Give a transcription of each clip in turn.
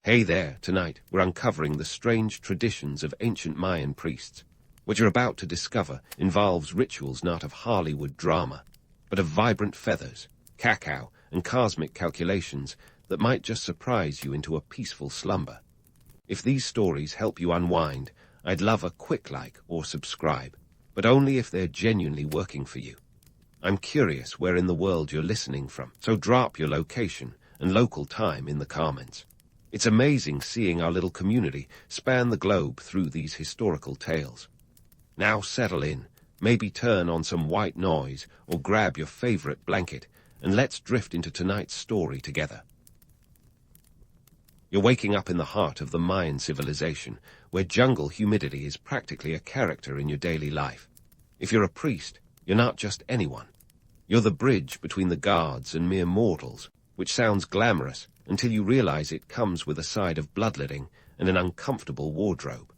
Hey there, tonight we're uncovering the strange traditions of ancient Mayan priests. What you're about to discover involves rituals not of Hollywood drama, but of vibrant feathers, cacao, and cosmic calculations that might just surprise you into a peaceful slumber. If these stories help you unwind, I'd love a quick like or subscribe, but only if they're genuinely working for you. I'm curious where in the world you're listening from, so drop your location and local time in the comments. It's amazing seeing our little community span the globe through these historical tales. Now settle in, maybe turn on some white noise or grab your favorite blanket, and let's drift into tonight's story together. You're waking up in the heart of the Mayan civilization, where jungle humidity is practically a character in your daily life. If you're a priest, you're not just anyone. You're the bridge between the gods and mere mortals, which sounds glamorous until you realize it comes with a side of bloodletting and an uncomfortable wardrobe.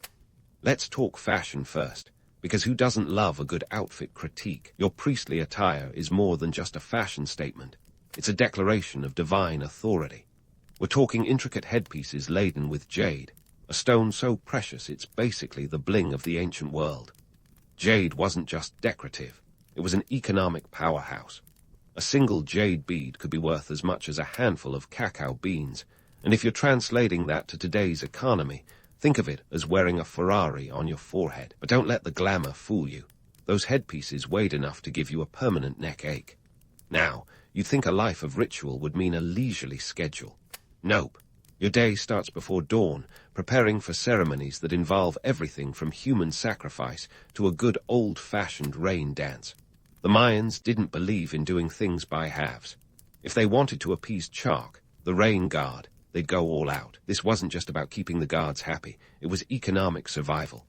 Let's talk fashion first, because who doesn't love a good outfit critique? Your priestly attire is more than just a fashion statement. It's a declaration of divine authority. We're talking intricate headpieces laden with jade, a stone so precious it's basically the bling of the ancient world. Jade wasn't just decorative, it was an economic powerhouse. A single jade bead could be worth as much as a handful of cacao beans, and if you're translating that to today's economy, think of it as wearing a Ferrari on your forehead. But don't let the glamour fool you. Those headpieces weighed enough to give you a permanent neck ache. Now, you'd think a life of ritual would mean a leisurely schedule. Nope. Your day starts before dawn, preparing for ceremonies that involve everything from human sacrifice to a good old-fashioned rain dance. The Mayans didn't believe in doing things by halves. If they wanted to appease Chalk, the rain god, they'd go all out. This wasn't just about keeping the gods happy, it was economic survival.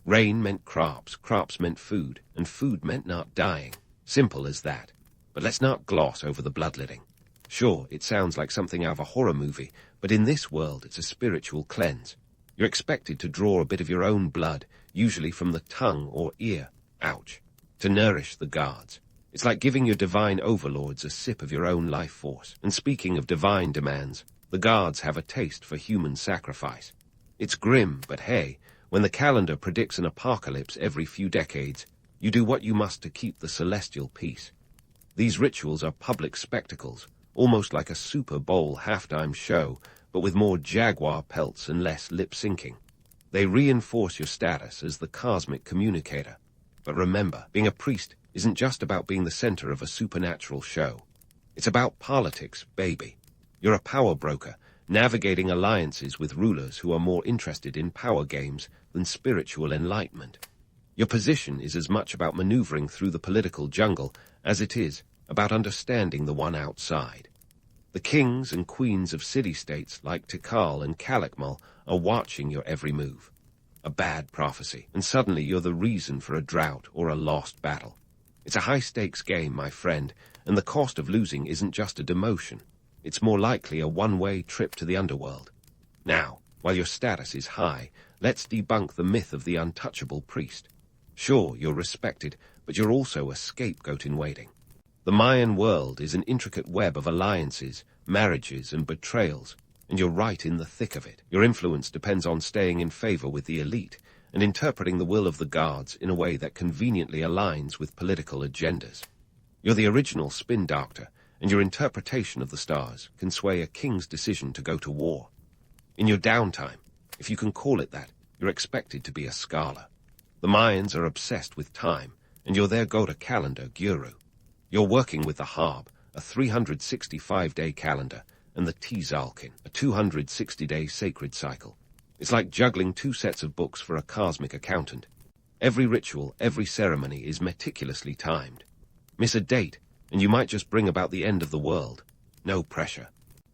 Rain meant crops, crops meant food, and food meant not dying. Simple as that. But let's not gloss over the bloodletting. Sure, it sounds like something out of a horror movie, but in this world it's a spiritual cleanse. You're expected to draw a bit of your own blood, usually from the tongue or ear. Ouch. To nourish the gods. It's like giving your divine overlords a sip of your own life force. And speaking of divine demands, the gods have a taste for human sacrifice. It's grim, but hey, when the calendar predicts an apocalypse every few decades, you do what you must to keep the celestial peace. These rituals are public spectacles, almost like a Super Bowl halftime show, but with more jaguar pelts and less lip-syncing. They reinforce your status as the cosmic communicator. But remember, being a priest isn't just about being the center of a supernatural show. It's about politics, baby. You're a power broker, navigating alliances with rulers who are more interested in power games than spiritual enlightenment. Your position is as much about maneuvering through the political jungle as it is about understanding the one outside. The kings and queens of city-states like Tikal and Calakmul are watching your every move. A bad prophecy, and suddenly you're the reason for a drought or a lost battle. It's a high-stakes game, my friend, and the cost of losing isn't just a demotion. It's more likely a one-way trip to the underworld. Now, while your status is high, let's debunk the myth of the untouchable priest. Sure, you're respected, but you're also a scapegoat in waiting. The Mayan world is an intricate web of alliances, marriages, and betrayals, and you're right in the thick of it. Your influence depends on staying in favor with the elite and interpreting the will of the gods in a way that conveniently aligns with political agendas. You're the original spin doctor, and your interpretation of the stars can sway a king's decision to go to war. In your downtime, if you can call it that, you're expected to be a scholar. The Mayans are obsessed with time, and you're their go-to calendar guru. You're working with the Harb, a 365-day calendar, and the Tzolk'in, a 260-day sacred cycle. It's like juggling two sets of books for a cosmic accountant. Every ritual, every ceremony is meticulously timed. Miss a date, and you might just bring about the end of the world. No pressure.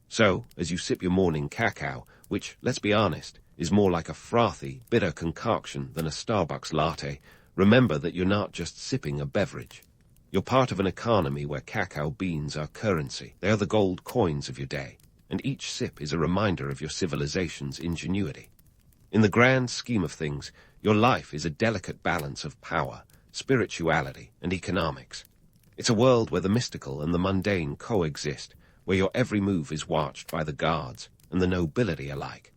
So, as you sip your morning cacao, which, let's be honest, is more like a frothy, bitter concoction than a Starbucks latte, remember that you're not just sipping a beverage. You're part of an economy where cacao beans are currency. They are the gold coins of your day, and each sip is a reminder of your civilization's ingenuity. In the grand scheme of things, your life is a delicate balance of power, spirituality, and economics. It's a world where the mystical and the mundane coexist, where your every move is watched by the gods, and the nobility alike.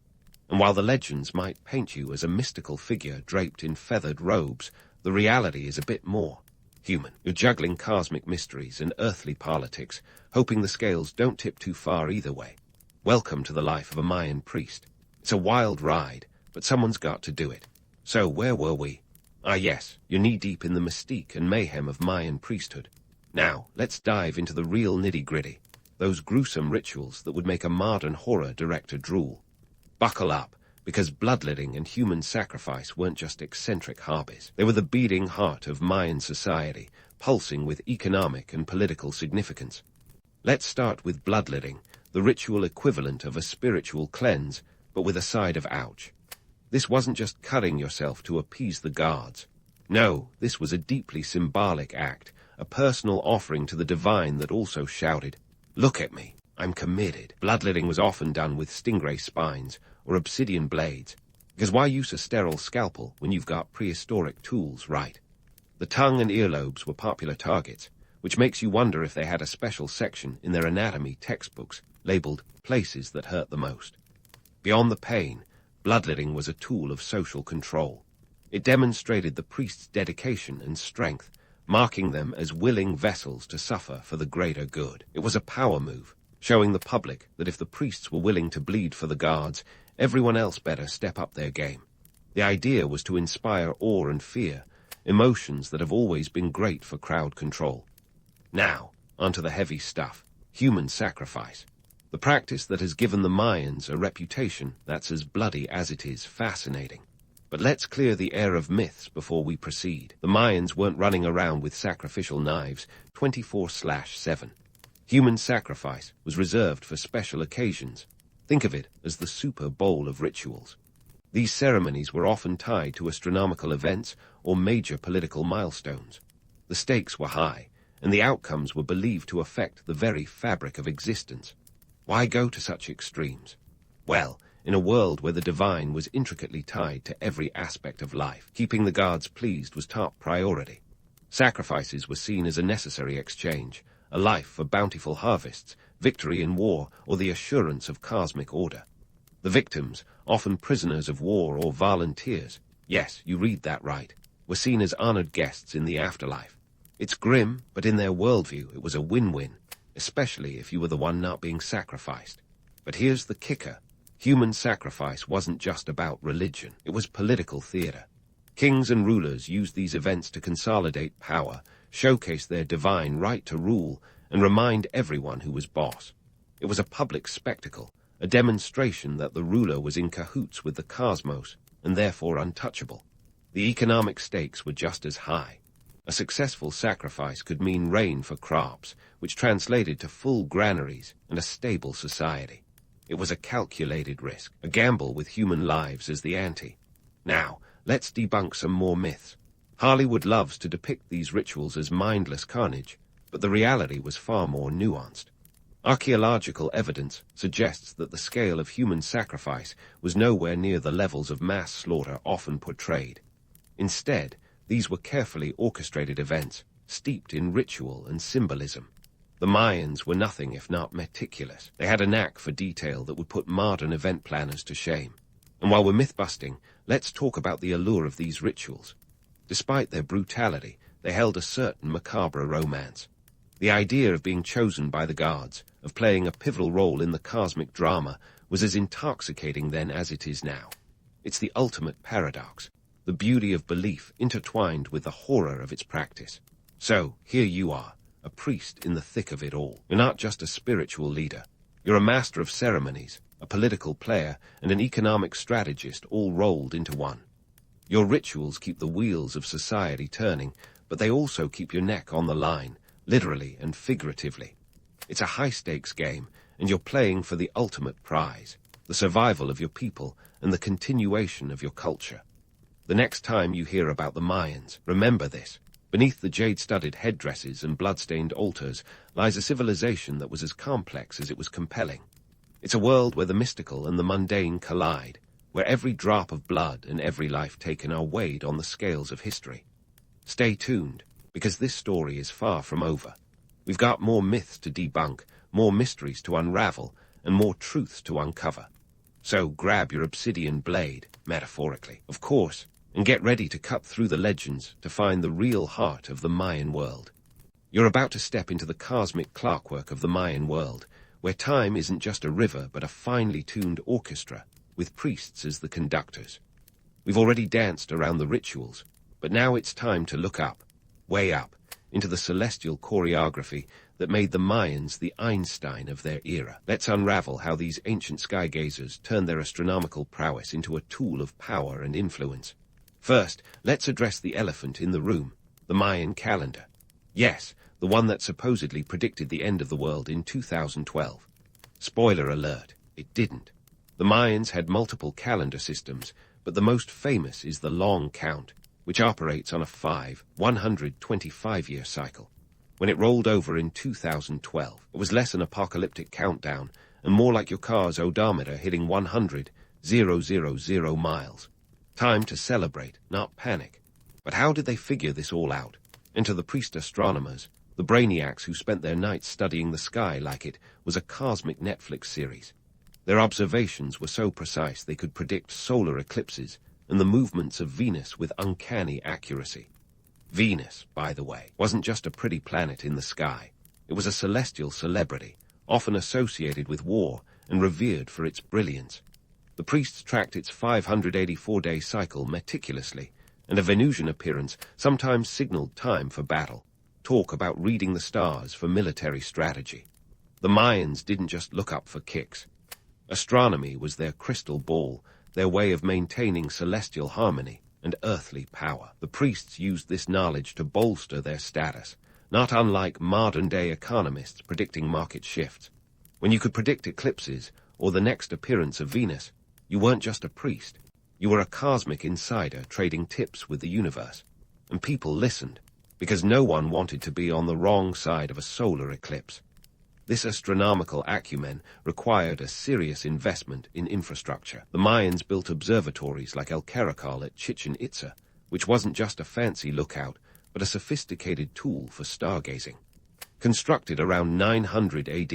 And while the legends might paint you as a mystical figure draped in feathered robes, the reality is a bit more human. You're juggling cosmic mysteries and earthly politics, hoping the scales don't tip too far either way. Welcome to the life of a Mayan priest. It's a wild ride, but someone's got to do it. So where were we? Ah yes, you're knee-deep in the mystique and mayhem of Mayan priesthood. Now, let's dive into the real nitty-gritty, those gruesome rituals that would make a modern horror director drool. Buckle up, because bloodletting and human sacrifice weren't just eccentric hobbies. They were the beating heart of Mayan society, pulsing with economic and political significance. Let's start with bloodletting, the ritual equivalent of a spiritual cleanse, but with a side of ouch. This wasn't just cutting yourself to appease the gods. No, this was a deeply symbolic act, a personal offering to the divine that also shouted, "Look at me, I'm committed." Bloodletting was often done with stingray spines or obsidian blades, because why use a sterile scalpel when you've got prehistoric tools, right? The tongue and earlobes were popular targets, which makes you wonder if they had a special section in their anatomy textbooks labeled places that hurt the most. Beyond the pain, bloodletting was a tool of social control. It demonstrated the priest's dedication and strength, marking them as willing vessels to suffer for the greater good. It was a power move, showing the public that if the priests were willing to bleed for the gods, everyone else better step up their game. The idea was to inspire awe and fear, emotions that have always been great for crowd control. Now, onto the heavy stuff, human sacrifice. The practice that has given the Mayans a reputation that's as bloody as it is fascinating. But let's clear the air of myths before we proceed. The Mayans weren't running around with sacrificial knives 24/7. Human sacrifice was reserved for special occasions. Think of it as the Super Bowl of rituals. These ceremonies were often tied to astronomical events or major political milestones. The stakes were high, and the outcomes were believed to affect the very fabric of existence. Why go to such extremes? Well, in a world where the divine was intricately tied to every aspect of life, keeping the gods pleased was top priority. Sacrifices were seen as a necessary exchange, a life for bountiful harvests, victory in war, or the assurance of cosmic order. The victims, often prisoners of war or volunteers, yes, you read that right, were seen as honored guests in the afterlife. It's grim, but in their worldview it was a win-win, especially if you were the one not being sacrificed. But here's the kicker. Human sacrifice wasn't just about religion, it was political theater. Kings and rulers used these events to consolidate power, showcase their divine right to rule, and remind everyone who was boss. It was a public spectacle, a demonstration that the ruler was in cahoots with the cosmos, and therefore untouchable. The economic stakes were just as high. A successful sacrifice could mean rain for crops, which translated to full granaries and a stable society. It was a calculated risk, a gamble with human lives as the ante. Now, let's debunk some more myths. Hollywood loves to depict these rituals as mindless carnage, but the reality was far more nuanced. Archaeological evidence suggests that the scale of human sacrifice was nowhere near the levels of mass slaughter often portrayed. Instead, these were carefully orchestrated events, steeped in ritual and symbolism. The Mayans were nothing if not meticulous. They had a knack for detail that would put modern event planners to shame. And while we're myth-busting, let's talk about the allure of these rituals. Despite their brutality, they held a certain macabre romance. The idea of being chosen by the gods, of playing a pivotal role in the cosmic drama, was as intoxicating then as it is now. It's the ultimate paradox, the beauty of belief intertwined with the horror of its practice. So, here you are, a priest in the thick of it all. You're not just a spiritual leader. You're a master of ceremonies, a political player, and an economic strategist all rolled into one. Your rituals keep the wheels of society turning, but they also keep your neck on the line, literally and figuratively. It's a high-stakes game, and you're playing for the ultimate prize, the survival of your people and the continuation of your culture. The next time you hear about the Mayans, remember this. Beneath the jade-studded headdresses and blood-stained altars lies a civilization that was as complex as it was compelling. It's a world where the mystical and the mundane collide, where every drop of blood and every life taken are weighed on the scales of history. Stay tuned, because this story is far from over. We've got more myths to debunk, more mysteries to unravel, and more truths to uncover. So grab your obsidian blade, metaphorically, of course, and get ready to cut through the legends to find the real heart of the Mayan world. You're about to step into the cosmic clockwork of the Mayan world, where time isn't just a river but a finely tuned orchestra, with priests as the conductors. We've already danced around the rituals, but now it's time to look up, way up, into the celestial choreography that made the Mayans the Einstein of their era. Let's unravel how these ancient skygazers turned their astronomical prowess into a tool of power and influence. First, let's address the elephant in the room, the Mayan calendar. Yes, the one that supposedly predicted the end of the world in 2012. Spoiler alert, it didn't. The Mayans had multiple calendar systems, but the most famous is the long count, which operates on a 125-year cycle. When it rolled over in 2012, it was less an apocalyptic countdown and more like your car's odometer hitting 100,000 miles. Time to celebrate, not panic. But how did they figure this all out? Enter the priest astronomers, the brainiacs who spent their nights studying the sky like it was a cosmic Netflix series. Their observations were so precise they could predict solar eclipses and the movements of Venus with uncanny accuracy. Venus, by the way, wasn't just a pretty planet in the sky. It was a celestial celebrity, often associated with war and revered for its brilliance. The priests tracked its 584-day cycle meticulously, and a Venusian appearance sometimes signaled time for battle. Talk about reading the stars for military strategy. The Mayans didn't just look up for kicks. Astronomy was their crystal ball, their way of maintaining celestial harmony and earthly power. The priests used this knowledge to bolster their status, not unlike modern-day economists predicting market shifts. When you could predict eclipses or the next appearance of Venus, you weren't just a priest. You were a cosmic insider trading tips with the universe. And people listened, because no one wanted to be on the wrong side of a solar eclipse. This astronomical acumen required a serious investment in infrastructure. The Mayans built observatories like El Caracal at Chichen Itza, which wasn't just a fancy lookout, but a sophisticated tool for stargazing. Constructed around 900 AD,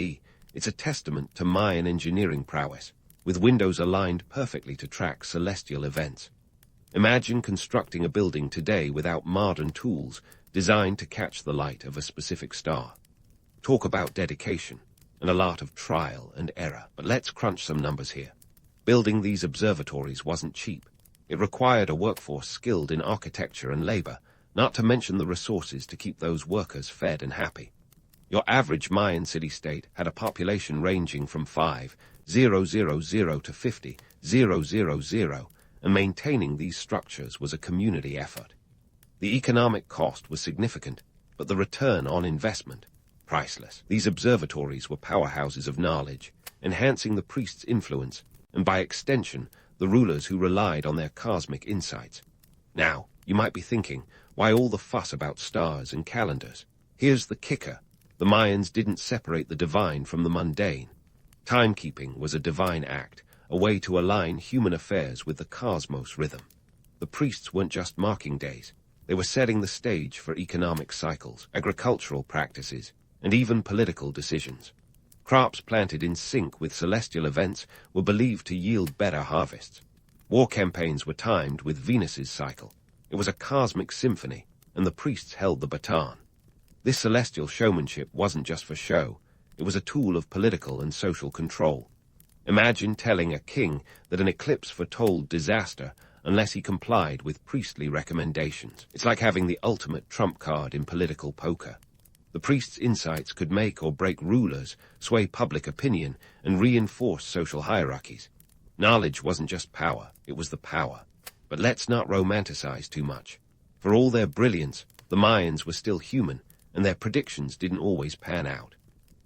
it's a testament to Mayan engineering prowess, with windows aligned perfectly to track celestial events. Imagine constructing a building today without modern tools designed to catch the light of a specific star. Talk about dedication and a lot of trial and error. But let's crunch some numbers here. Building these observatories wasn't cheap. It required a workforce skilled in architecture and labor, not to mention the resources to keep those workers fed and happy. Your average Mayan city-state had a population ranging from 5,000 to 50,000, and maintaining these structures was a community effort. The economic cost was significant, but the return on investment, priceless. These observatories were powerhouses of knowledge, enhancing the priests' influence, and by extension, the rulers who relied on their cosmic insights. Now, you might be thinking, why all the fuss about stars and calendars? Here's the kicker. The Mayans didn't separate the divine from the mundane. Timekeeping was a divine act, a way to align human affairs with the cosmos rhythm. The priests weren't just marking days. They were setting the stage for economic cycles, agricultural practices, and even political decisions. Crops planted in sync with celestial events were believed to yield better harvests. War campaigns were timed with Venus's cycle. It was a cosmic symphony, and the priests held the baton. This celestial showmanship wasn't just for show. It was a tool of political and social control. Imagine telling a king that an eclipse foretold disaster unless he complied with priestly recommendations. It's like having the ultimate trump card in political poker. The priest's insights could make or break rulers, sway public opinion, and reinforce social hierarchies. Knowledge wasn't just power, it was the power. But let's not romanticize too much. For all their brilliance, the Mayans were still human, and their predictions didn't always pan out.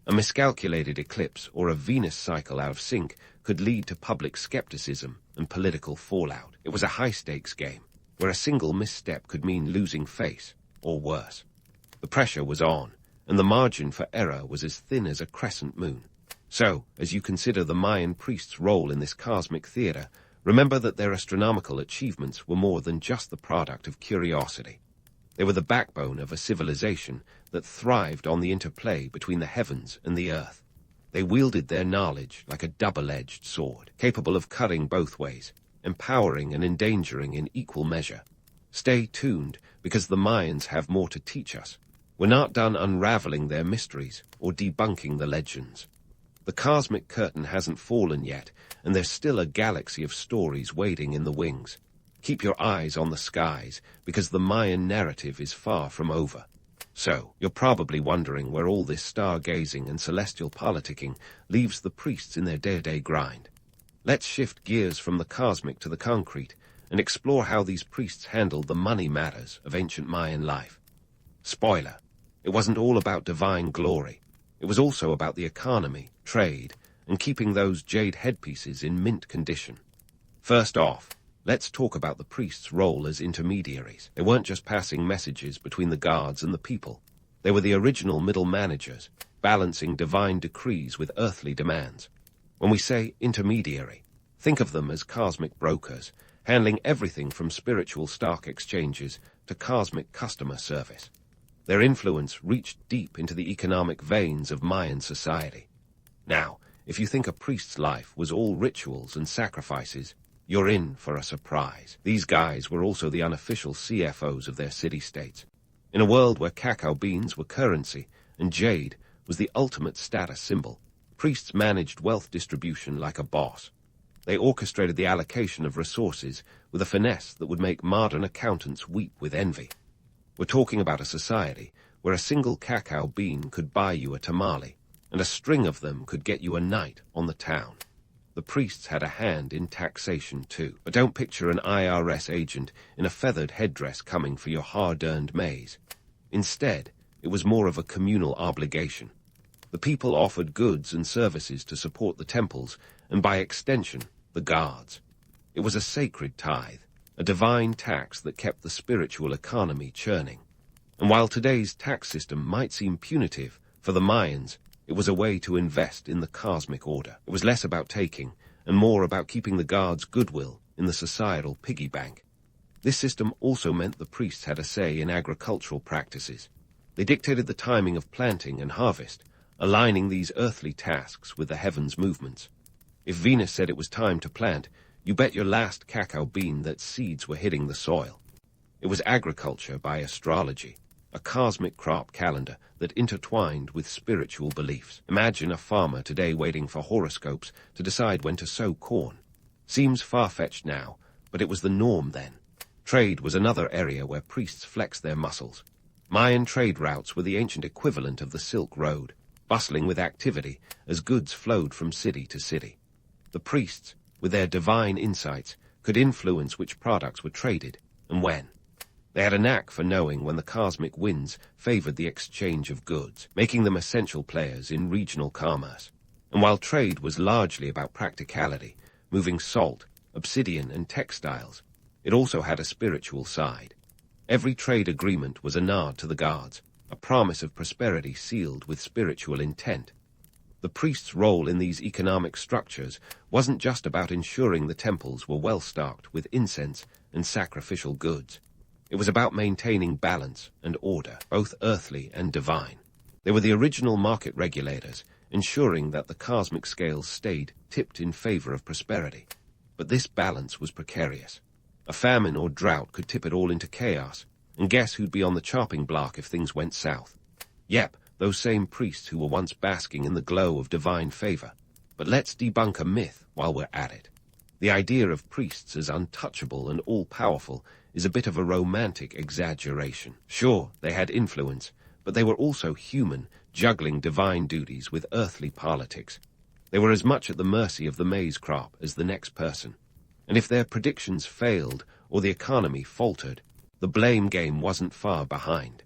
A miscalculated eclipse or a Venus cycle out of sync could lead to public skepticism and political fallout. It was a high-stakes game, where a single misstep could mean losing face, or worse. The pressure was on, and the margin for error was as thin as a crescent moon. So, as you consider the Mayan priests' role in this cosmic theater, remember that their astronomical achievements were more than just the product of curiosity. They were the backbone of a civilization that thrived on the interplay between the heavens and the earth. They wielded their knowledge like a double-edged sword, capable of cutting both ways, empowering and endangering in equal measure. Stay tuned, because the Mayans have more to teach us. We're not done unraveling their mysteries or debunking the legends. The cosmic curtain hasn't fallen yet, and there's still a galaxy of stories waiting in the wings. Keep your eyes on the skies, because the Mayan narrative is far from over. So, you're probably wondering where all this stargazing and celestial politicking leaves the priests in their day-to-day grind. Let's shift gears from the cosmic to the concrete and explore how these priests handled the money matters of ancient Mayan life. Spoiler, it wasn't all about divine glory. It was also about the economy, trade, and keeping those jade headpieces in mint condition. First off, let's talk about the priests' role as intermediaries. They weren't just passing messages between the gods and the people. They were the original middle managers, balancing divine decrees with earthly demands. When we say intermediary, think of them as cosmic brokers, handling everything from spiritual stock exchanges to cosmic customer service. Their influence reached deep into the economic veins of Mayan society. Now, if you think a priest's life was all rituals and sacrifices, you're in for a surprise. These guys were also the unofficial CFOs of their city-states. In a world where cacao beans were currency and jade was the ultimate status symbol, priests managed wealth distribution like a boss. They orchestrated the allocation of resources with a finesse that would make modern accountants weep with envy. We're talking about a society where a single cacao bean could buy you a tamale, and a string of them could get you a night on the town. The priests had a hand in taxation too, but don't picture an IRS agent in a feathered headdress coming for your hard-earned maize. Instead, it was more of a communal obligation. The people offered goods and services to support the temples, and by extension, the gods. It was a sacred tithe, a divine tax that kept the spiritual economy churning. And while today's tax system might seem punitive, for the Mayans, it was a way to invest in the cosmic order. It was less about taking, and more about keeping the gods' goodwill in the societal piggy bank. This system also meant the priests had a say in agricultural practices. They dictated the timing of planting and harvest, aligning these earthly tasks with the heavens' movements. If Venus said it was time to plant, you bet your last cacao bean that seeds were hitting the soil. It was agriculture by astrology, a cosmic crop calendar that intertwined with spiritual beliefs. Imagine a farmer today waiting for horoscopes to decide when to sow corn. Seems far-fetched now, but it was the norm then. Trade was another area where priests flexed their muscles. Mayan trade routes were the ancient equivalent of the Silk Road, bustling with activity as goods flowed from city to city. The priests, with their divine insights, could influence which products were traded and when. They had a knack for knowing when the cosmic winds favored the exchange of goods, making them essential players in regional commerce. And while trade was largely about practicality, moving salt, obsidian, and textiles, it also had a spiritual side. Every trade agreement was a nod to the gods, a promise of prosperity sealed with spiritual intent. The priest's role in these economic structures wasn't just about ensuring the temples were well stocked with incense and sacrificial goods. It was about maintaining balance and order, both earthly and divine. They were the original market regulators, ensuring that the cosmic scales stayed tipped in favor of prosperity. But this balance was precarious. A famine or drought could tip it all into chaos, and guess who'd be on the chopping block if things went south? Yep, those same priests who were once basking in the glow of divine favor. But let's debunk a myth while we're at it. The idea of priests as untouchable and all-powerful is a bit of a romantic exaggeration. Sure, they had influence, but they were also human, juggling divine duties with earthly politics. They were as much at the mercy of the maize crop as the next person. And if their predictions failed or the economy faltered, the blame game wasn't far behind.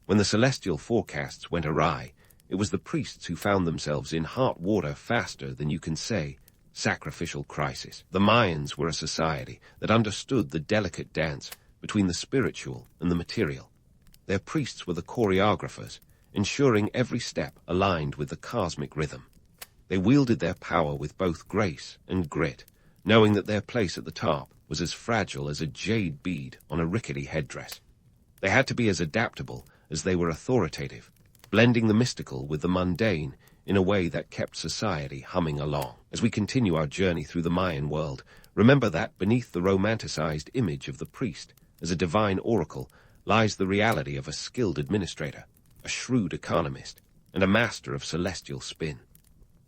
When the celestial forecasts went awry, it was the priests who found themselves in hot water faster than you can say sacrificial crisis. The Mayans were a society that understood the delicate dance between the spiritual and the material. Their priests were the choreographers, ensuring every step aligned with the cosmic rhythm. They wielded their power with both grace and grit, knowing that their place at the top was as fragile as a jade bead on a rickety headdress. They had to be as adaptable as they were authoritative, blending the mystical with the mundane in a way that kept society humming along. As we continue our journey through the Mayan world, remember that beneath the romanticized image of the priest as a divine oracle lies the reality of a skilled administrator, a shrewd economist, and a master of celestial spin.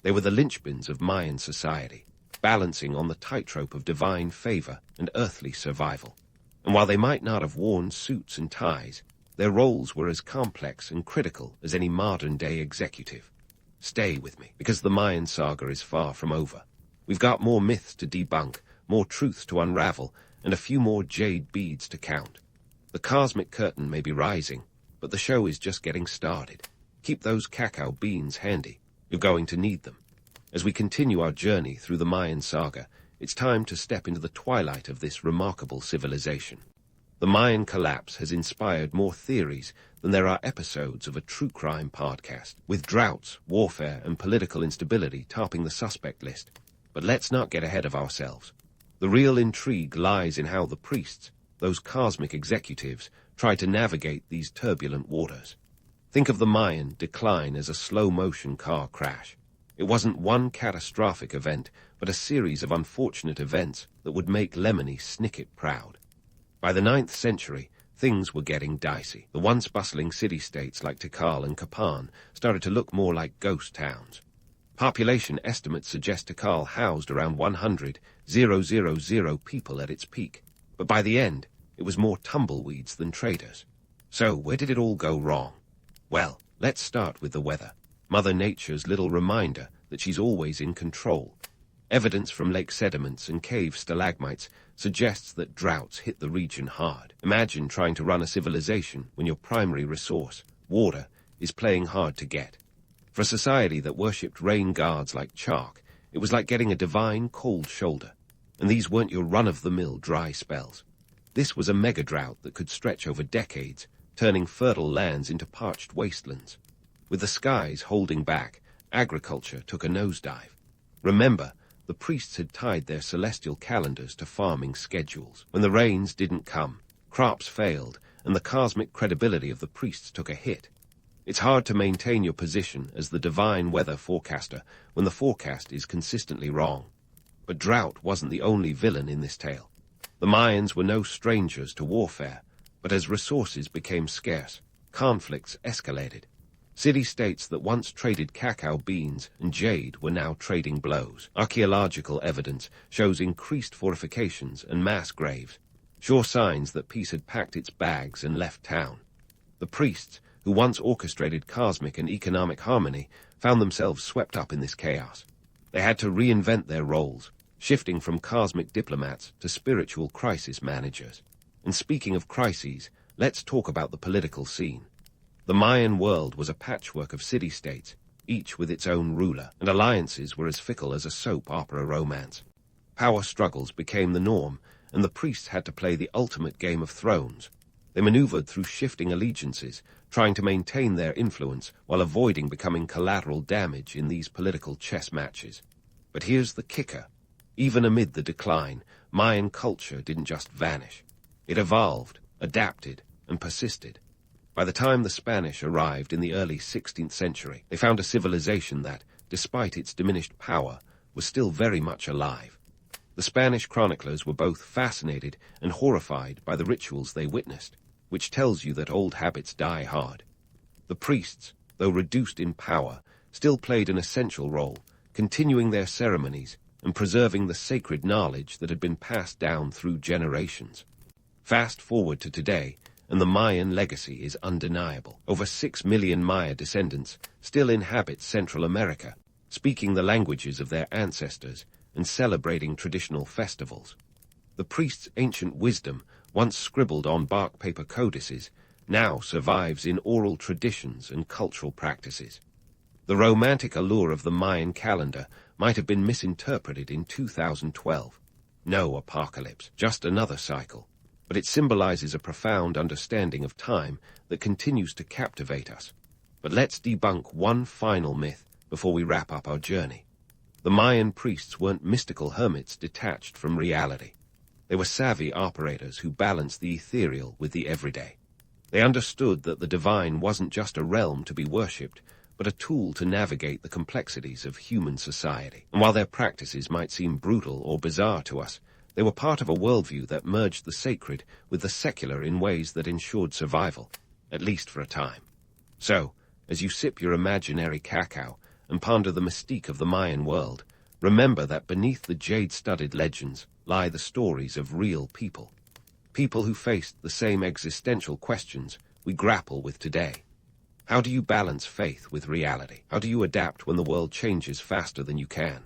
They were the linchpins of Mayan society, balancing on the tightrope of divine favor and earthly survival. And while they might not have worn suits and ties, their roles were as complex and critical as any modern-day executive. Stay with me, because the Mayan saga is far from over. We've got more myths to debunk, more truths to unravel, and a few more jade beads to count. The cosmic curtain may be rising, but the show is just getting started. Keep those cacao beans handy. You're going to need them. As we continue our journey through the Mayan saga, it's time to step into the twilight of this remarkable civilization. The Mayan collapse has inspired more theories than there are episodes of a true crime podcast, with droughts, warfare, and political instability topping the suspect list. But let's not get ahead of ourselves. The real intrigue lies in how the priests, those cosmic executives, try to navigate these turbulent waters. Think of the Mayan decline as a slow-motion car crash. It wasn't one catastrophic event, but a series of unfortunate events that would make Lemony Snicket proud. By the 9th century, things were getting dicey. The once bustling city-states like Tikal and Kapan started to look more like ghost towns. Population estimates suggest Tikal housed around 100,000 people at its peak, but by the end, it was more tumbleweeds than traders. So, where did it all go wrong? Well, let's start with the weather. Mother Nature's little reminder that she's always in control. Evidence from lake sediments and cave stalagmites suggests that droughts hit the region hard. Imagine trying to run a civilization when your primary resource, water, is playing hard to get. For a society that worshipped rain gods like Chark, it was like getting a divine cold shoulder. And these weren't your run-of-the-mill dry spells. This was a mega-drought that could stretch over decades, turning fertile lands into parched wastelands. With the skies holding back, agriculture took a nosedive. Remember, the priests had tied their celestial calendars to farming schedules. When the rains didn't come, crops failed, and the cosmic credibility of the priests took a hit. It's hard to maintain your position as the divine weather forecaster when the forecast is consistently wrong. But drought wasn't the only villain in this tale. The Mayans were no strangers to warfare, but as resources became scarce, conflicts escalated. City-states that once traded cacao beans and jade were now trading blows. Archaeological evidence shows increased fortifications and mass graves, sure signs that peace had packed its bags and left town. The priests, who once orchestrated cosmic and economic harmony, found themselves swept up in this chaos. They had to reinvent their roles, shifting from cosmic diplomats to spiritual crisis managers. And speaking of crises, let's talk about the political scene. The Mayan world was a patchwork of city-states, each with its own ruler, and alliances were as fickle as a soap opera romance. Power struggles became the norm, and the priests had to play the ultimate game of thrones. They maneuvered through shifting allegiances, trying to maintain their influence while avoiding becoming collateral damage in these political chess matches. But here's the kicker. Even amid the decline, Mayan culture didn't just vanish. It evolved, adapted, and persisted. By the time the Spanish arrived in the early 16th century, they found a civilization that, despite its diminished power, was still very much alive. The Spanish chroniclers were both fascinated and horrified by the rituals they witnessed, which tells you that old habits die hard. The priests, though reduced in power, still played an essential role, continuing their ceremonies and preserving the sacred knowledge that had been passed down through generations. Fast forward to today, and the Mayan legacy is undeniable. Over 6 million Maya descendants still inhabit Central America, speaking the languages of their ancestors and celebrating traditional festivals. The priests' ancient wisdom, once scribbled on bark paper codices, now survives in oral traditions and cultural practices. The romantic allure of the Mayan calendar might have been misinterpreted in 2012. No apocalypse, just another cycle. But it symbolizes a profound understanding of time that continues to captivate us. But let's debunk one final myth before we wrap up our journey. The Mayan priests weren't mystical hermits detached from reality. They were savvy operators who balanced the ethereal with the everyday. They understood that the divine wasn't just a realm to be worshipped, but but a tool to navigate the complexities of human society. And while their practices might seem brutal or bizarre to us, they were part of a worldview that merged the sacred with the secular in ways that ensured survival, at least for a time. So, as you sip your imaginary cacao and ponder the mystique of the Mayan world, remember that beneath the jade-studded legends lie the stories of real people. People who faced the same existential questions we grapple with today. How do you balance faith with reality? How do you adapt when the world changes faster than you can?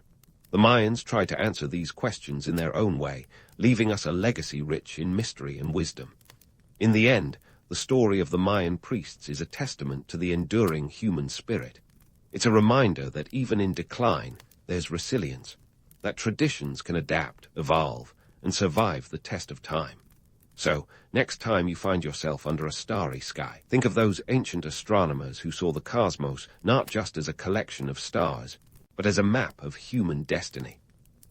The Mayans tried to answer these questions in their own way, leaving us a legacy rich in mystery and wisdom. In the end, the story of the Mayan priests is a testament to the enduring human spirit. It's a reminder that even in decline, there's resilience, that traditions can adapt, evolve, and survive the test of time. So, next time you find yourself under a starry sky, think of those ancient astronomers who saw the cosmos not just as a collection of stars, but as a map of human destiny.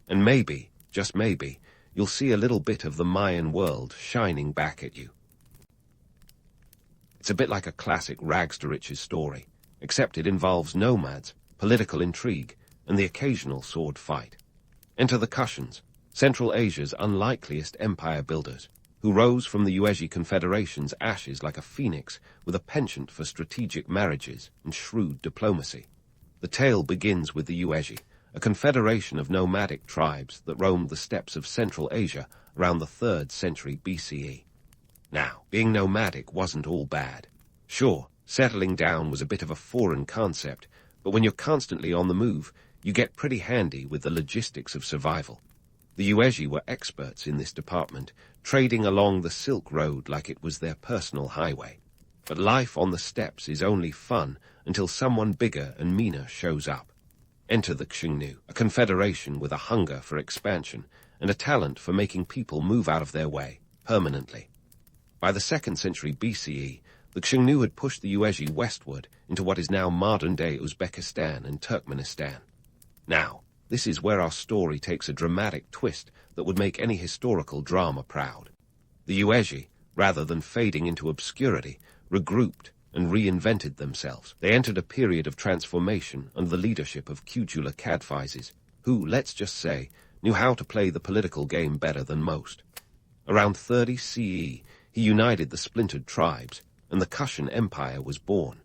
And maybe, just maybe, you'll see a little bit of the Mayan world shining back at you. It's a bit like a classic rags-to-riches story, except it involves nomads, political intrigue, and the occasional sword fight. Enter the Kushans, Central Asia's unlikeliest empire builders, who rose from the Yuezhi Confederation's ashes like a phoenix with a penchant for strategic marriages and shrewd diplomacy. The tale begins with the Yuezhi, a confederation of nomadic tribes that roamed the steppes of Central Asia around the 3rd century BCE. Now, being nomadic wasn't all bad. Sure, settling down was a bit of a foreign concept, but when you're constantly on the move, you get pretty handy with the logistics of survival. The Yuezhi were experts in this department, trading along the Silk Road like it was their personal highway. But life on the steppes is only fun until someone bigger and meaner shows up. Enter the Xiongnu, a confederation with a hunger for expansion and a talent for making people move out of their way, permanently. By the 2nd century BCE, the Xiongnu had pushed the Yuezhi westward into what is now modern-day Uzbekistan and Turkmenistan. Now, this is where our story takes a dramatic twist that would make any historical drama proud. The Yuezhi, rather than fading into obscurity, regrouped and reinvented themselves. They entered a period of transformation under the leadership of Kujula Kadphises, who, let's just say, knew how to play the political game better than most. Around 30 CE, he united the splintered tribes, and the Kushan Empire was born.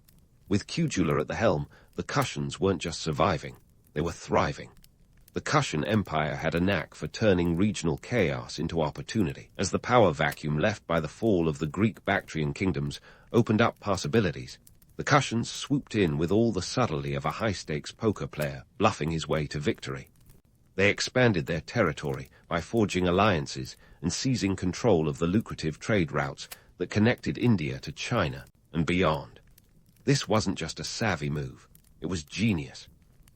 With Kujula at the helm, the Kushans weren't just surviving, they were thriving. The Kushan Empire had a knack for turning regional chaos into opportunity. As the power vacuum left by the fall of the Greek Bactrian kingdoms opened up possibilities, the Kushans swooped in with all the subtlety of a high-stakes poker player bluffing his way to victory. They expanded their territory by forging alliances and seizing control of the lucrative trade routes that connected India to China and beyond. This wasn't just a savvy move, it was genius.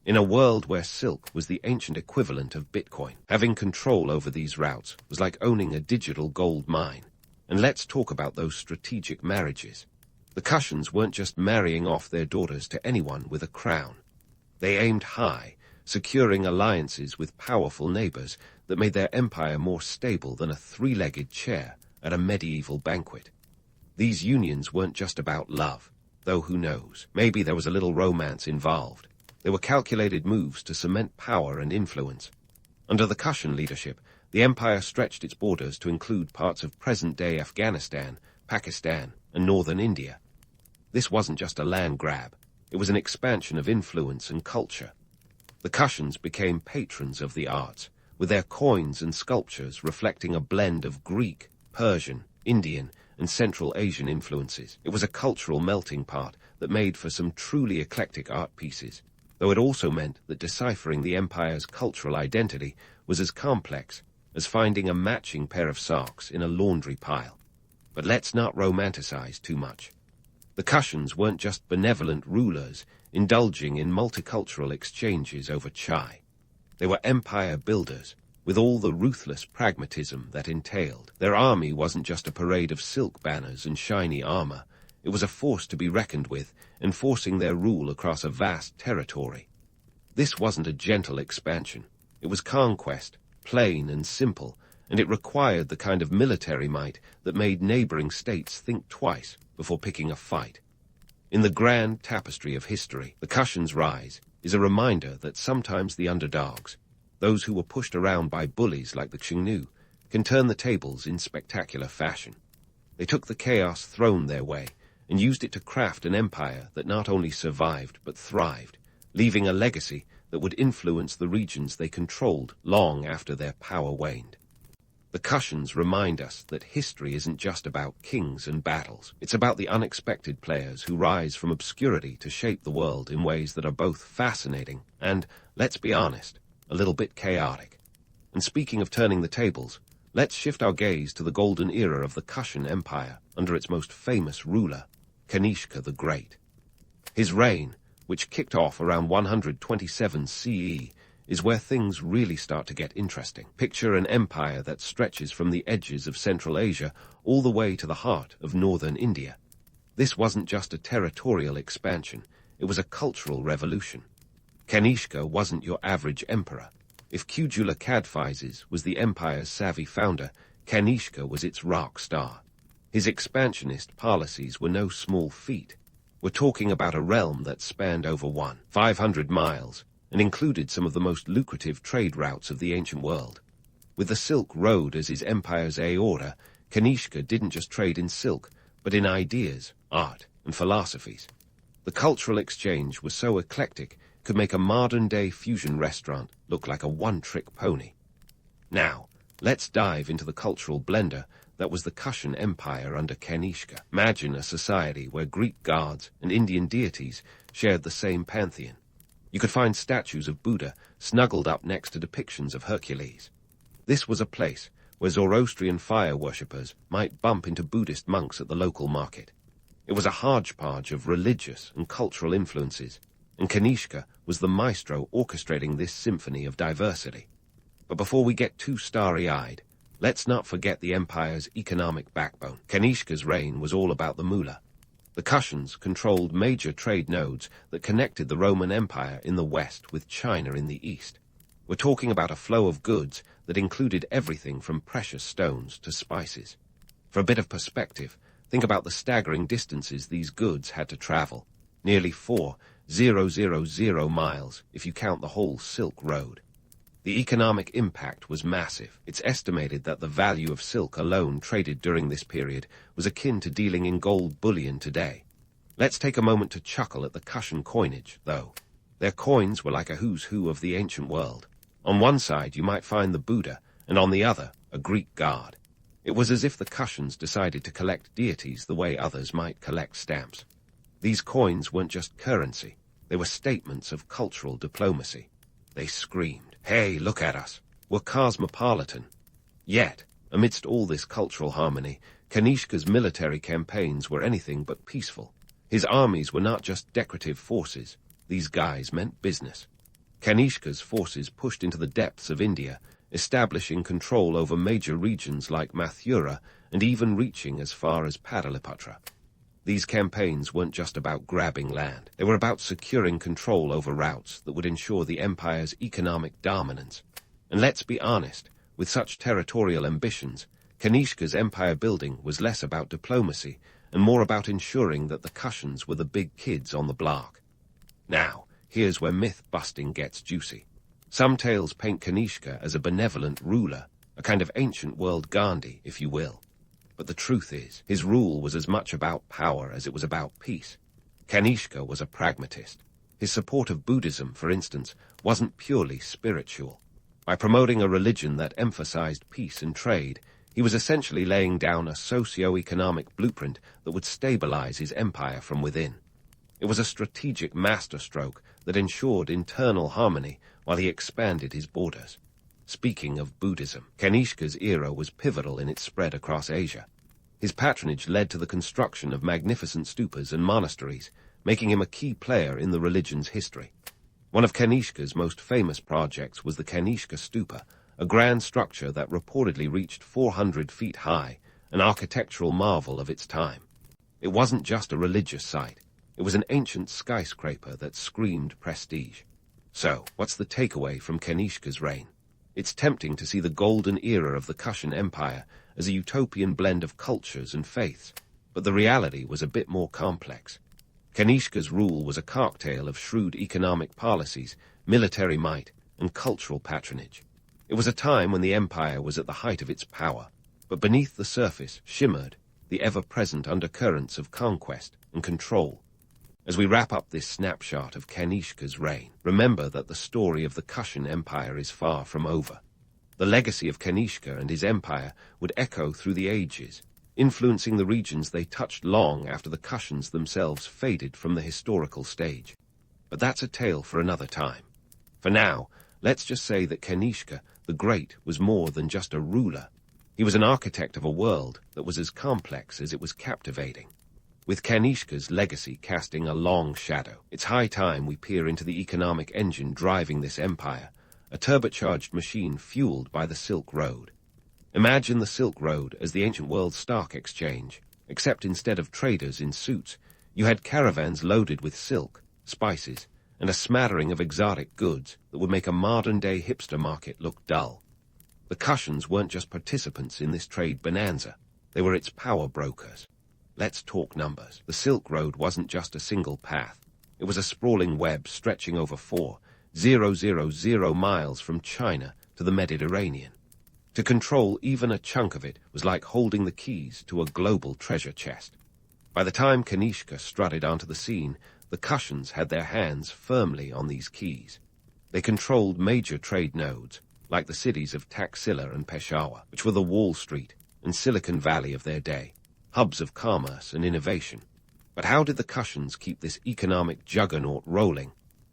In a world where silk was the ancient equivalent of Bitcoin, having control over these routes was like owning a digital gold mine. And let's talk about those strategic marriages. The Kushans weren't just marrying off their daughters to anyone with a crown. They aimed high, securing alliances with powerful neighbors that made their empire more stable than a three-legged chair at a medieval banquet. These unions weren't just about love, though who knows, maybe there was a little romance involved. They were calculated moves to cement power and influence. Under the Kushan leadership, the empire stretched its borders to include parts of present-day Afghanistan, Pakistan, and northern India. This wasn't just a land grab, it was an expansion of influence and culture. The Kushans became patrons of the arts, with their coins and sculptures reflecting a blend of Greek, Persian, Indian, and Central Asian influences. It was a cultural melting pot that made for some truly eclectic art pieces, though it also meant that deciphering the empire's cultural identity was as complex as finding a matching pair of socks in a laundry pile. But let's not romanticize too much. The Kushans weren't just benevolent rulers indulging in multicultural exchanges over chai. They were empire builders, with all the ruthless pragmatism that entailed. Their army wasn't just a parade of silk banners and shiny armor. It was a force to be reckoned with, enforcing their rule across a vast territory. This wasn't a gentle expansion. It was conquest, plain and simple, and it required the kind of military might that made neighboring states think twice before picking a fight. In the grand tapestry of history, the Kushans' rise is a reminder that sometimes the underdogs, those who were pushed around by bullies like the Xingnu, can turn the tables in spectacular fashion. They took the chaos thrown their way and used it to craft an empire that not only survived but thrived, leaving a legacy that would influence the regions they controlled long after their power waned. The Kushans remind us that history isn't just about kings and battles. It's about the unexpected players who rise from obscurity to shape the world in ways that are both fascinating and, let's be honest, a little bit chaotic. And speaking of turning the tables, let's shift our gaze to the golden era of the Kushan Empire under its most famous ruler, Kanishka the Great. His reign, which kicked off around 127 CE, is where things really start to get interesting. Picture an empire that stretches from the edges of Central Asia all the way to the heart of northern India. This wasn't just a territorial expansion, it was a cultural revolution. Kanishka wasn't your average emperor. If Kujula Kadphises was the empire's savvy founder, Kanishka was its rock star. His expansionist policies were no small feat. We're talking about a realm that spanned over 500 miles, and included some of the most lucrative trade routes of the ancient world. With the Silk Road as his empire's aorta, Kanishka didn't just trade in silk, but in ideas, art, and philosophies. The cultural exchange was so eclectic, it could make a modern-day fusion restaurant look like a one-trick pony. Now, let's dive into the cultural blender that was the Kushan Empire under Kanishka. Imagine a society where Greek gods and Indian deities shared the same pantheon. You could find statues of Buddha snuggled up next to depictions of Hercules. This was a place where Zoroastrian fire worshippers might bump into Buddhist monks at the local market. It was a hodgepodge of religious and cultural influences, and Kanishka was the maestro orchestrating this symphony of diversity. But before we get too starry-eyed, let's not forget the empire's economic backbone. Kanishka's reign was all about the moolah. The Kushans controlled major trade nodes that connected the Roman Empire in the west with China in the east. We're talking about a flow of goods that included everything from precious stones to spices. For a bit of perspective, think about the staggering distances these goods had to travel. Nearly 4,000 miles if you count the whole Silk Road. The economic impact was massive. It's estimated that the value of silk alone traded during this period was akin to dealing in gold bullion today. Let's take a moment to chuckle at the Kushan coinage, though. Their coins were like a who's who of the ancient world. On one side you might find the Buddha, and on the other, a Greek god. It was as if the Kushans decided to collect deities the way others might collect stamps. These coins weren't just currency, they were statements of cultural diplomacy. They screamed, "Hey, look at us, we're cosmopolitan." Yet, amidst all this cultural harmony, Kanishka's military campaigns were anything but peaceful. His armies were not just decorative forces, these guys meant business. Kanishka's forces pushed into the depths of India, establishing control over major regions like Mathura and even reaching as far as Padalipatra. These campaigns weren't just about grabbing land. They were about securing control over routes that would ensure the empire's economic dominance. And let's be honest, with such territorial ambitions, Kanishka's empire building was less about diplomacy and more about ensuring that the Kushans were the big kids on the block. Now, here's where myth-busting gets juicy. Some tales paint Kanishka as a benevolent ruler, a kind of ancient world Gandhi, if you will. But the truth is, his rule was as much about power as it was about peace. Kanishka was a pragmatist. His support of Buddhism, for instance, wasn't purely spiritual. By promoting a religion that emphasized peace and trade, he was essentially laying down a socio-economic blueprint that would stabilize his empire from within. It was a strategic masterstroke that ensured internal harmony while he expanded his borders. Speaking of Buddhism, Kanishka's era was pivotal in its spread across Asia. His patronage led to the construction of magnificent stupas and monasteries, making him a key player in the religion's history. One of Kanishka's most famous projects was the Kanishka Stupa, a grand structure that reportedly reached 400 feet high, an architectural marvel of its time. It wasn't just a religious site. It was an ancient skyscraper that screamed prestige. So, what's the takeaway from Kanishka's reign? It's tempting to see the golden era of the Kushan Empire as a utopian blend of cultures and faiths, but the reality was a bit more complex. Kanishka's rule was a cocktail of shrewd economic policies, military might, and cultural patronage. It was a time when the empire was at the height of its power, but beneath the surface shimmered the ever-present undercurrents of conquest and control. As we wrap up this snapshot of Kanishka's reign, remember that the story of the Kushan Empire is far from over. The legacy of Kanishka and his empire would echo through the ages, influencing the regions they touched long after the Kushans themselves faded from the historical stage. But that's a tale for another time. For now, let's just say that Kanishka the Great was more than just a ruler. He was an architect of a world that was as complex as it was captivating. With Kanishka's legacy casting a long shadow, it's high time we peer into the economic engine driving this empire, a turbocharged machine fueled by the Silk Road. Imagine the Silk Road as the ancient world's stock exchange, except instead of traders in suits, you had caravans loaded with silk, spices, and a smattering of exotic goods that would make a modern-day hipster market look dull. The Kushans weren't just participants in this trade bonanza, they were its power brokers. Let's talk numbers. The Silk Road wasn't just a single path. It was a sprawling web stretching over 4,000 miles from China to the Mediterranean. To control even a chunk of it was like holding the keys to a global treasure chest. By the time Kanishka strutted onto the scene, the Kushans had their hands firmly on these keys. They controlled major trade nodes, like the cities of Taxila and Peshawar, which were the Wall Street and Silicon Valley of their day, hubs of commerce and innovation. But how did the Kushans keep this economic juggernaut rolling?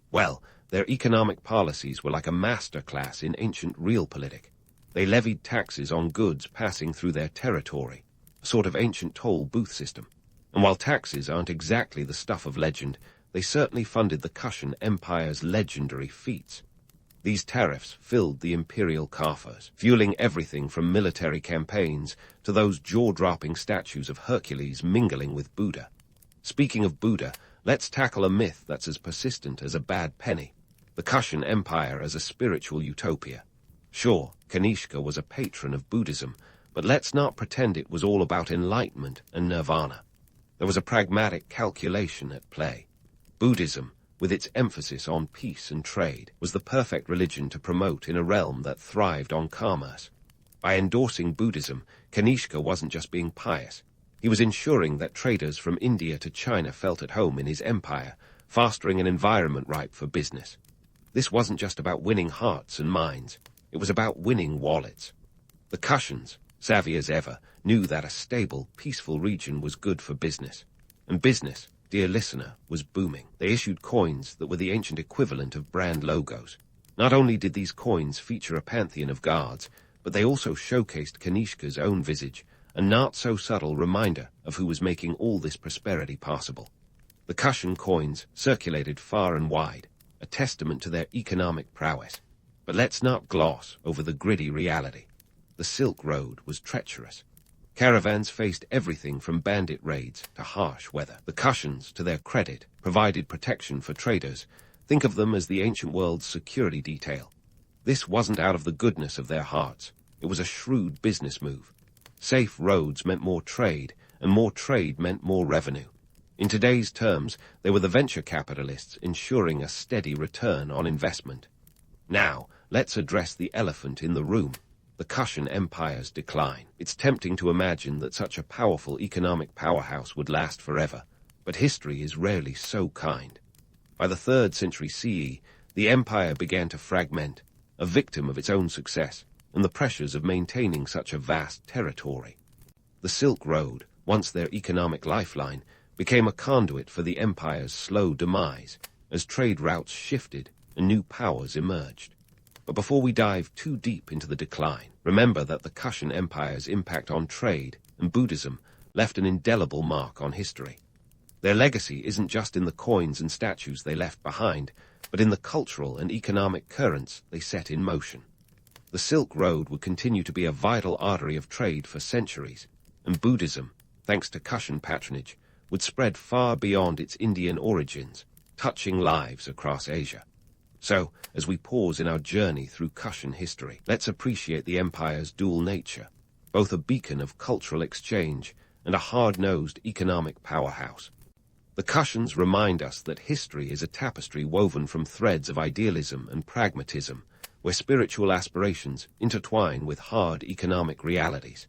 Well, their economic policies were like a masterclass in ancient realpolitik. They levied taxes on goods passing through their territory, a sort of ancient toll booth system. And while taxes aren't exactly the stuff of legend, they certainly funded the Kushan Empire's legendary feats. These tariffs filled the imperial coffers, fueling everything from military campaigns to those jaw-dropping statues of Hercules mingling with Buddha. Speaking of Buddha, let's tackle a myth that's as persistent as a bad penny: the Kushan Empire as a spiritual utopia. Sure, Kanishka was a patron of Buddhism, but let's not pretend it was all about enlightenment and nirvana. There was a pragmatic calculation at play. Buddhism, with its emphasis on peace and trade, was the perfect religion to promote in a realm that thrived on commerce. By endorsing Buddhism, Kanishka wasn't just being pious. He was ensuring that traders from India to China felt at home in his empire, fostering an environment ripe for business. This wasn't just about winning hearts and minds. It was about winning wallets. The Kushans, savvy as ever, knew that a stable, peaceful region was good for business. And business, dear listener, was booming. They issued coins that were the ancient equivalent of brand logos. Not only did these coins feature a pantheon of gods, but they also showcased Kanishka's own visage, a not-so-subtle reminder of who was making all this prosperity possible. The Kushan coins circulated far and wide, a testament to their economic prowess. But let's not gloss over the gritty reality. The Silk Road was treacherous. Caravans faced everything from bandit raids to harsh weather. The Kushans, to their credit, provided protection for traders. Think of them as the ancient world's security detail. This wasn't out of the goodness of their hearts. It was a shrewd business move. Safe roads meant more trade, and more trade meant more revenue. In today's terms, they were the venture capitalists ensuring a steady return on investment. Now, let's address the elephant in the room: the Kushan Empire's decline. It's tempting to imagine that such a powerful economic powerhouse would last forever, but history is rarely so kind. By the 3rd century CE, the empire began to fragment, a victim of its own success and the pressures of maintaining such a vast territory. The Silk Road, once their economic lifeline, became a conduit for the empire's slow demise as trade routes shifted and new powers emerged. But before we dive too deep into the decline, remember that the Kushan Empire's impact on trade and Buddhism left an indelible mark on history. Their legacy isn't just in the coins and statues they left behind, but in the cultural and economic currents they set in motion. The Silk Road would continue to be a vital artery of trade for centuries, and Buddhism, thanks to Kushan patronage, would spread far beyond its Indian origins, touching lives across Asia. So, as we pause in our journey through Kushan history, let's appreciate the empire's dual nature, both a beacon of cultural exchange and a hard-nosed economic powerhouse. The Kushans remind us that history is a tapestry woven from threads of idealism and pragmatism, where spiritual aspirations intertwine with hard economic realities.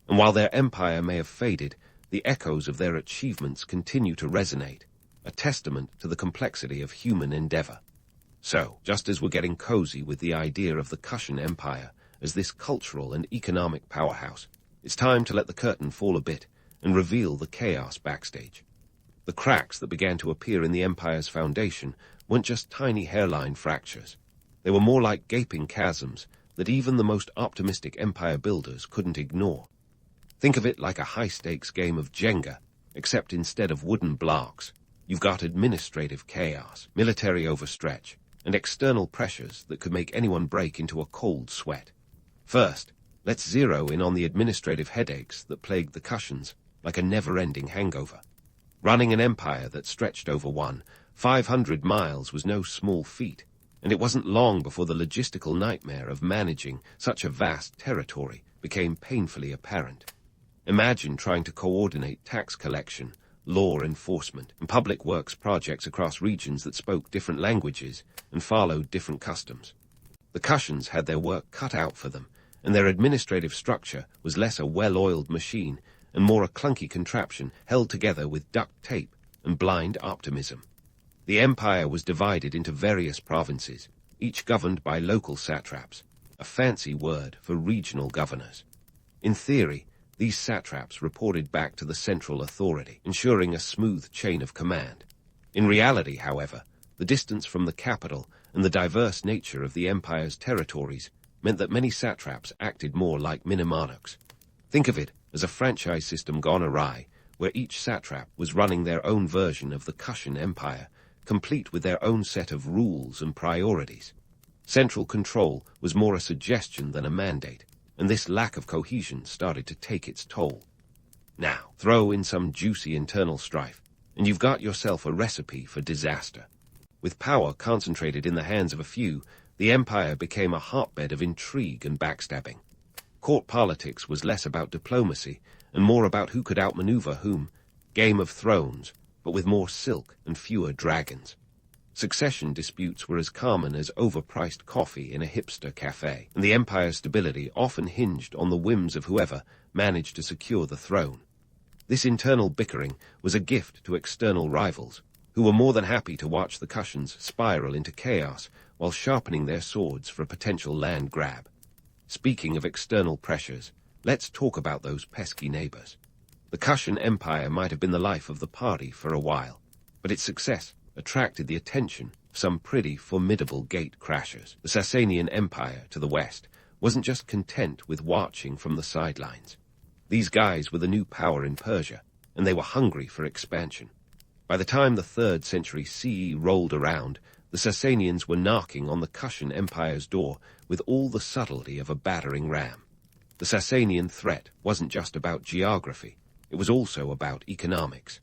And while their empire may have faded, the echoes of their achievements continue to resonate, a testament to the complexity of human endeavor. So, just as we're getting cozy with the idea of the Kushan Empire as this cultural and economic powerhouse, it's time to let the curtain fall a bit and reveal the chaos backstage. The cracks that began to appear in the empire's foundation weren't just tiny hairline fractures. They were more like gaping chasms that even the most optimistic empire builders couldn't ignore. Think of it like a high-stakes game of Jenga, except instead of wooden blocks, you've got administrative chaos, military overstretch, and external pressures that could make anyone break into a cold sweat. First, let's zero in on the administrative headaches that plagued the Kushans like a never-ending hangover. Running an empire that stretched over 500 miles was no small feat, and it wasn't long before the logistical nightmare of managing such a vast territory became painfully apparent. Imagine trying to coordinate tax collection, law enforcement, and public works projects across regions that spoke different languages and followed different customs. The Kushans had their work cut out for them, and their administrative structure was less a well-oiled machine and more a clunky contraption held together with duct tape and blind optimism. The empire was divided into various provinces, each governed by local satraps, a fancy word for regional governors. In theory, these satraps reported back to the central authority, ensuring a smooth chain of command. In reality, however, the distance from the capital and the diverse nature of the empire's territories meant that many satraps acted more like mini-monarchs. Think of it as a franchise system gone awry, where each satrap was running their own version of the Kushan Empire, complete with their own set of rules and priorities. Central control was more a suggestion than a mandate, and this lack of cohesion started to take its toll. Now, throw in some juicy internal strife, and you've got yourself a recipe for disaster. With power concentrated in the hands of a few, the empire became a hotbed of intrigue and backstabbing. Court politics was less about diplomacy and more about who could outmaneuver whom. Game of Thrones, but with more silk and fewer dragons. Succession disputes were as common as overpriced coffee in a hipster cafe, and the empire's stability often hinged on the whims of whoever managed to secure the throne. This internal bickering was a gift to external rivals, who were more than happy to watch the Kushans spiral into chaos while sharpening their swords for a potential land grab. Speaking of external pressures, let's talk about those pesky neighbors. The Kushan Empire might have been the life of the party for a while, but its success attracted the attention of some pretty formidable gate crashers. The Sasanian Empire, to the west, wasn't just content with watching from the sidelines. These guys were the new power in Persia, and they were hungry for expansion. By the time the 3rd century CE rolled around, the Sasanians were knocking on the Kushan Empire's door with all the subtlety of a battering ram. The Sasanian threat wasn't just about geography, it was also about economics.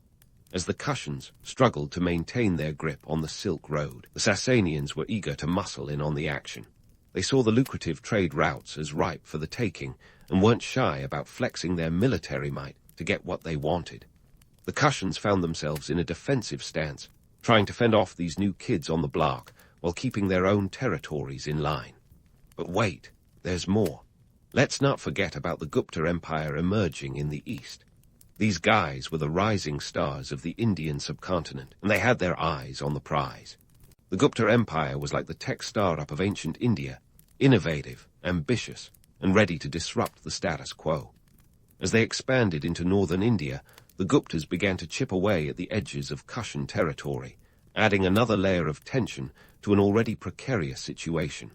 As the Kushans struggled to maintain their grip on the Silk Road, the Sasanians were eager to muscle in on the action. They saw the lucrative trade routes as ripe for the taking and weren't shy about flexing their military might to get what they wanted. The Kushans found themselves in a defensive stance, trying to fend off these new kids on the block while keeping their own territories in line. But wait, there's more. Let's not forget about the Gupta Empire emerging in the east. These guys were the rising stars of the Indian subcontinent, and they had their eyes on the prize. The Gupta Empire was like the tech startup of ancient India, innovative, ambitious, and ready to disrupt the status quo. As they expanded into northern India, the Guptas began to chip away at the edges of Kushan territory, adding another layer of tension to an already precarious situation.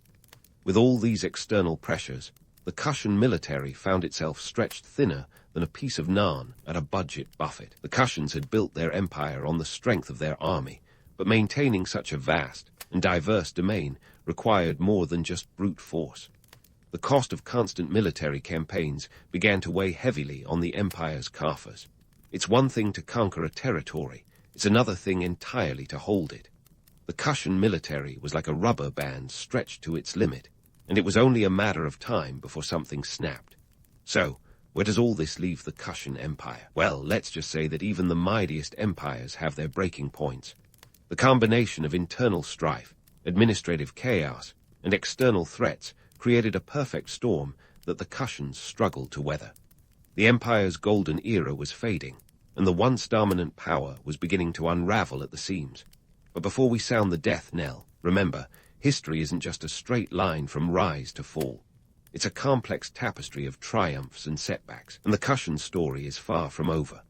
With all these external pressures, the Kushan military found itself stretched thinner than a piece of naan at a budget buffet. The Kushans had built their empire on the strength of their army, but maintaining such a vast and diverse domain required more than just brute force. The cost of constant military campaigns began to weigh heavily on the empire's coffers. It's one thing to conquer a territory, it's another thing entirely to hold it. The Kushan military was like a rubber band stretched to its limit, and it was only a matter of time before something snapped. So, Where does all this leave the Kushan Empire? Well, let's just say that even the mightiest empires have their breaking points. The combination of internal strife, administrative chaos, and external threats created a perfect storm that the Kushans struggled to weather. The empire's golden era was fading, and the once dominant power was beginning to unravel at the seams. But before we sound the death knell, remember, history isn't just a straight line from rise to fall. It's a complex tapestry of triumphs and setbacks, and the Kushan story is far from over.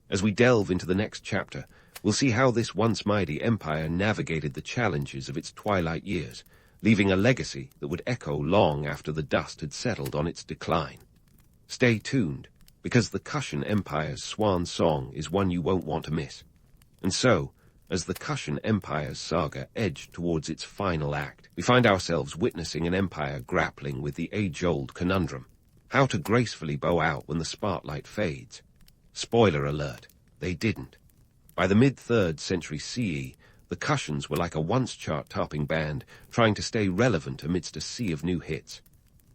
As we delve into the next chapter, we'll see how this once mighty empire navigated the challenges of its twilight years, leaving a legacy that would echo long after the dust had settled on its decline. Stay tuned, because the Kushan Empire's swan song is one you won't want to miss. And so, as the Kushan Empire's saga edged towards its final act, we find ourselves witnessing an empire grappling with the age-old conundrum: how to gracefully bow out when the spotlight fades. Spoiler alert, they didn't. By the mid-3rd century CE, the Kushans were like a once-chart-topping band trying to stay relevant amidst a sea of new hits.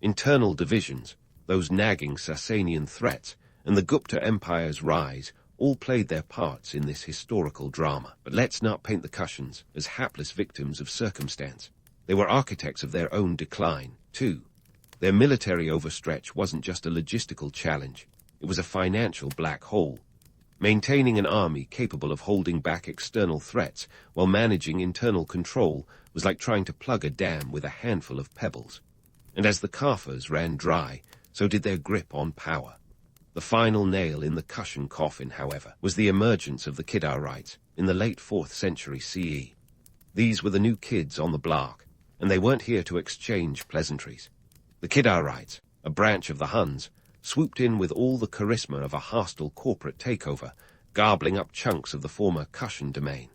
Internal divisions, those nagging Sasanian threats, and the Gupta Empire's rise all played their parts in this historical drama. But let's not paint the Kushans as hapless victims of circumstance. They were architects of their own decline, too. Their military overstretch wasn't just a logistical challenge, it was a financial black hole. Maintaining an army capable of holding back external threats while managing internal control was like trying to plug a dam with a handful of pebbles. And as the coffers ran dry, so did their grip on power. The final nail in the Kushan coffin, however, was the emergence of the Kidarites in the late 4th century CE. These were the new kids on the block, and they weren't here to exchange pleasantries. The Kidarites, a branch of the Huns, swooped in with all the charisma of a hostile corporate takeover, gobbling up chunks of the former Kushan domain.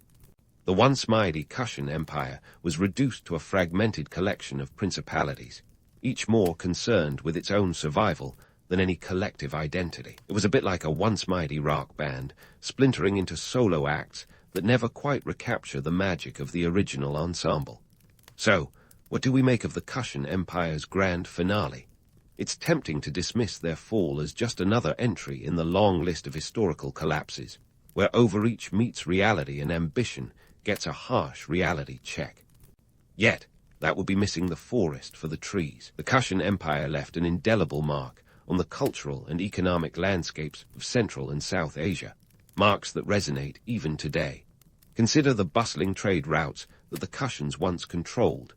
The once mighty Kushan Empire was reduced to a fragmented collection of principalities, each more concerned with its own survival than any collective identity. It was a bit like a once mighty rock band, splintering into solo acts that never quite recapture the magic of the original ensemble. So, what do we make of the Kushan Empire's grand finale? It's tempting to dismiss their fall as just another entry in the long list of historical collapses, where overreach meets reality and ambition gets a harsh reality check. Yet, that would be missing the forest for the trees. The Kushan Empire left an indelible mark on the cultural and economic landscapes of Central and South Asia, marks that resonate even today. Consider the bustling trade routes that the Kushans once controlled.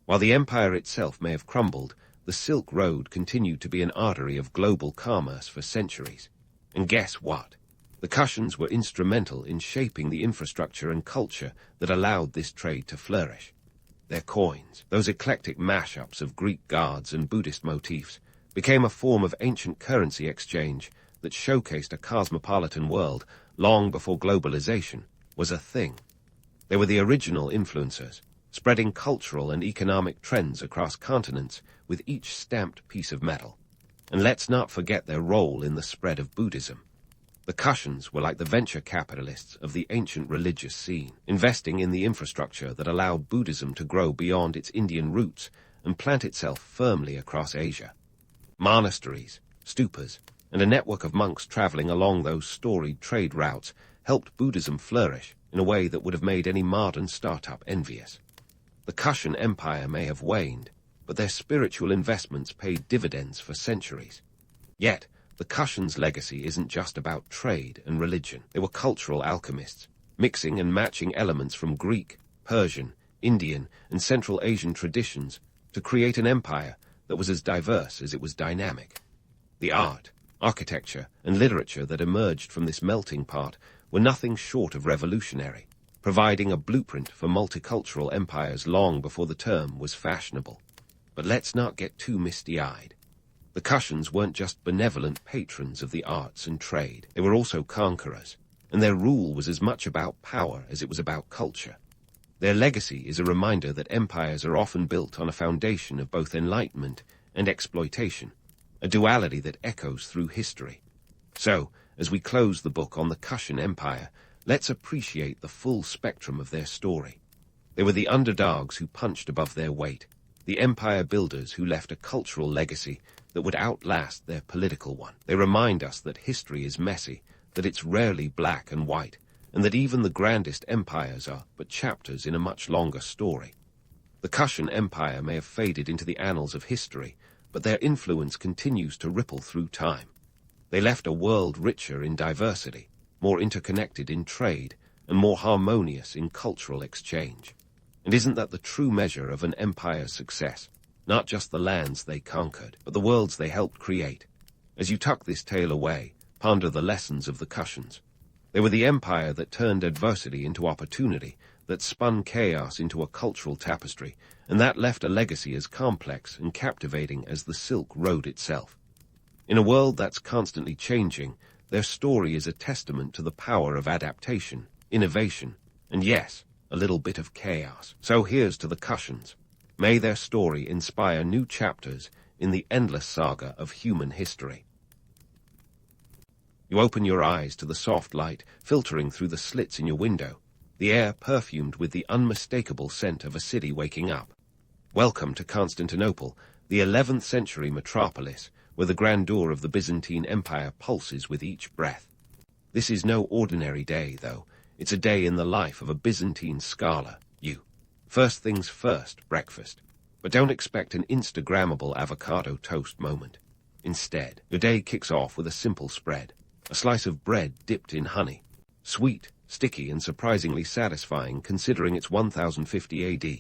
While the empire itself may have crumbled, the Silk Road continued to be an artery of global commerce for centuries. And guess what? The Kushans were instrumental in shaping the infrastructure and culture that allowed this trade to flourish. Their coins, those eclectic mashups of Greek gods and Buddhist motifs, became a form of ancient currency exchange that showcased a cosmopolitan world long before globalization was a thing. They were the original influencers, spreading cultural and economic trends across continents with each stamped piece of metal. And let's not forget their role in the spread of Buddhism. The Kushans were like the venture capitalists of the ancient religious scene, investing in the infrastructure that allowed Buddhism to grow beyond its Indian roots and plant itself firmly across Asia. Monasteries, stupas, and a network of monks traveling along those storied trade routes helped Buddhism flourish in a way that would have made any modern startup envious. The Kushan Empire may have waned, but their spiritual investments paid dividends for centuries. Yet, the Kushans' legacy isn't just about trade and religion. They were cultural alchemists, mixing and matching elements from Greek, Persian, Indian, and Central Asian traditions to create an empire that was as diverse as it was dynamic. The art, architecture, and literature that emerged from this melting pot were nothing short of revolutionary, providing a blueprint for multicultural empires long before the term was fashionable. But let's not get too misty-eyed. The Kushans weren't just benevolent patrons of the arts and trade. They were also conquerors, and their rule was as much about power as it was about culture. Their legacy is a reminder that empires are often built on a foundation of both enlightenment and exploitation, a duality that echoes through history. So, as we close the book on the Kushan Empire, let's appreciate the full spectrum of their story. They were the underdogs who punched above their weight, the empire builders who left a cultural legacy that would outlast their political one. They remind us that history is messy, that it's rarely black and white, and that even the grandest empires are but chapters in a much longer story. The Kushan Empire may have faded into the annals of history, but their influence continues to ripple through time. They left a world richer in diversity, more interconnected in trade, and more harmonious in cultural exchange. And isn't that the true measure of an empire's success? Not just the lands they conquered, but the worlds they helped create. As you tuck this tale away, ponder the lessons of the Kushans. They were the empire that turned adversity into opportunity, that spun chaos into a cultural tapestry, and that left a legacy as complex and captivating as the Silk Road itself. In a world that's constantly changing, their story is a testament to the power of adaptation, innovation, and yes, a little bit of chaos. So here's to the Kushans. May their story inspire new chapters in the endless saga of human history. You open your eyes to the soft light filtering through the slits in your window, the air perfumed with the unmistakable scent of a city waking up. Welcome to Constantinople, the 11th century metropolis, where the grandeur of the Byzantine Empire pulses with each breath. This is no ordinary day, though. It's a day in the life of a Byzantine scholar, you. First things first, breakfast. But don't expect an Instagrammable avocado toast moment. Instead, your day kicks off with a simple spread. A slice of bread dipped in honey. Sweet, sticky, and surprisingly satisfying considering it's 1050 AD.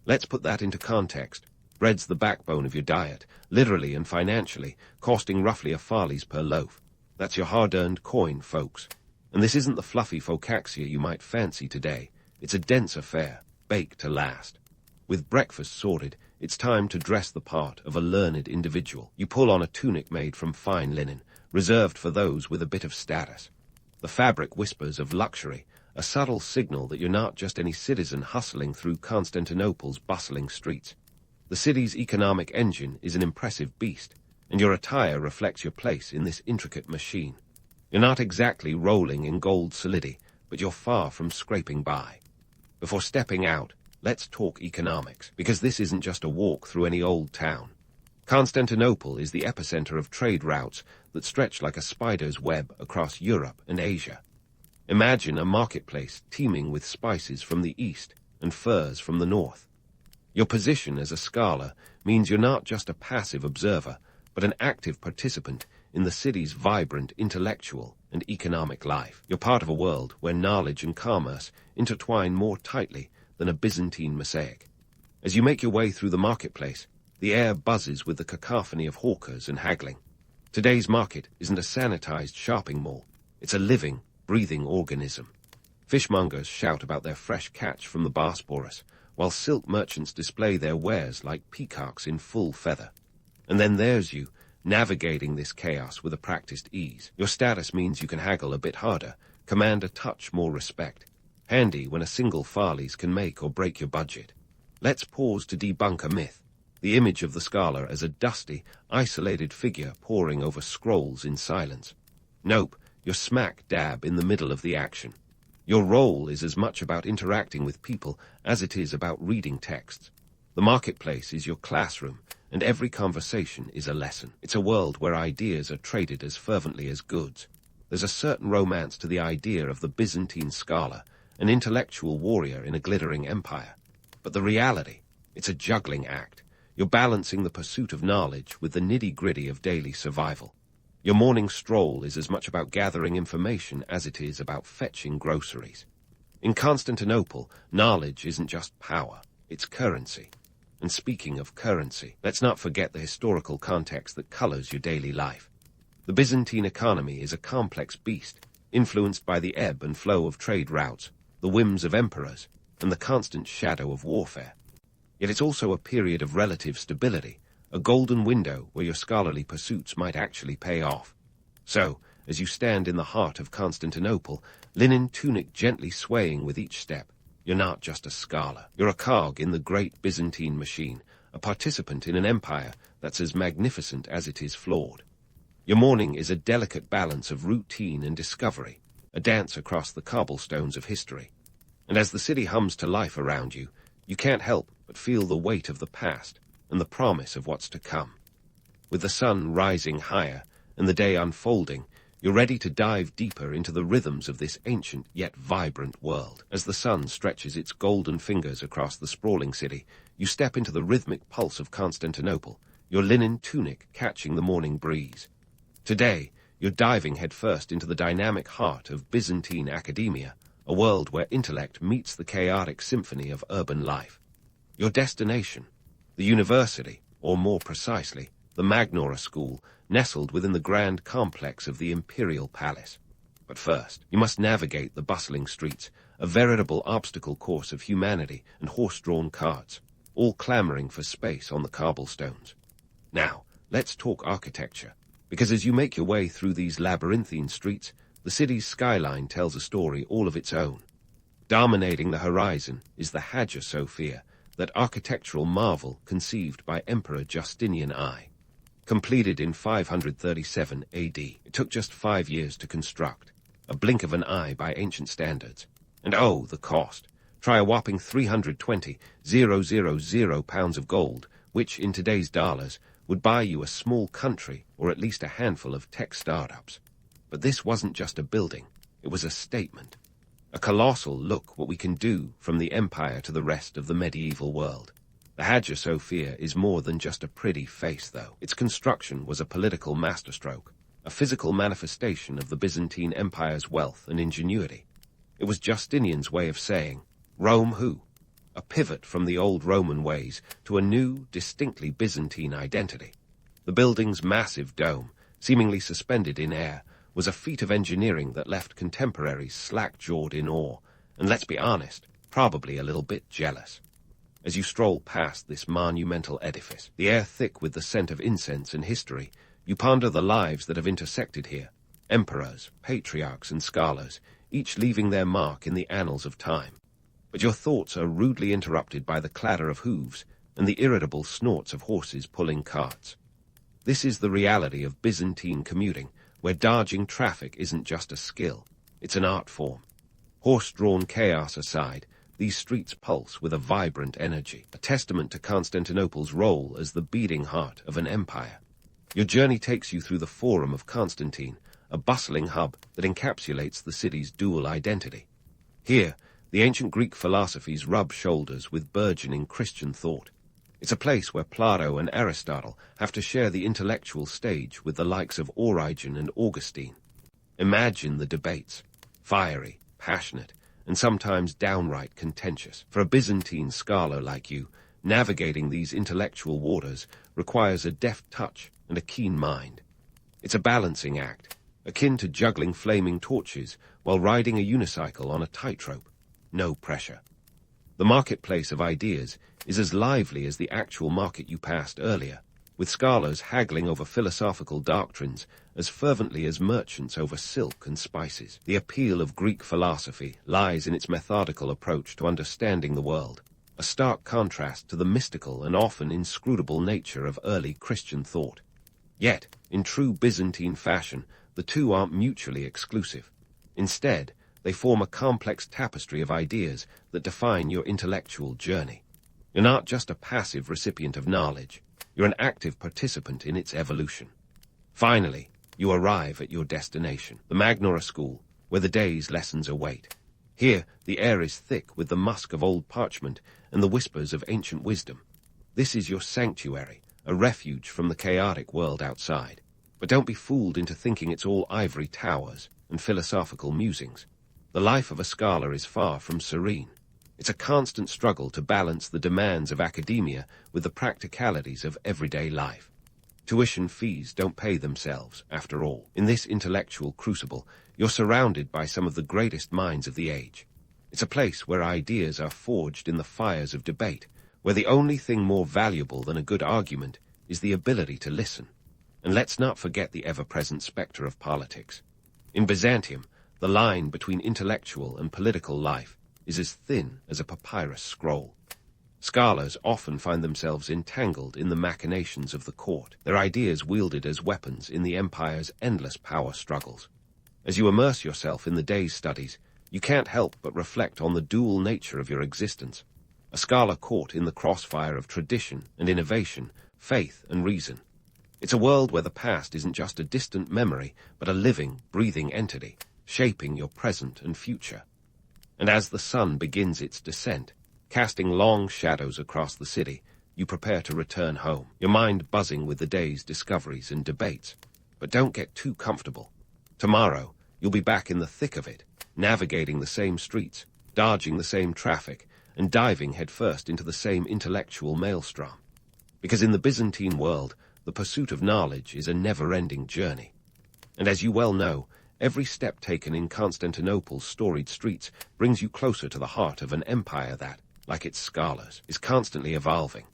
Let's put that into context. Bread's the backbone of your diet, literally and financially, costing roughly a farley's per loaf. That's your hard-earned coin, folks. And this isn't the fluffy focaccia you might fancy today. It's a dense affair, baked to last. With breakfast sorted, it's time to dress the part of a learned individual. You pull on a tunic made from fine linen, reserved for those with a bit of status. The fabric whispers of luxury, a subtle signal that you're not just any citizen hustling through Constantinople's bustling streets. The city's economic engine is an impressive beast, and your attire reflects your place in this intricate machine. You're not exactly rolling in gold solidi, but you're far from scraping by. Before stepping out, let's talk economics, because this isn't just a walk through any old town. Constantinople is the epicenter of trade routes that stretch like a spider's web across Europe and Asia. Imagine a marketplace teeming with spices from the east and furs from the north. Your position as a scholar means you're not just a passive observer, but an active participant in the city's vibrant intellectual and economic life. You're part of a world where knowledge and commerce intertwine more tightly than a Byzantine mosaic. As you make your way through the marketplace, the air buzzes with the cacophony of hawkers and haggling. Today's market isn't a sanitized shopping mall. It's a living, breathing organism. Fishmongers shout about their fresh catch from the Bosporus, while silk merchants display their wares like peacocks in full feather. And then there's you, navigating this chaos with a practiced ease. Your status means you can haggle a bit harder, command a touch more respect. Handy when a single farley's can make or break your budget. Let's pause to debunk a myth. The image of the scholar as a dusty, isolated figure poring over scrolls in silence. Nope, you're smack dab in the middle of the action. Your role is as much about interacting with people as it is about reading texts. The marketplace is your classroom, and every conversation is a lesson. It's a world where ideas are traded as fervently as goods. There's a certain romance to the idea of the Byzantine scholar, an intellectual warrior in a glittering empire. But the reality, it's a juggling act. You're balancing the pursuit of knowledge with the nitty-gritty of daily survival. Your morning stroll is as much about gathering information as it is about fetching groceries. In Constantinople, knowledge isn't just power, it's currency. And speaking of currency, let's not forget the historical context that colors your daily life. The Byzantine economy is a complex beast, influenced by the ebb and flow of trade routes, the whims of emperors, and the constant shadow of warfare. Yet it's also a period of relative stability, a golden window where your scholarly pursuits might actually pay off. So, as you stand in the heart of Constantinople, linen tunic gently swaying with each step, you're not just a scholar. You're a cog in the great Byzantine machine, a participant in an empire that's as magnificent as it is flawed. Your morning is a delicate balance of routine and discovery, a dance across the cobblestones of history. And as the city hums to life around you, you can't help but feel the weight of the past and the promise of what's to come. With the sun rising higher and the day unfolding, you're ready to dive deeper into the rhythms of this ancient yet vibrant world. As the sun stretches its golden fingers across the sprawling city, you step into the rhythmic pulse of Constantinople, your linen tunic catching the morning breeze. Today, you're diving headfirst into the dynamic heart of Byzantine academia, a world where intellect meets the chaotic symphony of urban life. Your destination, the university, or more precisely, the Magnora School, nestled within the grand complex of the Imperial Palace. But first, you must navigate the bustling streets, a veritable obstacle course of humanity and horse-drawn carts, all clamoring for space on the cobblestones. Now, let's talk architecture, because as you make your way through these labyrinthine streets, the city's skyline tells a story all of its own. Dominating the horizon is the Hagia Sophia, that architectural marvel conceived by Emperor Justinian I. Completed in 537 AD, it took just 5 years to construct, a blink of an eye by ancient standards. And oh, the cost. Try a whopping 320,000 pounds of gold, which in today's dollars would buy you a small country or at least a handful of tech startups. But this wasn't just a building, it was a statement. A colossal look what we can do from the empire to the rest of the medieval world. The Hagia Sophia is more than just a pretty face, though. Its construction was a political masterstroke, a physical manifestation of the Byzantine Empire's wealth and ingenuity. It was Justinian's way of saying, Rome who? A pivot from the old Roman ways to a new, distinctly Byzantine identity. The building's massive dome, seemingly suspended in air, was a feat of engineering that left contemporaries slack-jawed in awe, and let's be honest, probably a little bit jealous. As you stroll past this monumental edifice, the air thick with the scent of incense and history, you ponder the lives that have intersected here. Emperors, patriarchs, and scholars, each leaving their mark in the annals of time. But your thoughts are rudely interrupted by the clatter of hooves and the irritable snorts of horses pulling carts. This is the reality of Byzantine commuting, where dodging traffic isn't just a skill, it's an art form. Horse-drawn chaos aside, these streets pulse with a vibrant energy, a testament to Constantinople's role as the beating heart of an empire. Your journey takes you through the Forum of Constantine, a bustling hub that encapsulates the city's dual identity. Here, the ancient Greek philosophies rub shoulders with burgeoning Christian thought. It's a place where Plato and Aristotle have to share the intellectual stage with the likes of Origen and Augustine. Imagine the debates, fiery, passionate, and sometimes downright contentious. For a Byzantine scholar like you, navigating these intellectual waters requires a deft touch and a keen mind. It's a balancing act, akin to juggling flaming torches while riding a unicycle on a tightrope. No pressure. The marketplace of ideas is as lively as the actual market you passed earlier, with scholars haggling over philosophical doctrines as fervently as merchants over silk and spices. The appeal of Greek philosophy lies in its methodical approach to understanding the world, a stark contrast to the mystical and often inscrutable nature of early Christian thought. Yet, in true Byzantine fashion, the two aren't mutually exclusive. Instead, they form a complex tapestry of ideas that define your intellectual journey. You're not just a passive recipient of knowledge, you're an active participant in its evolution. Finally, you arrive at your destination, the Magnora School, where the day's lessons await. Here, the air is thick with the musk of old parchment and the whispers of ancient wisdom. This is your sanctuary, a refuge from the chaotic world outside. But don't be fooled into thinking it's all ivory towers and philosophical musings. The life of a scholar is far from serene. It's a constant struggle to balance the demands of academia with the practicalities of everyday life. Tuition fees don't pay themselves, after all. In this intellectual crucible, you're surrounded by some of the greatest minds of the age. It's a place where ideas are forged in the fires of debate, where the only thing more valuable than a good argument is the ability to listen. And let's not forget the ever-present specter of politics. In Byzantium, the line between intellectual and political life is as thin as a papyrus scroll. Scholars often find themselves entangled in the machinations of the court, their ideas wielded as weapons in the empire's endless power struggles. As you immerse yourself in the day's studies, you can't help but reflect on the dual nature of your existence. A scholar caught in the crossfire of tradition and innovation, faith and reason. It's a world where the past isn't just a distant memory, but a living, breathing entity, shaping your present and future. And as the sun begins its descent, casting long shadows across the city, you prepare to return home, your mind buzzing with the day's discoveries and debates. But don't get too comfortable. Tomorrow, you'll be back in the thick of it, navigating the same streets, dodging the same traffic, and diving headfirst into the same intellectual maelstrom. Because in the Byzantine world, the pursuit of knowledge is a never-ending journey. And as you well know, every step taken in Constantinople's storied streets brings you closer to the heart of an empire that, like its scholars, is constantly evolving.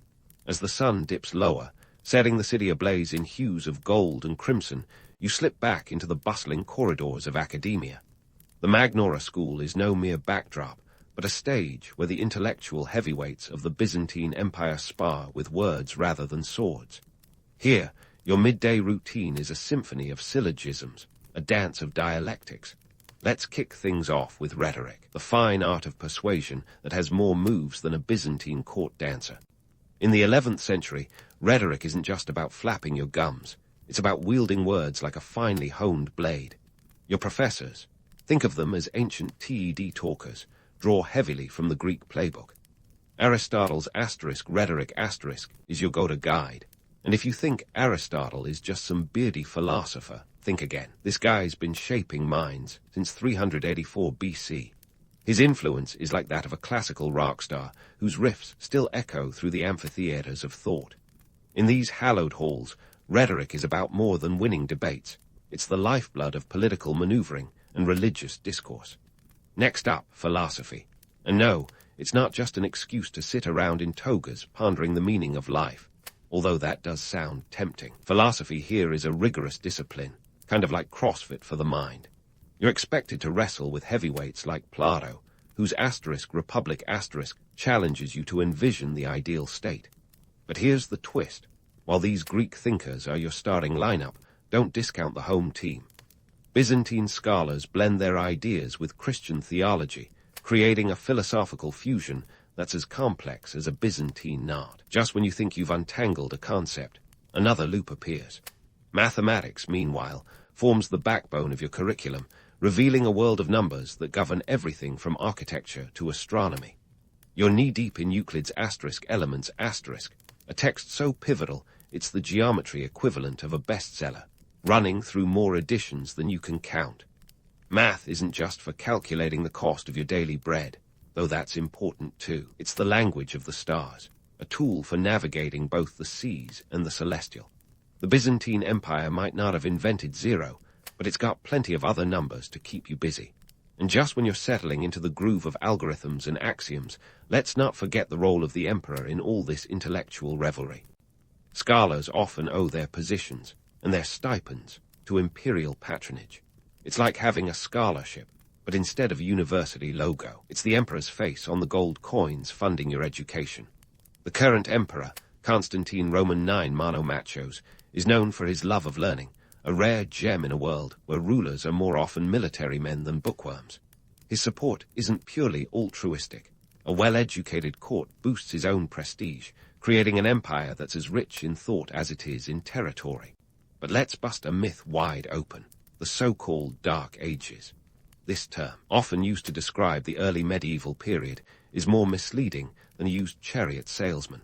As the sun dips lower, setting the city ablaze in hues of gold and crimson, you slip back into the bustling corridors of academia. The Magnora School is no mere backdrop, but a stage where the intellectual heavyweights of the Byzantine Empire spar with words rather than swords. Here, your midday routine is a symphony of syllogisms, a dance of dialectics. Let's kick things off with rhetoric, the fine art of persuasion that has more moves than a Byzantine court dancer. In the 11th century, rhetoric isn't just about flapping your gums. It's about wielding words like a finely honed blade. Your professors, think of them as ancient TED talkers, draw heavily from the Greek playbook. Aristotle's rhetoric is your go-to guide. And if you think Aristotle is just some beardy philosopher, think again. This guy's been shaping minds since 384 BC. His influence is like that of a classical rock star whose riffs still echo through the amphitheaters of thought. In these hallowed halls, rhetoric is about more than winning debates. It's the lifeblood of political maneuvering and religious discourse. Next up, philosophy. And no, it's not just an excuse to sit around in togas pondering the meaning of life, although that does sound tempting. Philosophy here is a rigorous discipline, kind of like CrossFit for the mind. You're expected to wrestle with heavyweights like Plato, whose Republic challenges you to envision the ideal state. But here's the twist. While these Greek thinkers are your starting lineup, don't discount the home team. Byzantine scholars blend their ideas with Christian theology, creating a philosophical fusion that's as complex as a Byzantine knot. Just when you think you've untangled a concept, another loop appears. Mathematics, meanwhile, forms the backbone of your curriculum, revealing a world of numbers that govern everything from architecture to astronomy. You're knee-deep in Euclid's Elements, a text so pivotal it's the geometry equivalent of a bestseller, running through more editions than you can count. Math isn't just for calculating the cost of your daily bread, though that's important too. It's the language of the stars, a tool for navigating both the seas and the celestial. The Byzantine Empire might not have invented zero, but it's got plenty of other numbers to keep you busy. And just when you're settling into the groove of algorithms and axioms, let's not forget the role of the emperor in all this intellectual revelry. Scholars often owe their positions and their stipends to imperial patronage. It's like having a scholarship, but instead of a university logo, it's the emperor's face on the gold coins funding your education. The current emperor, Constantine Roman IX Monomachos, is known for his love of learning, a rare gem in a world where rulers are more often military men than bookworms. His support isn't purely altruistic. A well-educated court boosts his own prestige, creating an empire that's as rich in thought as it is in territory. But let's bust a myth wide open, the so-called Dark Ages. This term, often used to describe the early medieval period, is more misleading than a used chariot salesman.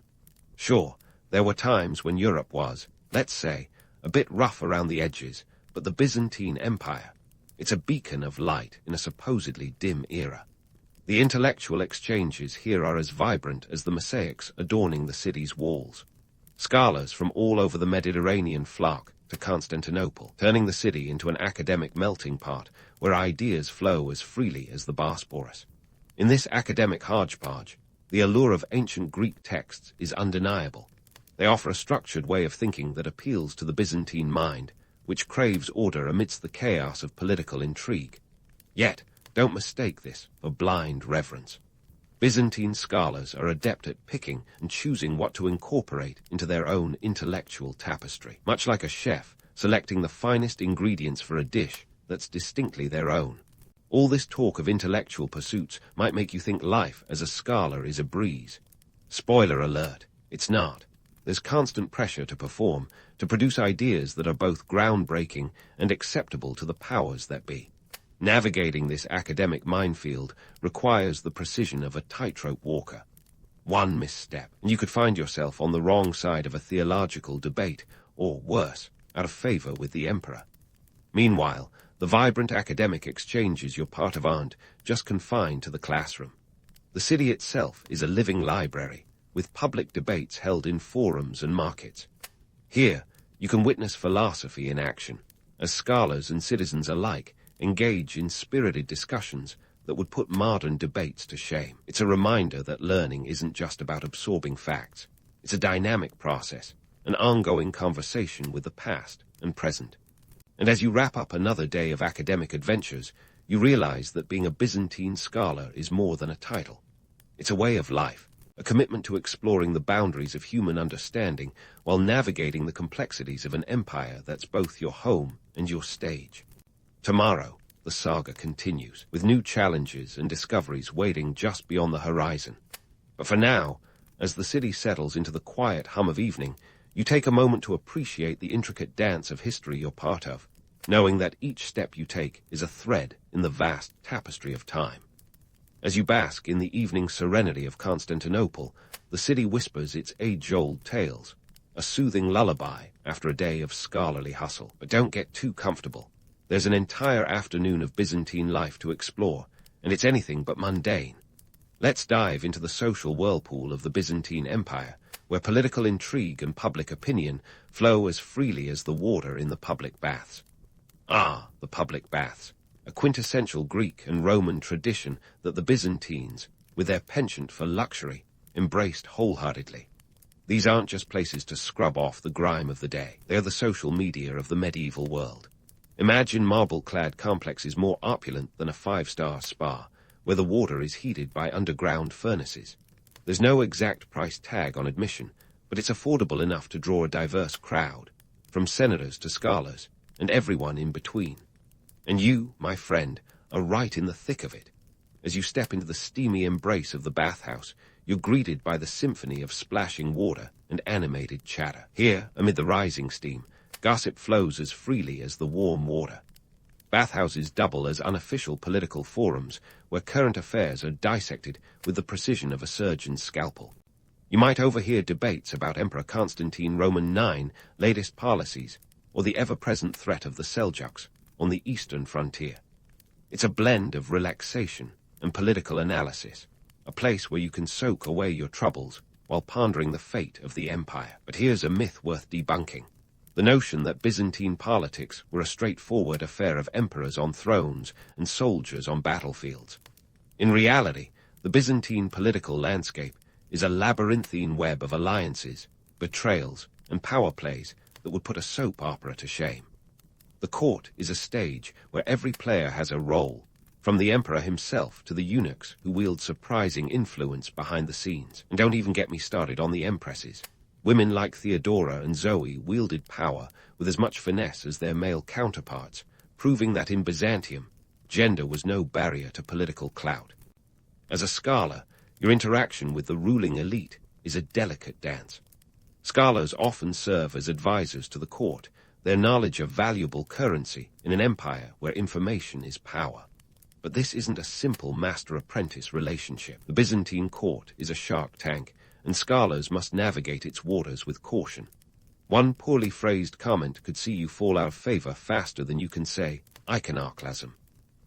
Sure, there were times when Europe was, let's say, a bit rough around the edges, but the Byzantine Empire, it's a beacon of light in a supposedly dim era. The intellectual exchanges here are as vibrant as the mosaics adorning the city's walls. Scholars from all over the Mediterranean flock to Constantinople, turning the city into an academic melting pot where ideas flow as freely as the Bosporus. In this academic hodgepodge, the allure of ancient Greek texts is undeniable. They offer a structured way of thinking that appeals to the Byzantine mind, which craves order amidst the chaos of political intrigue. Yet, don't mistake this for blind reverence. Byzantine scholars are adept at picking and choosing what to incorporate into their own intellectual tapestry, much like a chef selecting the finest ingredients for a dish that's distinctly their own. All this talk of intellectual pursuits might make you think life as a scholar is a breeze. Spoiler alert, it's not. There's constant pressure to perform, to produce ideas that are both groundbreaking and acceptable to the powers that be. Navigating this academic minefield requires the precision of a tightrope walker. One misstep, and you could find yourself on the wrong side of a theological debate, or worse, out of favor with the emperor. Meanwhile, the vibrant academic exchanges you're part of aren't just confined to the classroom. The city itself is a living library, with public debates held in forums and markets. Here, you can witness philosophy in action, as scholars and citizens alike engage in spirited discussions that would put modern debates to shame. It's a reminder that learning isn't just about absorbing facts. It's a dynamic process, an ongoing conversation with the past and present. And as you wrap up another day of academic adventures, you realize that being a Byzantine scholar is more than a title. It's a way of life, a commitment to exploring the boundaries of human understanding while navigating the complexities of an empire that's both your home and your stage. Tomorrow, the saga continues, with new challenges and discoveries waiting just beyond the horizon. But for now, as the city settles into the quiet hum of evening, you take a moment to appreciate the intricate dance of history you're part of, knowing that each step you take is a thread in the vast tapestry of time. As you bask in the evening serenity of Constantinople, the city whispers its age-old tales, a soothing lullaby after a day of scholarly hustle. But don't get too comfortable. There's an entire afternoon of Byzantine life to explore, and it's anything but mundane. Let's dive into the social whirlpool of the Byzantine Empire, where political intrigue and public opinion flow as freely as the water in the public baths. Ah, the public baths, a quintessential Greek and Roman tradition that the Byzantines, with their penchant for luxury, embraced wholeheartedly. These aren't just places to scrub off the grime of the day. They are the social media of the medieval world. Imagine marble-clad complexes more opulent than a five-star spa, where the water is heated by underground furnaces. There's no exact price tag on admission, but it's affordable enough to draw a diverse crowd, from senators to scholars, and everyone in between. And you, my friend, are right in the thick of it. As you step into the steamy embrace of the bathhouse, you're greeted by the symphony of splashing water and animated chatter. Here, amid the rising steam, gossip flows as freely as the warm water. Bathhouses double as unofficial political forums where current affairs are dissected with the precision of a surgeon's scalpel. You might overhear debates about Emperor Constantine Roman IX's latest policies or the ever-present threat of the Seljuks on the eastern frontier. It's a blend of relaxation and political analysis, a place where you can soak away your troubles while pondering the fate of the empire. But here's a myth worth debunking. The notion that Byzantine politics were a straightforward affair of emperors on thrones and soldiers on battlefields. In reality, the Byzantine political landscape is a labyrinthine web of alliances, betrayals, and power plays that would put a soap opera to shame. The court is a stage where every player has a role, from the emperor himself to the eunuchs who wield surprising influence behind the scenes. And don't even get me started on the empresses. Women like Theodora and Zoe wielded power with as much finesse as their male counterparts, proving that in Byzantium, gender was no barrier to political clout. As a scholar, your interaction with the ruling elite is a delicate dance. Scholars often serve as advisors to the court, their knowledge of valuable currency in an empire where information is power. But this isn't a simple master-apprentice relationship. The Byzantine court is a shark tank, and scholars must navigate its waters with caution. One poorly phrased comment could see you fall out of favor faster than you can say, iconoclasm.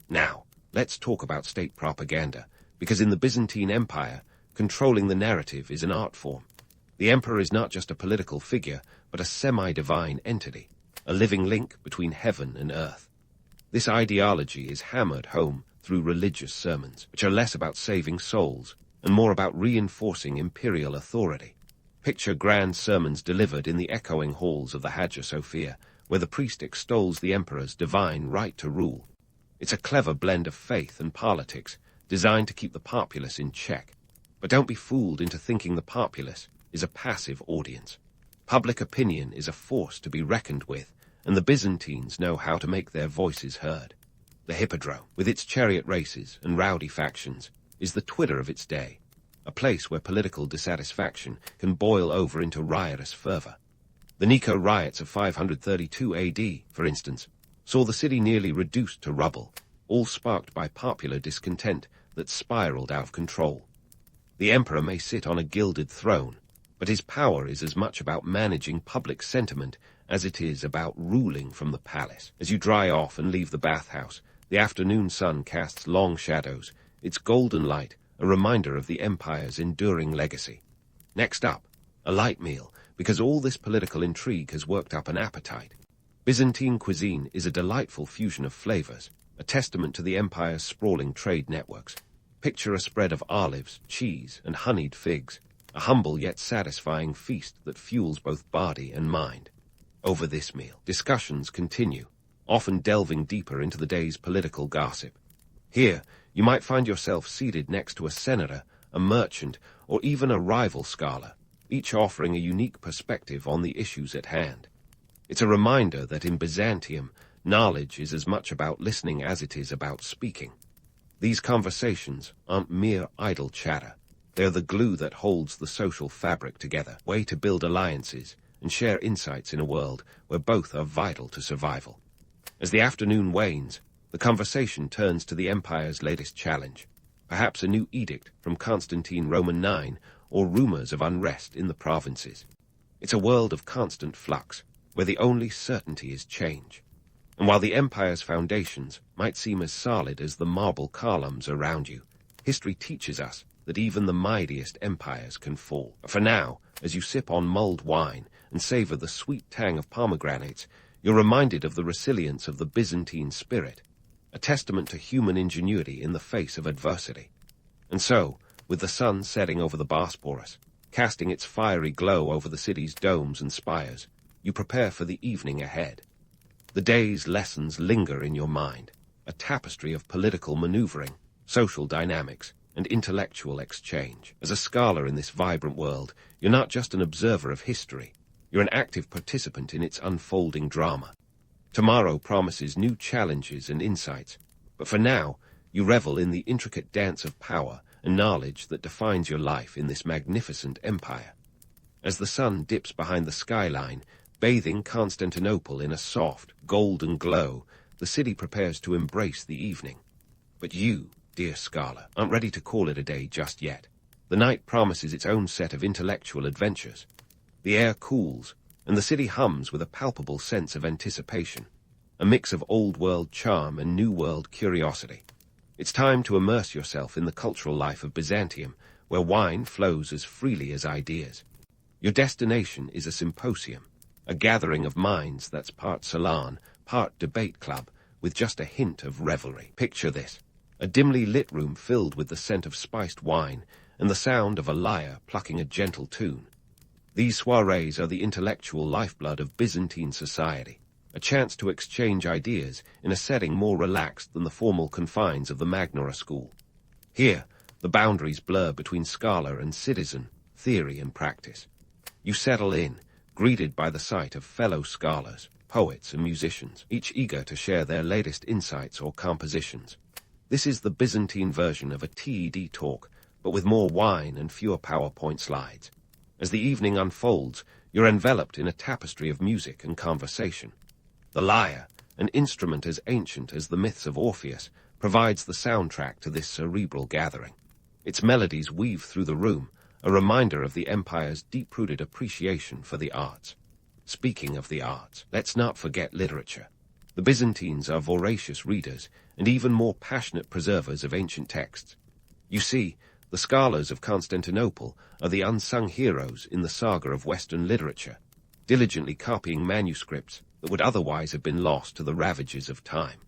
Now, let's talk about state propaganda, because in the Byzantine Empire, controlling the narrative is an art form. The emperor is not just a political figure, but a semi-divine entity, a living link between heaven and earth. This ideology is hammered home through religious sermons, which are less about saving souls and more about reinforcing imperial authority. Picture grand sermons delivered in the echoing halls of the Hagia Sophia, where the priest extols the emperor's divine right to rule. It's a clever blend of faith and politics, designed to keep the populace in check. But don't be fooled into thinking the populace is a passive audience. Public opinion is a force to be reckoned with, and the Byzantines know how to make their voices heard. The Hippodrome, with its chariot races and rowdy factions, is the Twitter of its day, a place where political dissatisfaction can boil over into riotous fervor. The Nico riots of 532 AD, for instance, saw the city nearly reduced to rubble, all sparked by popular discontent that spiraled out of control. The emperor may sit on a gilded throne, but his power is as much about managing public sentiment as it is about ruling from the palace. As you dry off and leave the bathhouse, the afternoon sun casts long shadows, its golden light a reminder of the empire's enduring legacy. Next up, a light meal, because all this political intrigue has worked up an appetite. Byzantine cuisine is a delightful fusion of flavors, a testament to the empire's sprawling trade networks. Picture a spread of olives, cheese, and honeyed figs, a humble yet satisfying feast that fuels both body and mind. Over this meal, discussions continue, often delving deeper into the day's political gossip. Here, you might find yourself seated next to a senator, a merchant, or even a rival scholar, each offering a unique perspective on the issues at hand. It's a reminder that in Byzantium, knowledge is as much about listening as it is about speaking. These conversations aren't mere idle chatter. They're the glue that holds the social fabric together, a way to build alliances and share insights in a world where both are vital to survival. As the afternoon wanes, the conversation turns to the empire's latest challenge, perhaps a new edict from Constantine Roman IX or rumors of unrest in the provinces. It's a world of constant flux, where the only certainty is change. And while the empire's foundations might seem as solid as the marble columns around you, history teaches us that even the mightiest empires can fall. For now, as you sip on mulled wine and savor the sweet tang of pomegranates, you're reminded of the resilience of the Byzantine spirit, a testament to human ingenuity in the face of adversity. And so, with the sun setting over the Bosporus, casting its fiery glow over the city's domes and spires, you prepare for the evening ahead. The day's lessons linger in your mind, a tapestry of political maneuvering, social dynamics, and intellectual exchange. As a scholar in this vibrant world, you're not just an observer of history, you're an active participant in its unfolding drama. Tomorrow promises new challenges and insights, but for now, you revel in the intricate dance of power and knowledge that defines your life in this magnificent empire. As the sun dips behind the skyline, bathing Constantinople in a soft, golden glow, the city prepares to embrace the evening. But you, dear scholar, aren't ready to call it a day just yet. The night promises its own set of intellectual adventures. The air cools, and the city hums with a palpable sense of anticipation, a mix of old-world charm and new-world curiosity. It's time to immerse yourself in the cultural life of Byzantium, where wine flows as freely as ideas. Your destination is a symposium, a gathering of minds that's part salon, part debate club, with just a hint of revelry. Picture this, a dimly lit room filled with the scent of spiced wine and the sound of a lyre plucking a gentle tune. These soirees are the intellectual lifeblood of Byzantine society, a chance to exchange ideas in a setting more relaxed than the formal confines of the Magnora school. Here, the boundaries blur between scholar and citizen, theory and practice. You settle in, greeted by the sight of fellow scholars, poets and musicians, each eager to share their latest insights or compositions. This is the Byzantine version of a TED talk, but with more wine and fewer PowerPoint slides. As the evening unfolds, you're enveloped in a tapestry of music and conversation. The lyre, an instrument as ancient as the myths of Orpheus, provides the soundtrack to this cerebral gathering. Its melodies weave through the room, a reminder of the empire's deep-rooted appreciation for the arts. Speaking of the arts, let's not forget literature. The Byzantines are voracious readers and even more passionate preservers of ancient texts. You see, the scholars of Constantinople are the unsung heroes in the saga of Western literature, diligently copying manuscripts that would otherwise have been lost to the ravages of time.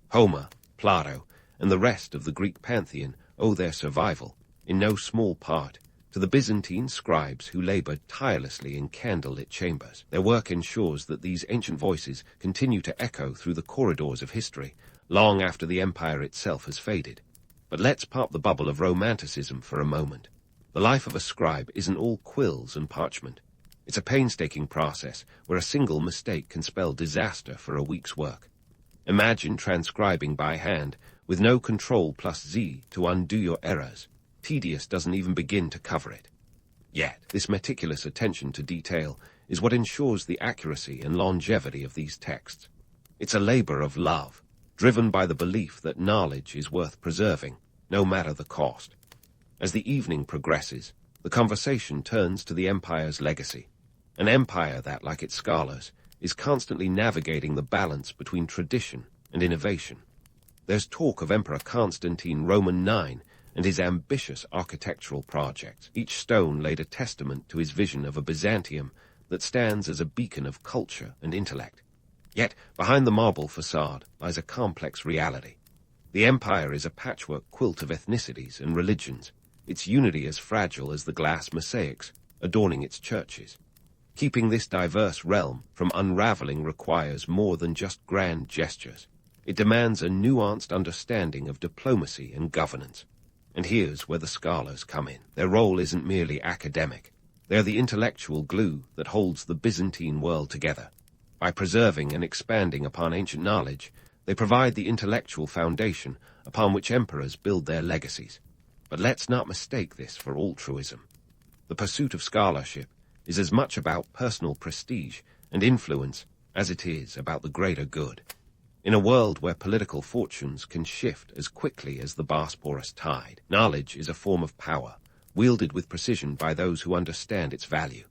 Homer, Plato, and the rest of the Greek pantheon owe their survival, in no small part, to the Byzantine scribes who labored tirelessly in candlelit chambers. Their work ensures that these ancient voices continue to echo through the corridors of history, long after the empire itself has faded. But let's pop the bubble of romanticism for a moment. The life of a scribe isn't all quills and parchment. It's a painstaking process where a single mistake can spell disaster for a week's work. Imagine transcribing by hand, with no Control+Z to undo your errors. Tedious doesn't even begin to cover it. Yet, this meticulous attention to detail is what ensures the accuracy and longevity of these texts. It's a labor of love, driven by the belief that knowledge is worth preserving, no matter the cost. As the evening progresses, the conversation turns to the empire's legacy, an empire that, like its scholars, is constantly navigating the balance between tradition and innovation. There's talk of Emperor Constantine Roman IX and his ambitious architectural projects. Each stone laid a testament to his vision of a Byzantium that stands as a beacon of culture and intellect. Yet, behind the marble facade lies a complex reality. The empire is a patchwork quilt of ethnicities and religions, its unity as fragile as the glass mosaics adorning its churches. Keeping this diverse realm from unraveling requires more than just grand gestures. It demands a nuanced understanding of diplomacy and governance. And here's where the scholars come in. Their role isn't merely academic. They're the intellectual glue that holds the Byzantine world together. By preserving and expanding upon ancient knowledge, they provide the intellectual foundation upon which emperors build their legacies. But let's not mistake this for altruism. The pursuit of scholarship is as much about personal prestige and influence as it is about the greater good. In a world where political fortunes can shift as quickly as the Bosporus tide, knowledge is a form of power, wielded with precision by those who understand its value.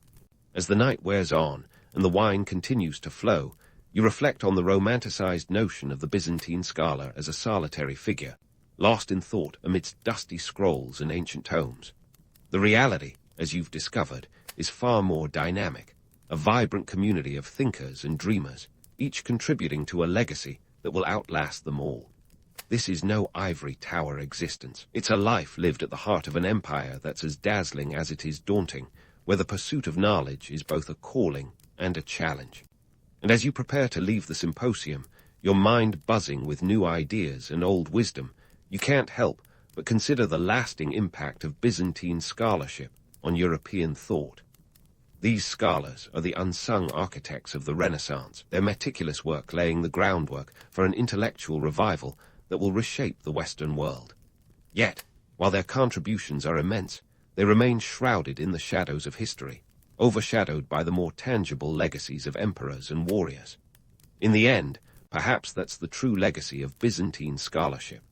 As the night wears on and the wine continues to flow, you reflect on the romanticized notion of the Byzantine scholar as a solitary figure, lost in thought amidst dusty scrolls and ancient tomes. The reality, as you've discovered, is far more dynamic, a vibrant community of thinkers and dreamers, each contributing to a legacy that will outlast them all. This is no ivory tower existence. It's a life lived at the heart of an empire that's as dazzling as it is daunting, where the pursuit of knowledge is both a calling and a challenge. And as you prepare to leave the symposium, your mind buzzing with new ideas and old wisdom, you can't help but consider the lasting impact of Byzantine scholarship on European thought. These scholars are the unsung architects of the Renaissance, their meticulous work laying the groundwork for an intellectual revival that will reshape the Western world. Yet, while their contributions are immense, they remain shrouded in the shadows of history, overshadowed by the more tangible legacies of emperors and warriors. In the end, perhaps that's the true legacy of Byzantine scholarship,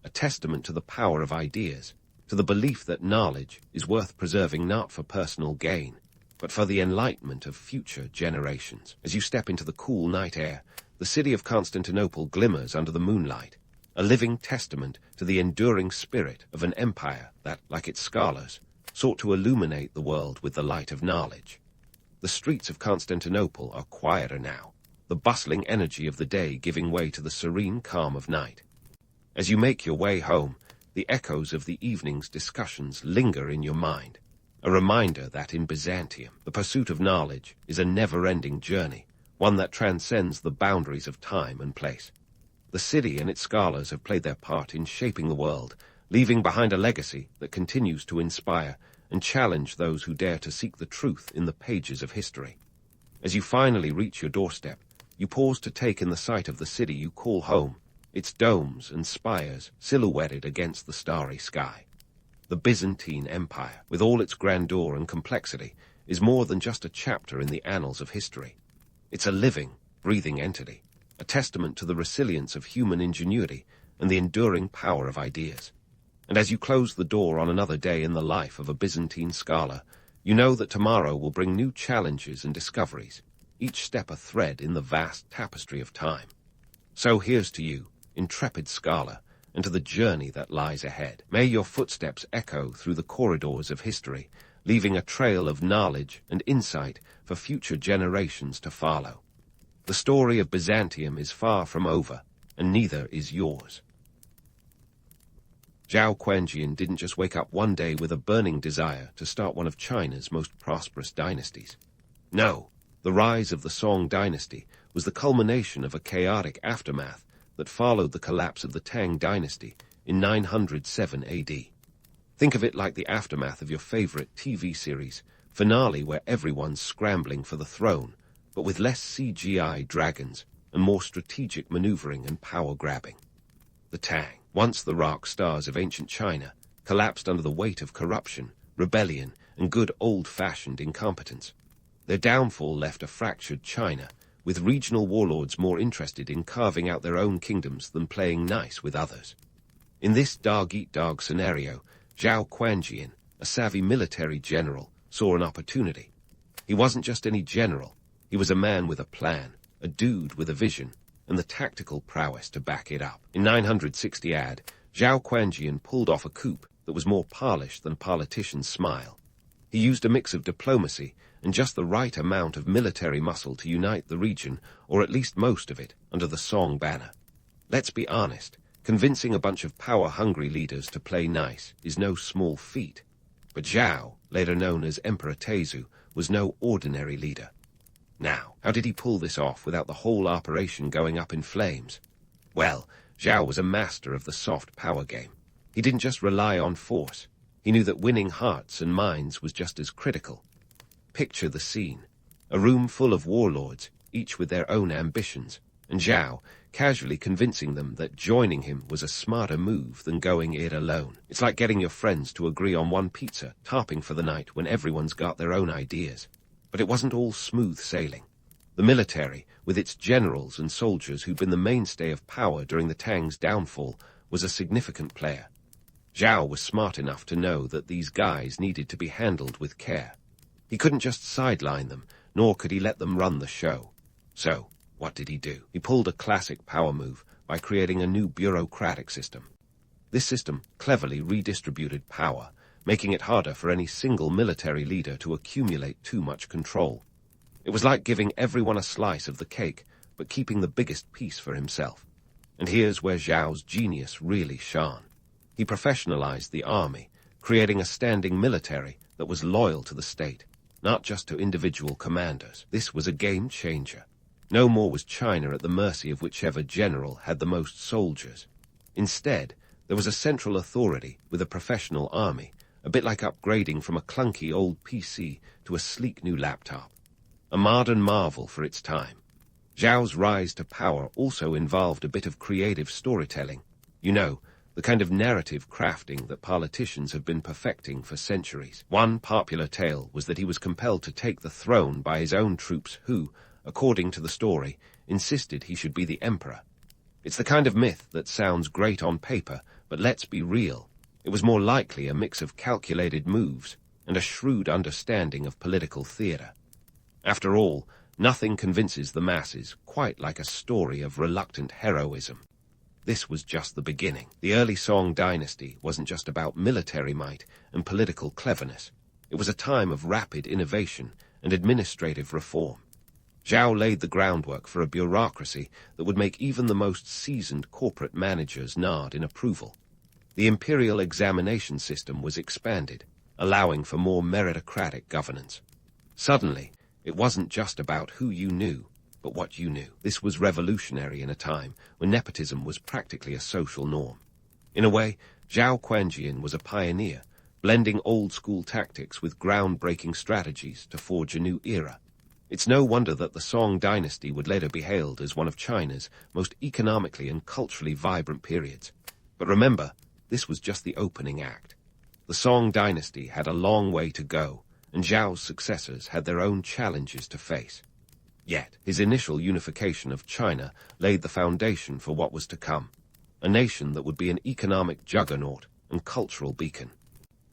a testament to the power of ideas, to the belief that knowledge is worth preserving not for personal gain, but for the enlightenment of future generations. As you step into the cool night air, the city of Constantinople glimmers under the moonlight, a living testament to the enduring spirit of an empire that, like its scholars, sought to illuminate the world with the light of knowledge. The streets of Constantinople are quieter now, the bustling energy of the day giving way to the serene calm of night. As you make your way home, the echoes of the evening's discussions linger in your mind, a reminder that in Byzantium, the pursuit of knowledge is a never-ending journey, one that transcends the boundaries of time and place. The city and its scholars have played their part in shaping the world, leaving behind a legacy that continues to inspire and challenge those who dare to seek the truth in the pages of history. As you finally reach your doorstep, you pause to take in the sight of the city you call home, its domes and spires silhouetted against the starry sky. The Byzantine Empire, with all its grandeur and complexity, is more than just a chapter in the annals of history. It's a living, breathing entity, a testament to the resilience of human ingenuity and the enduring power of ideas. And as you close the door on another day in the life of a Byzantine scholar, you know that tomorrow will bring new challenges and discoveries, each step a thread in the vast tapestry of time. So here's to you, intrepid scholar, and to the journey that lies ahead. May your footsteps echo through the corridors of history, leaving a trail of knowledge and insight for future generations to follow. The story of Byzantium is far from over, and neither is yours. Zhao Quanjian didn't just wake up one day with a burning desire to start one of China's most prosperous dynasties. No, the rise of the Song dynasty was the culmination of a chaotic aftermath that followed the collapse of the Tang dynasty in 907 AD. Think of it like the aftermath of your favorite TV series finale where everyone's scrambling for the throne, but with less CGI dragons and more strategic maneuvering and power-grabbing. The Tang, once the rock stars of ancient China, collapsed under the weight of corruption, rebellion, and good old-fashioned incompetence. Their downfall left a fractured China, with regional warlords more interested in carving out their own kingdoms than playing nice with others. In this dog-eat-dog scenario, Zhao Quanjian, a savvy military general, saw an opportunity. He wasn't just any general, he was a man with a plan, a dude with a vision, and the tactical prowess to back it up. In 960 AD, Zhao Quanjian pulled off a coup that was more polished than politicians smile. He used a mix of diplomacy and just the right amount of military muscle to unite the region, or at least most of it, under the Song banner. Let's be honest, convincing a bunch of power-hungry leaders to play nice is no small feat. But Zhao, later known as Emperor Tezu, was no ordinary leader. Now, how did he pull this off without the whole operation going up in flames? Well, Zhao was a master of the soft power game. He didn't just rely on force. He knew that winning hearts and minds was just as critical. Picture the scene. A room full of warlords, each with their own ambitions, and Zhao casually convincing them that joining him was a smarter move than going it alone. It's like getting your friends to agree on one pizza, tarping for the night when everyone's got their own ideas. But it wasn't all smooth sailing. The military, with its generals and soldiers who'd been the mainstay of power during the Tang's downfall, was a significant player. Zhao was smart enough to know that these guys needed to be handled with care. He couldn't just sideline them, nor could he let them run the show. So, what did he do? He pulled a classic power move by creating a new bureaucratic system. This system cleverly redistributed power, making it harder for any single military leader to accumulate too much control. It was like giving everyone a slice of the cake, but keeping the biggest piece for himself. And here's where Zhao's genius really shone. He professionalized the army, creating a standing military that was loyal to the state, not just to individual commanders. This was a game changer. No more was China at the mercy of whichever general had the most soldiers. Instead, there was a central authority with a professional army, a bit like upgrading from a clunky old PC to a sleek new laptop. A modern marvel for its time. Zhao's rise to power also involved a bit of creative storytelling. You know, the kind of narrative crafting that politicians have been perfecting for centuries. One popular tale was that he was compelled to take the throne by his own troops who, according to the story, insisted he should be the emperor. It's the kind of myth that sounds great on paper, but let's be real. It was more likely a mix of calculated moves and a shrewd understanding of political theater. After all, nothing convinces the masses quite like a story of reluctant heroism. This was just the beginning. The early Song dynasty wasn't just about military might and political cleverness. It was a time of rapid innovation and administrative reform. Zhao laid the groundwork for a bureaucracy that would make even the most seasoned corporate managers nod in approval. The imperial examination system was expanded, allowing for more meritocratic governance. Suddenly, it wasn't just about who you knew, but what you knew. This was revolutionary in a time when nepotism was practically a social norm. In a way, Zhao Quanjian was a pioneer, blending old-school tactics with groundbreaking strategies to forge a new era. It's no wonder that the Song dynasty would later be hailed as one of China's most economically and culturally vibrant periods. But remember, this was just the opening act. The Song dynasty had a long way to go, and Zhao's successors had their own challenges to face. Yet, his initial unification of China laid the foundation for what was to come, a nation that would be an economic juggernaut and cultural beacon.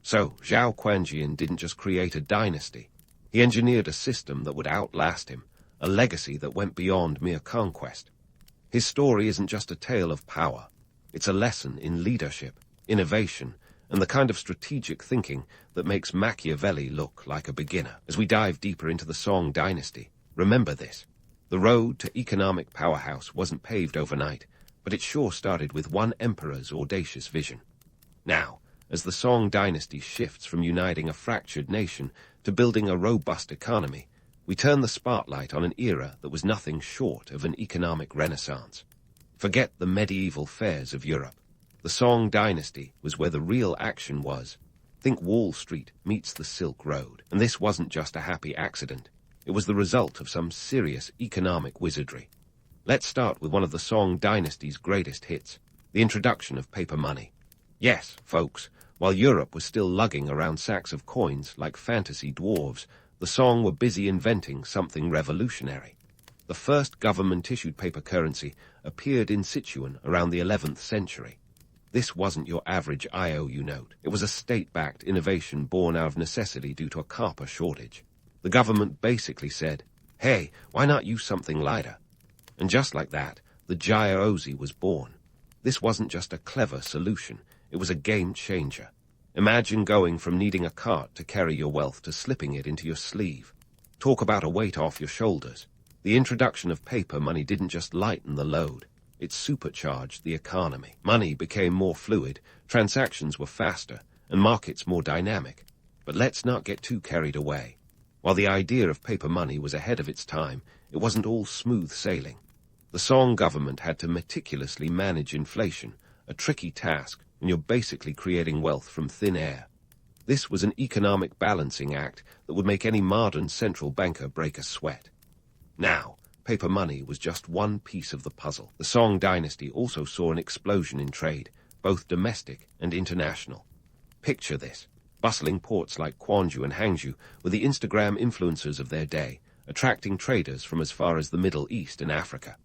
So, Zhao Quanjian didn't just create a dynasty. He engineered a system that would outlast him, a legacy that went beyond mere conquest. His story isn't just a tale of power. It's a lesson in leadership, innovation, and the kind of strategic thinking that makes Machiavelli look like a beginner. As we dive deeper into the Song dynasty, remember this. The road to economic powerhouse wasn't paved overnight, but it sure started with one emperor's audacious vision. Now, as the Song dynasty shifts from uniting a fractured nation to building a robust economy, we turn the spotlight on an era that was nothing short of an economic renaissance. Forget the medieval fairs of Europe. The Song dynasty was where the real action was. Think Wall Street meets the Silk Road. And this wasn't just a happy accident. It was the result of some serious economic wizardry. Let's start with one of the Song dynasty's greatest hits, the introduction of paper money. Yes, folks, while Europe was still lugging around sacks of coins like fantasy dwarves, the Song were busy inventing something revolutionary. The first government-issued paper currency appeared in Sichuan around the 11th century. This wasn't your average IOU note. It was a state-backed innovation born out of necessity due to a copper shortage. The government basically said, "Hey, why not use something lighter?" And just like that, the Jia was born. This wasn't just a clever solution, it was a game-changer. Imagine going from needing a cart to carry your wealth to slipping it into your sleeve. Talk about a weight off your shoulders. The introduction of paper money didn't just lighten the load, it supercharged the economy. Money became more fluid, transactions were faster, and markets more dynamic. But let's not get too carried away. While the idea of paper money was ahead of its time, it wasn't all smooth sailing. The Song government had to meticulously manage inflation, a tricky task when you're basically creating wealth from thin air. This was an economic balancing act that would make any modern central banker break a sweat. Now, paper money was just one piece of the puzzle. The Song dynasty also saw an explosion in trade, both domestic and international. Picture this. Bustling ports like Quanzhou and Hangzhou were the Instagram influencers of their day, attracting traders from as far as the Middle East and Africa.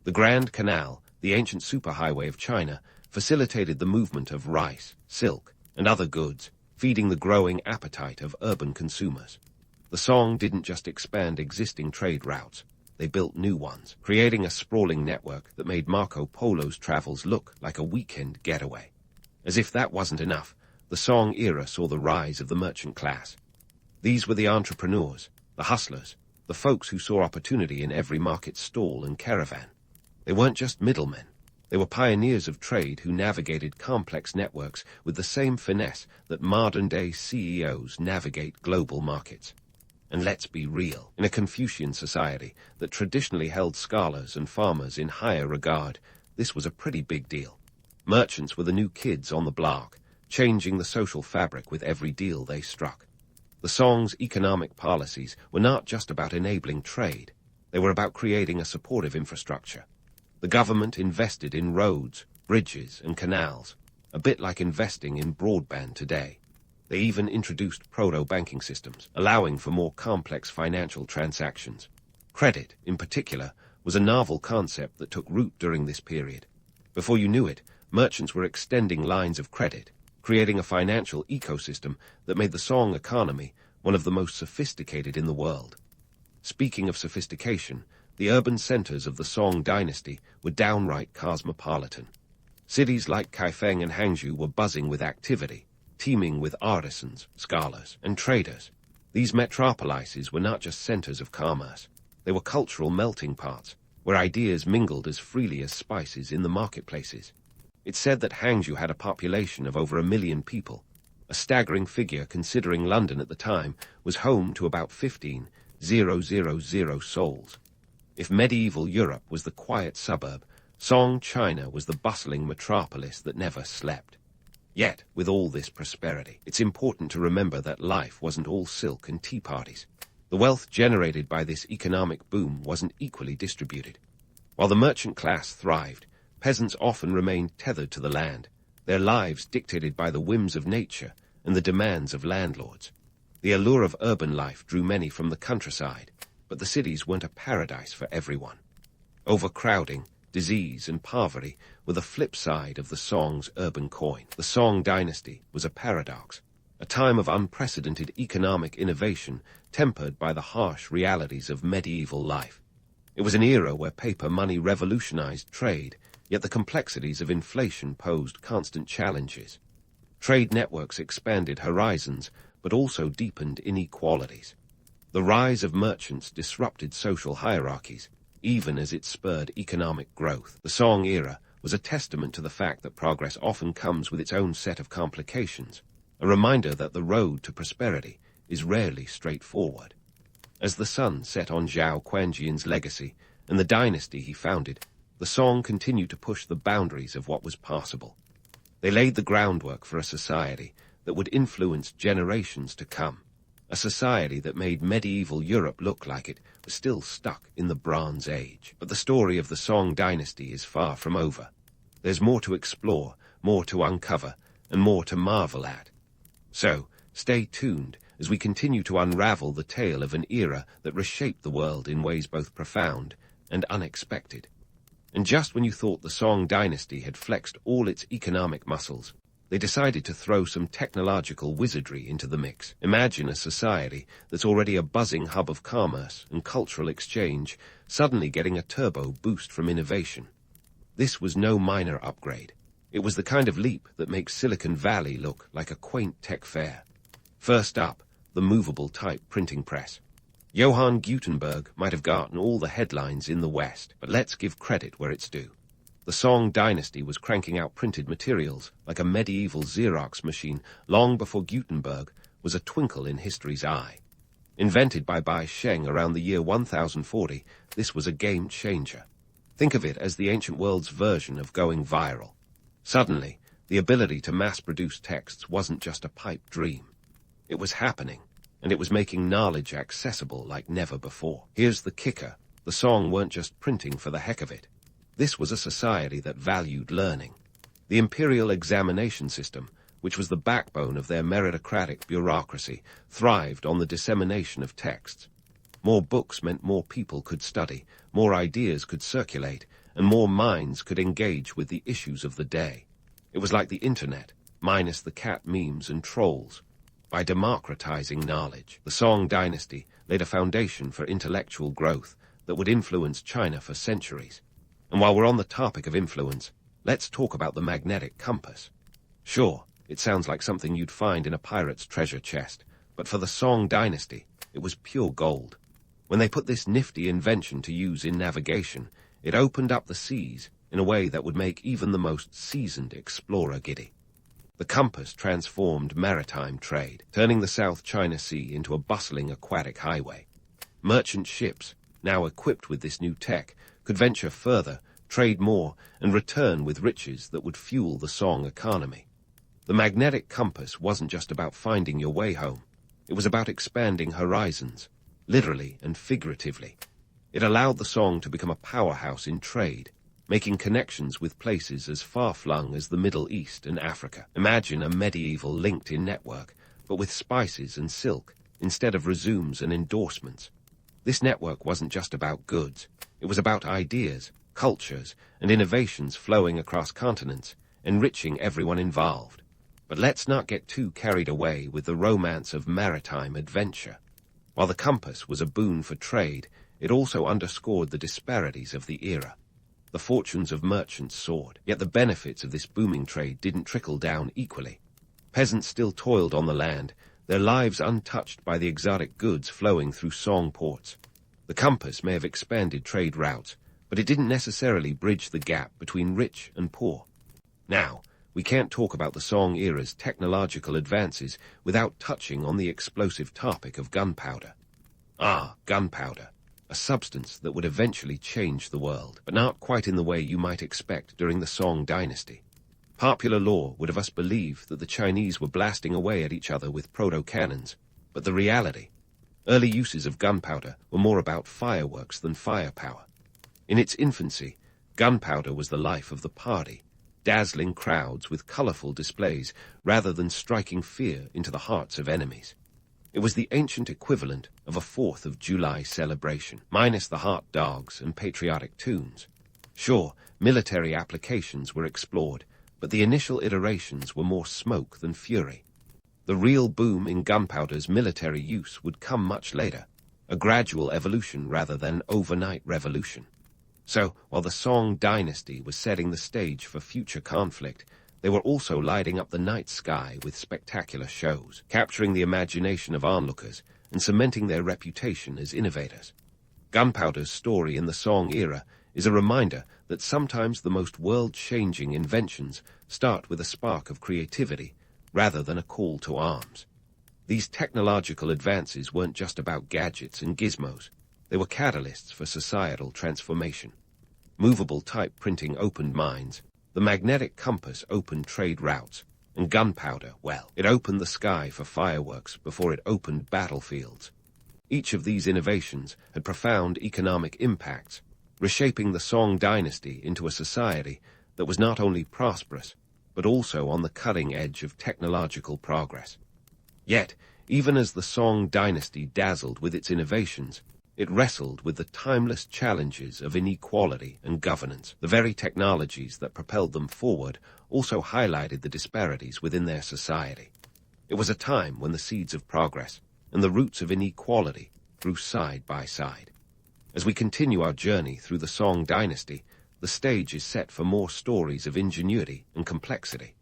The Grand Canal, the ancient superhighway of China, facilitated the movement of rice, silk, and other goods, feeding the growing appetite of urban consumers. The Song didn't just expand existing trade routes, they built new ones, creating a sprawling network that made Marco Polo's travels look like a weekend getaway. As if that wasn't enough, the Song era saw the rise of the merchant class. These were the entrepreneurs, the hustlers, the folks who saw opportunity in every market stall and caravan. They weren't just middlemen. They were pioneers of trade who navigated complex networks with the same finesse that modern-day CEOs navigate global markets. And let's be real, in a Confucian society that traditionally held scholars and farmers in higher regard, this was a pretty big deal. Merchants were the new kids on the block, changing the social fabric with every deal they struck. The Song's economic policies were not just about enabling trade, they were about creating a supportive infrastructure. The government invested in roads, bridges, and canals, a bit like investing in broadband today. They even introduced proto-banking systems, allowing for more complex financial transactions. Credit, in particular, was a novel concept that took root during this period. Before you knew it, merchants were extending lines of credit, creating a financial ecosystem that made the Song economy one of the most sophisticated in the world. Speaking of sophistication, the urban centers of the Song dynasty were downright cosmopolitan. Cities like Kaifeng and Hangzhou were buzzing with activity, teeming with artisans, scholars, and traders. These metropolises were not just centers of commerce. They were cultural melting pots, where ideas mingled as freely as spices in the marketplaces. It's said that Hangzhou had a population of over 1 million people. A staggering figure considering London at the time was home to about 15,000 souls. If medieval Europe was the quiet suburb, Song China was the bustling metropolis that never slept. Yet, with all this prosperity, it's important to remember that life wasn't all silk and tea parties. The wealth generated by this economic boom wasn't equally distributed. While the merchant class thrived, peasants often remained tethered to the land, their lives dictated by the whims of nature and the demands of landlords. The allure of urban life drew many from the countryside, but the cities weren't a paradise for everyone. Overcrowding, disease, and poverty were the flip side of the Song's urban coin. The Song dynasty was a paradox, a time of unprecedented economic innovation tempered by the harsh realities of medieval life. It was an era where paper money revolutionized trade, yet the complexities of inflation posed constant challenges. Trade networks expanded horizons, but also deepened inequalities. The rise of merchants disrupted social hierarchies, even as it spurred economic growth. The Song era was a testament to the fact that progress often comes with its own set of complications, a reminder that the road to prosperity is rarely straightforward. As the sun set on Zhao Quanjian's legacy and the dynasty he founded, the Song continued to push the boundaries of what was possible. They laid the groundwork for a society that would influence generations to come, a society that made medieval Europe look like it was still stuck in the Bronze Age. But the story of the Song dynasty is far from over. There's more to explore, more to uncover, and more to marvel at. So, stay tuned as we continue to unravel the tale of an era that reshaped the world in ways both profound and unexpected. And just when you thought the Song dynasty had flexed all its economic muscles, they decided to throw some technological wizardry into the mix. Imagine a society that's already a buzzing hub of commerce and cultural exchange suddenly getting a turbo boost from innovation. This was no minor upgrade. It was the kind of leap that makes Silicon Valley look like a quaint tech fair. First up, the movable type printing press. Johann Gutenberg might have gotten all the headlines in the West, but let's give credit where it's due. The Song dynasty was cranking out printed materials like a medieval Xerox machine long before Gutenberg was a twinkle in history's eye. Invented by Bai Sheng around the year 1040, this was a game changer. Think of it as the ancient world's version of going viral. Suddenly, the ability to mass-produce texts wasn't just a pipe dream. It was happening, and it was making knowledge accessible like never before. Here's the kicker. The Song weren't just printing for the heck of it. This was a society that valued learning. The imperial examination system, which was the backbone of their meritocratic bureaucracy, thrived on the dissemination of texts. More books meant more people could study, more ideas could circulate, and more minds could engage with the issues of the day. It was like the internet, minus the cat memes and trolls. By democratizing knowledge, the Song dynasty laid a foundation for intellectual growth that would influence China for centuries. And while we're on the topic of influence, let's talk about the magnetic compass. Sure, it sounds like something you'd find in a pirate's treasure chest, but for the Song dynasty, it was pure gold. When they put this nifty invention to use in navigation, it opened up the seas in a way that would make even the most seasoned explorer giddy. The compass transformed maritime trade, turning the South China Sea into a bustling aquatic highway. Merchant ships, now equipped with this new tech, could venture further, trade more, and return with riches that would fuel the Song economy. The magnetic compass wasn't just about finding your way home. It was about expanding horizons, literally and figuratively. It allowed the Song to become a powerhouse in trade, making connections with places as far-flung as the Middle East and Africa. Imagine a medieval LinkedIn network, but with spices and silk, instead of resumes and endorsements. This network wasn't just about goods. It was about ideas, cultures, and innovations flowing across continents, enriching everyone involved. But let's not get too carried away with the romance of maritime adventure. While the compass was a boon for trade, it also underscored the disparities of the era. The fortunes of merchants soared, yet the benefits of this booming trade didn't trickle down equally. Peasants still toiled on the land, their lives untouched by the exotic goods flowing through Song ports. The compass may have expanded trade routes, but it didn't necessarily bridge the gap between rich and poor. Now, we can't talk about the Song era's technological advances without touching on the explosive topic of gunpowder. Gunpowder. A substance that would eventually change the world, but not quite in the way you might expect during the Song dynasty. Popular lore would have us believe that the Chinese were blasting away at each other with proto-cannons, but the reality, early uses of gunpowder were more about fireworks than firepower. In its infancy, gunpowder was the life of the party, dazzling crowds with colorful displays rather than striking fear into the hearts of enemies. It was the ancient equivalent of a 4th of July celebration, minus the hot dogs and patriotic tunes. Sure, military applications were explored, but the initial iterations were more smoke than fury. The real boom in gunpowder's military use would come much later, a gradual evolution rather than an overnight revolution. So, while the Song dynasty was setting the stage for future conflict, they were also lighting up the night sky with spectacular shows, capturing the imagination of onlookers and cementing their reputation as innovators. Gunpowder's story in the Song era is a reminder that sometimes the most world-changing inventions start with a spark of creativity rather than a call to arms. These technological advances weren't just about gadgets and gizmos. They were catalysts for societal transformation. Movable type printing opened minds, the magnetic compass opened trade routes, and gunpowder, well, it opened the sky for fireworks before it opened battlefields. Each of these innovations had profound economic impacts, reshaping the Song dynasty into a society that was not only prosperous, but also on the cutting edge of technological progress. Yet, Even as the Song dynasty dazzled with its innovations, it wrestled with the timeless challenges of inequality and governance. The very technologies that propelled them forward also highlighted the disparities within their society. It was a time when the seeds of progress and the roots of inequality grew side by side. As we continue our journey through the Song dynasty, the stage is set for more stories of ingenuity and complexity.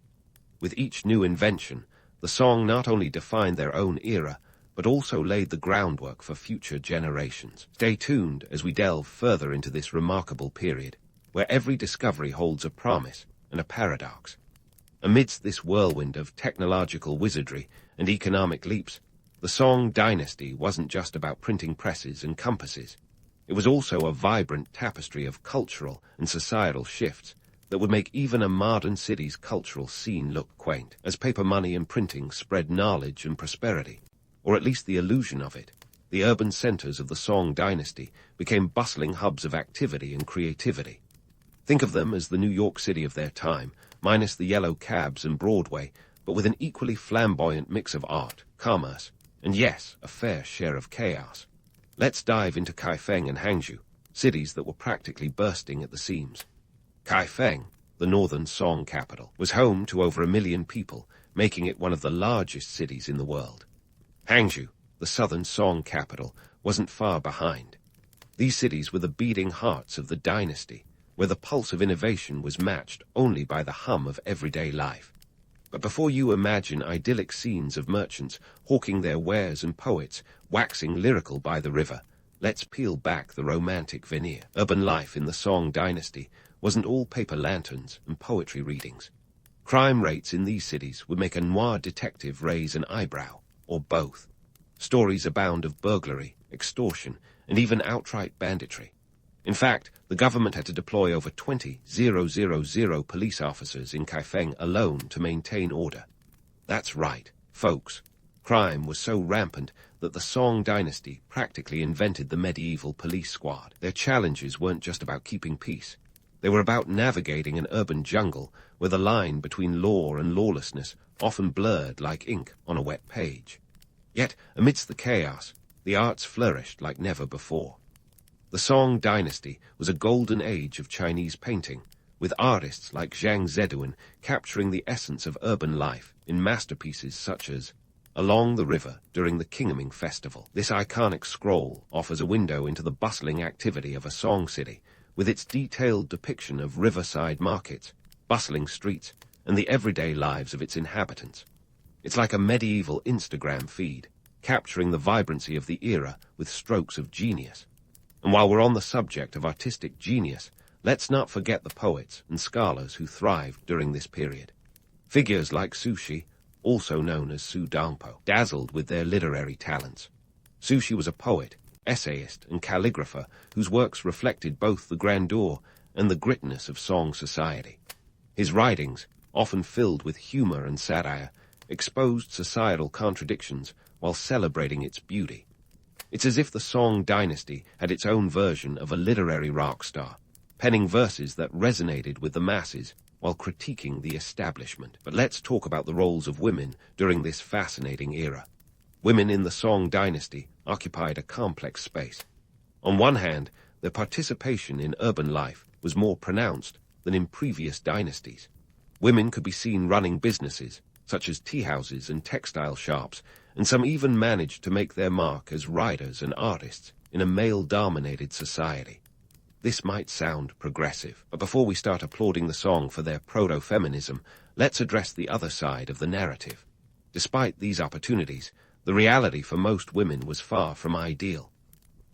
With each new invention, the Song not only defined their own era, but also laid the groundwork for future generations. Stay tuned as we delve further into this remarkable period, where every discovery holds a promise and a paradox. Amidst this whirlwind of technological wizardry and economic leaps, the Song dynasty wasn't just about printing presses and compasses. It was also a vibrant tapestry of cultural and societal shifts that would make even a modern city's cultural scene look quaint. As paper money and printing spread knowledge and prosperity, or at least the illusion of it, the urban centers of the Song dynasty became bustling hubs of activity and creativity. Think of them as the New York City of their time, minus the yellow cabs and Broadway, but with an equally flamboyant mix of art, commerce, and yes, a fair share of chaos. Let's dive into Kaifeng and Hangzhou, cities that were practically bursting at the seams. Kaifeng, the northern Song capital, was home to over 1 million people, making it one of the largest cities in the world. Hangzhou, the southern Song capital, wasn't far behind. These cities were the beating hearts of the dynasty, where the pulse of innovation was matched only by the hum of everyday life. But before you imagine idyllic scenes of merchants hawking their wares and poets waxing lyrical by the river, let's peel back the romantic veneer. Urban life in the Song dynasty wasn't all paper lanterns and poetry readings. Crime rates in these cities would make a noir detective raise an eyebrow, or both. Stories abound of burglary, extortion, and even outright banditry. In fact, the government had to deploy over 20,000 police officers in Kaifeng alone to maintain order. That's right, folks. Crime was so rampant that the Song dynasty practically invented the medieval police squad. Their challenges weren't just about keeping peace. They were about navigating an urban jungle where the line between law and lawlessness often blurred like ink on a wet page. Yet, amidst the chaos, the arts flourished like never before. The Song dynasty was a golden age of Chinese painting, with artists like Zhang Zeduan capturing the essence of urban life in masterpieces such as Along the River during the Qingming Festival. This iconic scroll offers a window into the bustling activity of a Song city, with its detailed depiction of riverside markets, bustling streets, and the everyday lives of its inhabitants. It's like a medieval Instagram feed, capturing the vibrancy of the era with strokes of genius. And while we're on the subject of artistic genius, let's not forget the poets and scholars who thrived during this period. Figures like Su Shi, also known as Su Dongpo, dazzled with their literary talents. Su Shi was a poet, essayist, and calligrapher whose works reflected both the grandeur and the grittiness of Song society. His writings, often filled with humor and satire, exposed societal contradictions while celebrating its beauty. It's as if the Song dynasty had its own version of a literary rock star, penning verses that resonated with the masses while critiquing the establishment. But let's talk about the roles of women during this fascinating era. Women in the Song dynasty occupied a complex space. On one hand, their participation in urban life was more pronounced than in previous dynasties. Women could be seen running businesses, such as tea houses and textile shops, and some even managed to make their mark as writers and artists in a male-dominated society. This might sound progressive, but before we start applauding the Song for their proto-feminism, let's address the other side of the narrative. Despite these opportunities, the reality for most women was far from ideal.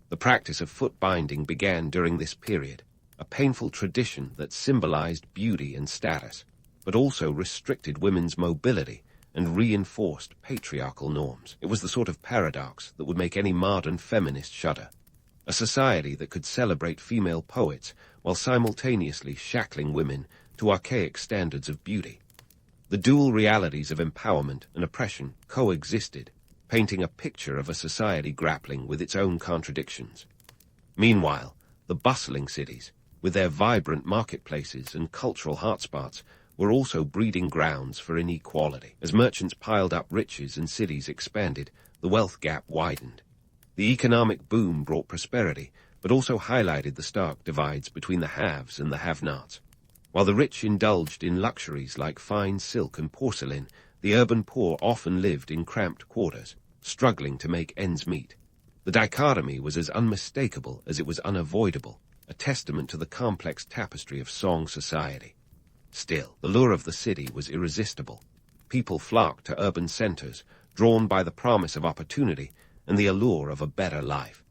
The practice of foot binding began during this period, a painful tradition that symbolized beauty and status, but also restricted women's mobility and reinforced patriarchal norms. It was the sort of paradox that would make any modern feminist shudder. A society that could celebrate female poets while simultaneously shackling women to archaic standards of beauty. The dual realities of empowerment and oppression coexisted, painting a picture of a society grappling with its own contradictions. Meanwhile, the bustling cities, with their vibrant marketplaces and cultural hotspots, were also breeding grounds for inequality. As merchants piled up riches and cities expanded, the wealth gap widened. The economic boom brought prosperity, but also highlighted the stark divides between the haves and the have-nots. While the rich indulged in luxuries like fine silk and porcelain, the urban poor often lived in cramped quarters, struggling to make ends meet. The dichotomy was as unmistakable as it was unavoidable, a testament to the complex tapestry of Song society. Still, the lure of the city was irresistible. People flocked to urban centers, drawn by the promise of opportunity and the allure of a better life.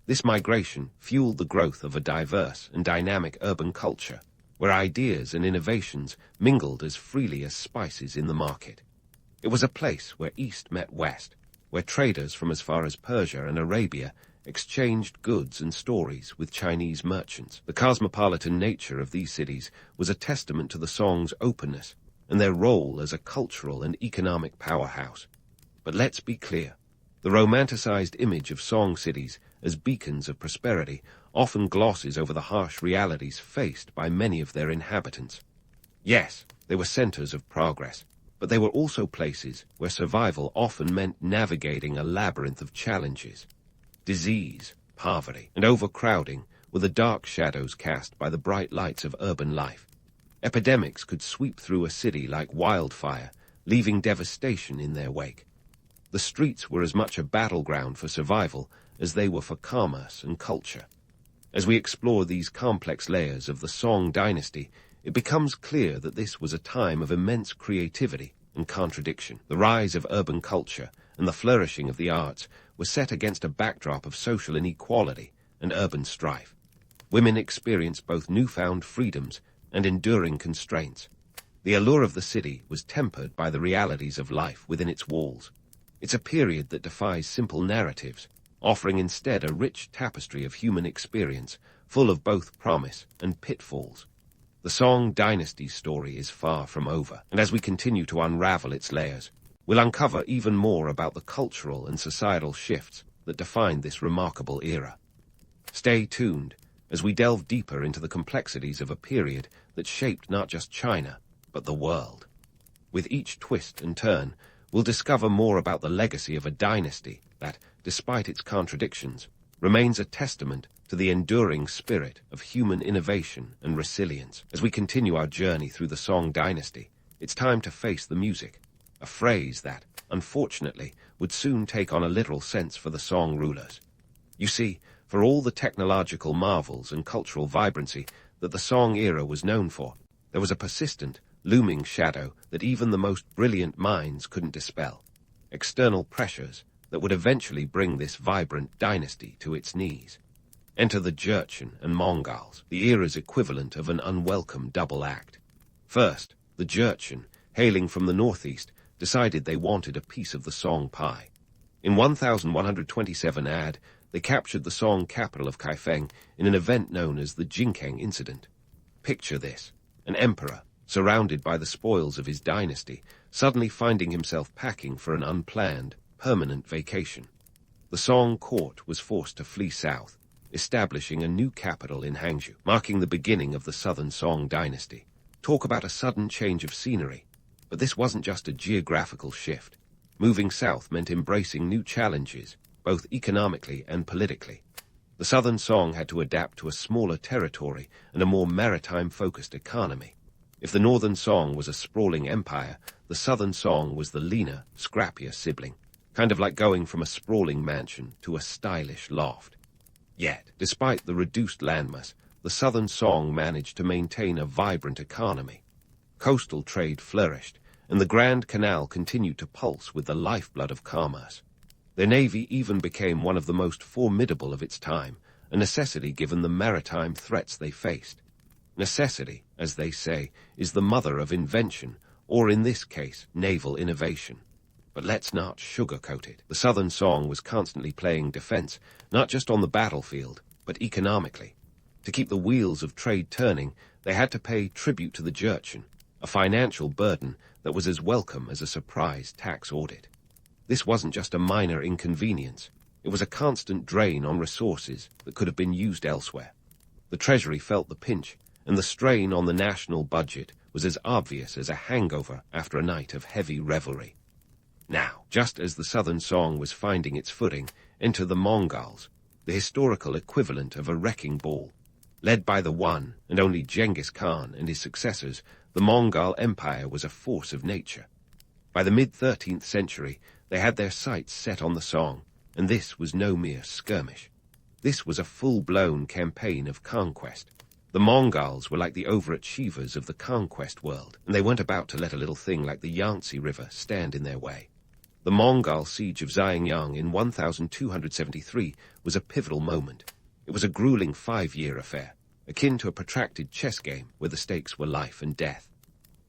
This migration fueled the growth of a diverse and dynamic urban culture, where ideas and innovations mingled as freely as spices in the market. It was a place where East met West, where traders from as far as Persia and Arabia exchanged goods and stories with Chinese merchants. The cosmopolitan nature of these cities was a testament to the Song's openness and their role as a cultural and economic powerhouse. But let's be clear, the romanticized image of Song cities as beacons of prosperity often glosses over the harsh realities faced by many of their inhabitants. Yes, they were centers of progress, but they were also places where survival often meant navigating a labyrinth of challenges. Disease, poverty, and overcrowding were the dark shadows cast by the bright lights of urban life. Epidemics could sweep through a city like wildfire, leaving devastation in their wake. The streets were as much a battleground for survival as they were for commerce and culture. As we explore these complex layers of the Song dynasty, it becomes clear that this was a time of immense creativity and contradiction. The rise of urban culture and the flourishing of the arts were set against a backdrop of social inequality and urban strife. Women experienced both newfound freedoms and enduring constraints. The allure of the city was tempered by the realities of life within its walls. It's a period that defies simple narratives, offering instead a rich tapestry of human experience, full of both promise and pitfalls. The Song dynasty's story is far from over, and as we continue to unravel its layers, we'll uncover even more about the cultural and societal shifts that defined this remarkable era. Stay tuned as we delve deeper into the complexities of a period that shaped not just China, but the world. With each twist and turn, we'll discover more about the legacy of a dynasty that, despite its contradictions, remains a testament to the enduring spirit of human innovation and resilience. As we continue our journey through the Song dynasty, it's time to face the music, a phrase that, unfortunately, would soon take on a literal sense for the Song rulers. You see, for all the technological marvels and cultural vibrancy that the Song era was known for, there was a persistent, looming shadow that even the most brilliant minds couldn't dispel. External pressures that would eventually bring this vibrant dynasty to its knees. Enter the Jurchen and Mongols, the era's equivalent of an unwelcome double act. First, the Jurchen, hailing from the northeast, decided they wanted a piece of the Song pie. In 1127 AD, they captured the Song capital of Kaifeng in an event known as the Jinkeng Incident. Picture this, an emperor, surrounded by the spoils of his dynasty, suddenly finding himself packing for an unplanned, permanent vacation. The Song court was forced to flee south, establishing a new capital in Hangzhou, marking the beginning of the Southern Song dynasty. Talk about a sudden change of scenery. But this wasn't just a geographical shift. Moving south meant embracing new challenges, both economically and politically. The Southern Song had to adapt to a smaller territory and a more maritime-focused economy. If the Northern Song was a sprawling empire, the Southern Song was the leaner, scrappier sibling, kind of like going from a sprawling mansion to a stylish loft. Yet, despite the reduced landmass, the Southern Song managed to maintain a vibrant economy. Coastal trade flourished, and the Grand Canal continued to pulse with the lifeblood of commerce. Their navy even became one of the most formidable of its time, a necessity given the maritime threats they faced. Necessity, as they say, is the mother of invention, or in this case, naval innovation. But let's not sugarcoat it. The Southern Song was constantly playing defense, not just on the battlefield, but economically. To keep the wheels of trade turning, they had to pay tribute to the Jurchen, a financial burden that was as welcome as a surprise tax audit. This wasn't just a minor inconvenience. It was a constant drain on resources that could have been used elsewhere. The Treasury felt the pinch, and the strain on the national budget was as obvious as a hangover after a night of heavy revelry. Now, just as the southern song was finding its footing, enter the Mongols, the historical equivalent of a wrecking ball. Led by the one and only Genghis Khan and his successors, the Mongol Empire was a force of nature. By the mid-13th century, they had their sights set on the song, and this was no mere skirmish. This was a full-blown campaign of conquest. The Mongols were like the overachievers of the conquest world, and they weren't about to let a little thing like the Yangtze River stand in their way. The Mongol siege of Xianyang in 1273 was a pivotal moment. It was a grueling 5-year affair, akin to a protracted chess game where the stakes were life and death.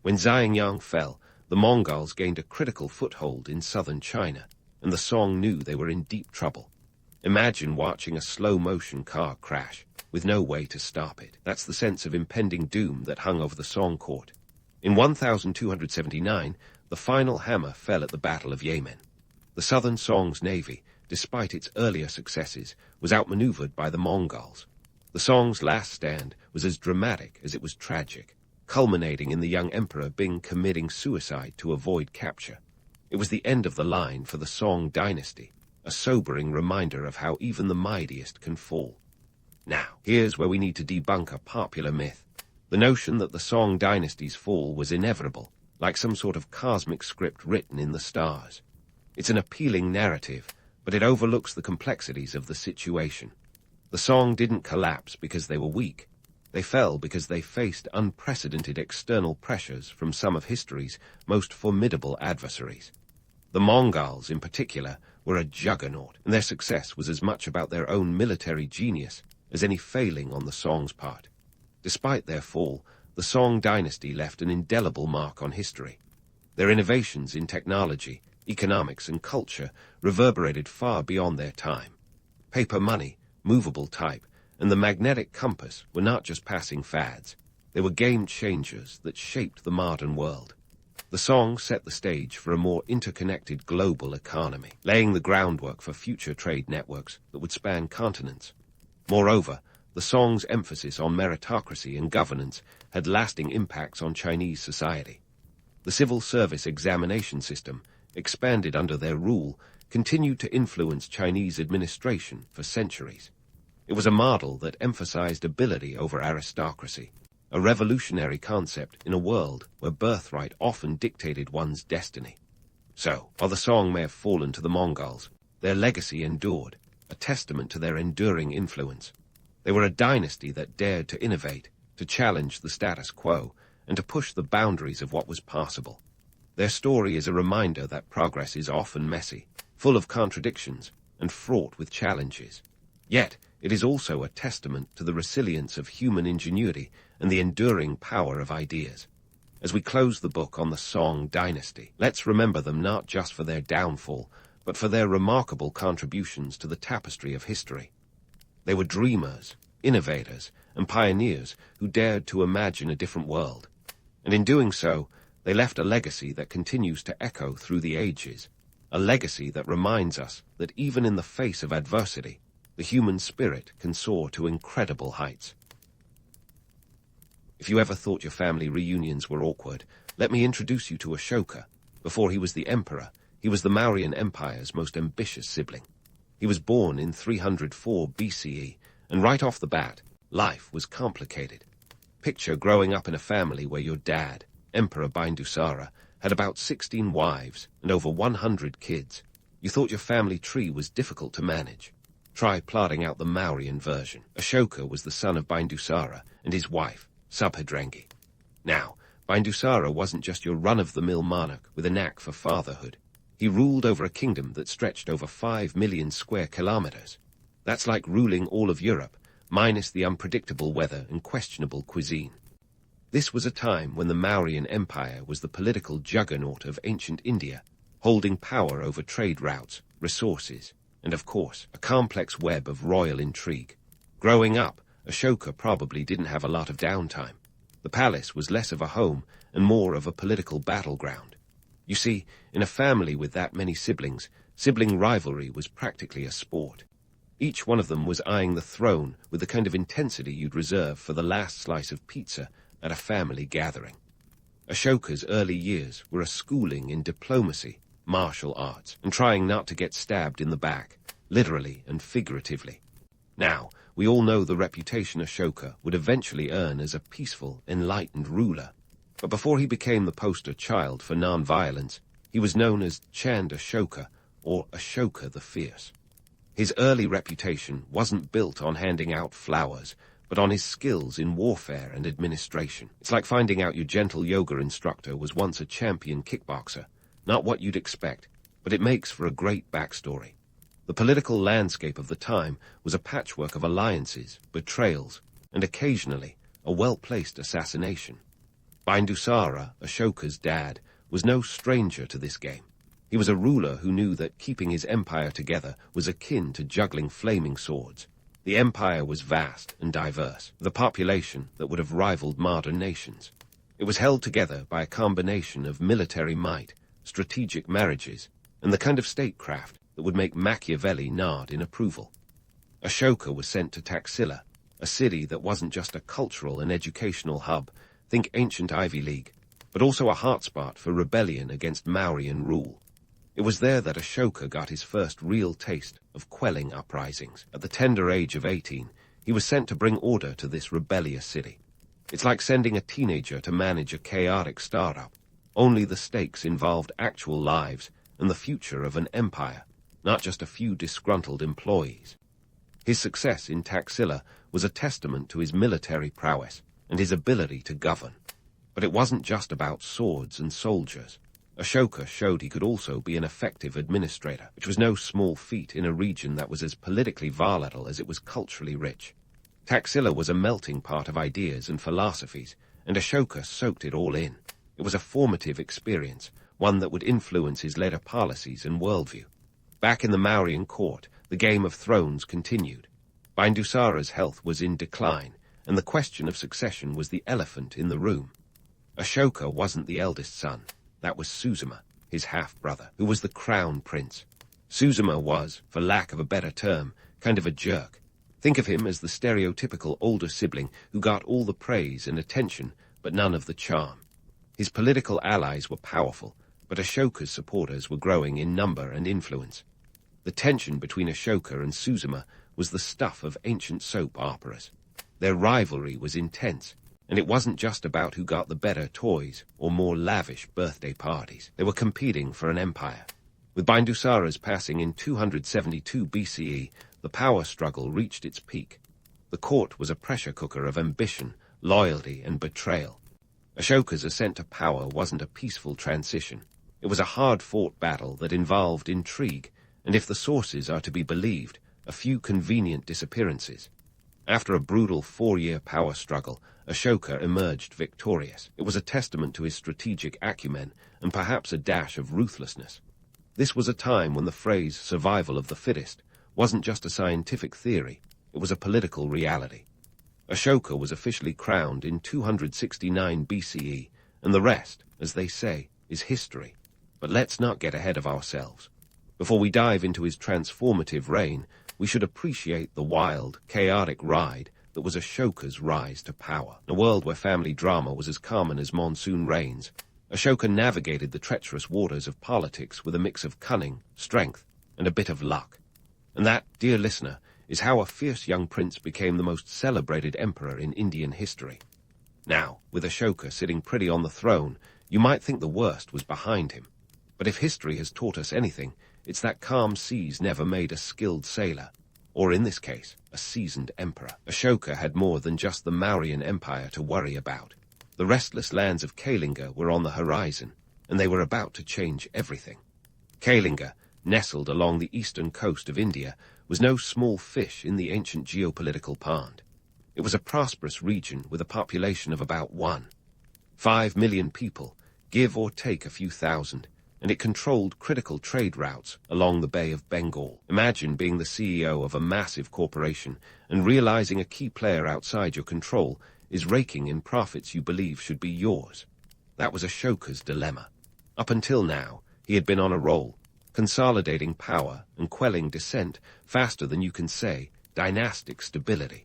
When Xianyang fell, the Mongols gained a critical foothold in southern China, and the Song knew they were in deep trouble. Imagine watching a slow-motion car crash, with no way to stop it. That's the sense of impending doom that hung over the Song court. In 1279, the final hammer fell at the Battle of Yemen. The southern Song's navy, despite its earlier successes, was outmaneuvered by the Mongols. The Song's last stand was as dramatic as it was tragic, culminating in the young emperor Bing committing suicide to avoid capture. It was the end of the line for the Song dynasty, a sobering reminder of how even the mightiest can fall. Now, here's where we need to debunk a popular myth. The notion that the Song dynasty's fall was inevitable, like some sort of cosmic script written in the stars. It's an appealing narrative, but it overlooks the complexities of the situation. The Song didn't collapse because they were weak. They fell because they faced unprecedented external pressures from some of history's most formidable adversaries. The Mongols, in particular, were a juggernaut, and their success was as much about their own military genius as any failing on the Song's part. Despite their fall, the Song dynasty left an indelible mark on history. Their innovations in technology, economics, and culture reverberated far beyond their time. Paper money, movable type, and the magnetic compass were not just passing fads. They were game-changers that shaped the modern world. The Song set the stage for a more interconnected global economy, laying the groundwork for future trade networks that would span continents. Moreover, the Song's emphasis on meritocracy and governance had lasting impacts on Chinese society. The civil service examination system, expanded under their rule, continued to influence Chinese administration for centuries. It was a model that emphasized ability over aristocracy, a revolutionary concept in a world where birthright often dictated one's destiny. So, while the Song may have fallen to the Mongols, their legacy endured, a testament to their enduring influence. They were a dynasty that dared to innovate, to challenge the status quo, and to push the boundaries of what was possible. Their story is a reminder that progress is often messy, full of contradictions, and fraught with challenges. Yet, it is also a testament to the resilience of human ingenuity and the enduring power of ideas. As we close the book on the Song dynasty, let's remember them not just for their downfall, but for their remarkable contributions to the tapestry of history. They were dreamers, innovators, and pioneers who dared to imagine a different world. And in doing so, they left a legacy that continues to echo through the ages, a legacy that reminds us that even in the face of adversity, the human spirit can soar to incredible heights. If you ever thought your family reunions were awkward, let me introduce you to Ashoka. Before he was the emperor, he was the Mauryan Empire's most ambitious sibling. He was born in 304 BCE, and right off the bat, life was complicated. Picture growing up in a family where your dad, Emperor Bindusara, had about 16 wives and over 100 kids. You thought your family tree was difficult to manage. Try plotting out the Mauryan version. Ashoka was the son of Bindusara and his wife, Subhadrangi. Now, Bindusara wasn't just your run-of-the-mill monarch with a knack for fatherhood. He ruled over a kingdom that stretched over 5 million square kilometers. That's like ruling all of Europe, minus the unpredictable weather and questionable cuisine. This was a time when the Mauryan Empire was the political juggernaut of ancient India, holding power over trade routes, resources, and of course, a complex web of royal intrigue. Growing up, Ashoka probably didn't have a lot of downtime. The palace was less of a home and more of a political battleground. You see, in a family with that many siblings, sibling rivalry was practically a sport. Each one of them was eyeing the throne with the kind of intensity you'd reserve for the last slice of pizza at a family gathering. Ashoka's early years were a schooling in diplomacy, martial arts, and trying not to get stabbed in the back, literally and figuratively. Now, we all know the reputation Ashoka would eventually earn as a peaceful, enlightened ruler. But before he became the poster child for non-violence, he was known as Chand Ashoka, or Ashoka the Fierce. His early reputation wasn't built on handing out flowers, but on his skills in warfare and administration. It's like finding out your gentle yoga instructor was once a champion kickboxer. Not what you'd expect, but it makes for a great backstory. The political landscape of the time was a patchwork of alliances, betrayals, and occasionally a well-placed assassination. Bindusara, Ashoka's dad, was no stranger to this game. He was a ruler who knew that keeping his empire together was akin to juggling flaming swords. The empire was vast and diverse, with a population that would have rivaled modern nations. It was held together by a combination of military might, strategic marriages, and the kind of statecraft that would make Machiavelli nod in approval. Ashoka was sent to Taxila, a city that wasn't just a cultural and educational hub, think ancient Ivy League, but also a hotspot for rebellion against Mauryan rule. It was there that Ashoka got his first real taste of quelling uprisings. At the tender age of 18, he was sent to bring order to this rebellious city. It's like sending a teenager to manage a chaotic startup. Only the stakes involved actual lives and the future of an empire, not just a few disgruntled employees. His success in Taxila was a testament to his military prowess and his ability to govern. But it wasn't just about swords and soldiers. Ashoka showed he could also be an effective administrator, which was no small feat in a region that was as politically volatile as it was culturally rich. Taxila was a melting pot of ideas and philosophies, and Ashoka soaked it all in. It was a formative experience, one that would influence his later policies and worldview. Back in the Mauryan court, the Game of Thrones continued. Bindusara's health was in decline, and the question of succession was the elephant in the room. Ashoka wasn't the eldest son. That was Suzuma, his half-brother, who was the crown prince. Suzuma was, for lack of a better term, kind of a jerk. Think of him as the stereotypical older sibling who got all the praise and attention, but none of the charm. His political allies were powerful, but Ashoka's supporters were growing in number and influence. The tension between Ashoka and Suzuma was the stuff of ancient soap operas. Their rivalry was intense, and it wasn't just about who got the better toys or more lavish birthday parties. They were competing for an empire. With Bindusara's passing in 272 BCE, the power struggle reached its peak. The court was a pressure cooker of ambition, loyalty, and betrayal. Ashoka's ascent to power wasn't a peaceful transition. It was a hard-fought battle that involved intrigue, and if the sources are to be believed, a few convenient disappearances. After a brutal 4-year power struggle, Ashoka emerged victorious. It was a testament to his strategic acumen and perhaps a dash of ruthlessness. This was a time when the phrase survival of the fittest wasn't just a scientific theory, it was a political reality. Ashoka was officially crowned in 269 BCE, and the rest, as they say, is history. But let's not get ahead of ourselves. Before we dive into his transformative reign, we should appreciate the wild, chaotic ride that was Ashoka's rise to power. In a world where family drama was as common as monsoon rains, Ashoka navigated the treacherous waters of politics with a mix of cunning, strength, and a bit of luck. And that, dear listener, is how a fierce young prince became the most celebrated emperor in Indian history. Now, with Ashoka sitting pretty on the throne, you might think the worst was behind him. But if history has taught us anything, it's that calm seas never made a skilled sailor, or in this case, a seasoned emperor. Ashoka had more than just the Mauryan Empire to worry about. The restless lands of Kalinga were on the horizon, and they were about to change everything. Kalinga, nestled along the eastern coast of India, was no small fish in the ancient geopolitical pond. It was a prosperous region with a population of about 1.5 million people, give or take a few thousand, and it controlled critical trade routes along the Bay of Bengal. Imagine being the CEO of a massive corporation and realizing a key player outside your control is raking in profits you believe should be yours. That was Ashoka's dilemma. Up until now, he had been on a roll, consolidating power and quelling dissent faster than you can say dynastic stability.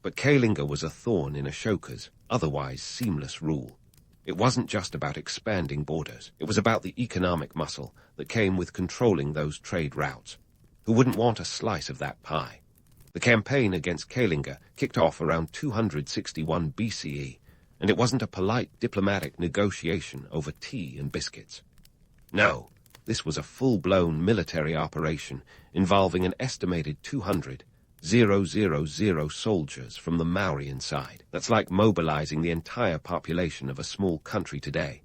But Kalinga was a thorn in Ashoka's otherwise seamless rule. It wasn't just about expanding borders. It was about the economic muscle that came with controlling those trade routes. Who wouldn't want a slice of that pie? The campaign against Kalinga kicked off around 261 BCE, and it wasn't a polite diplomatic negotiation over tea and biscuits. No, this was a full-blown military operation involving an estimated 200,000 soldiers from the Mauryan side. That's like mobilizing the entire population of a small country today.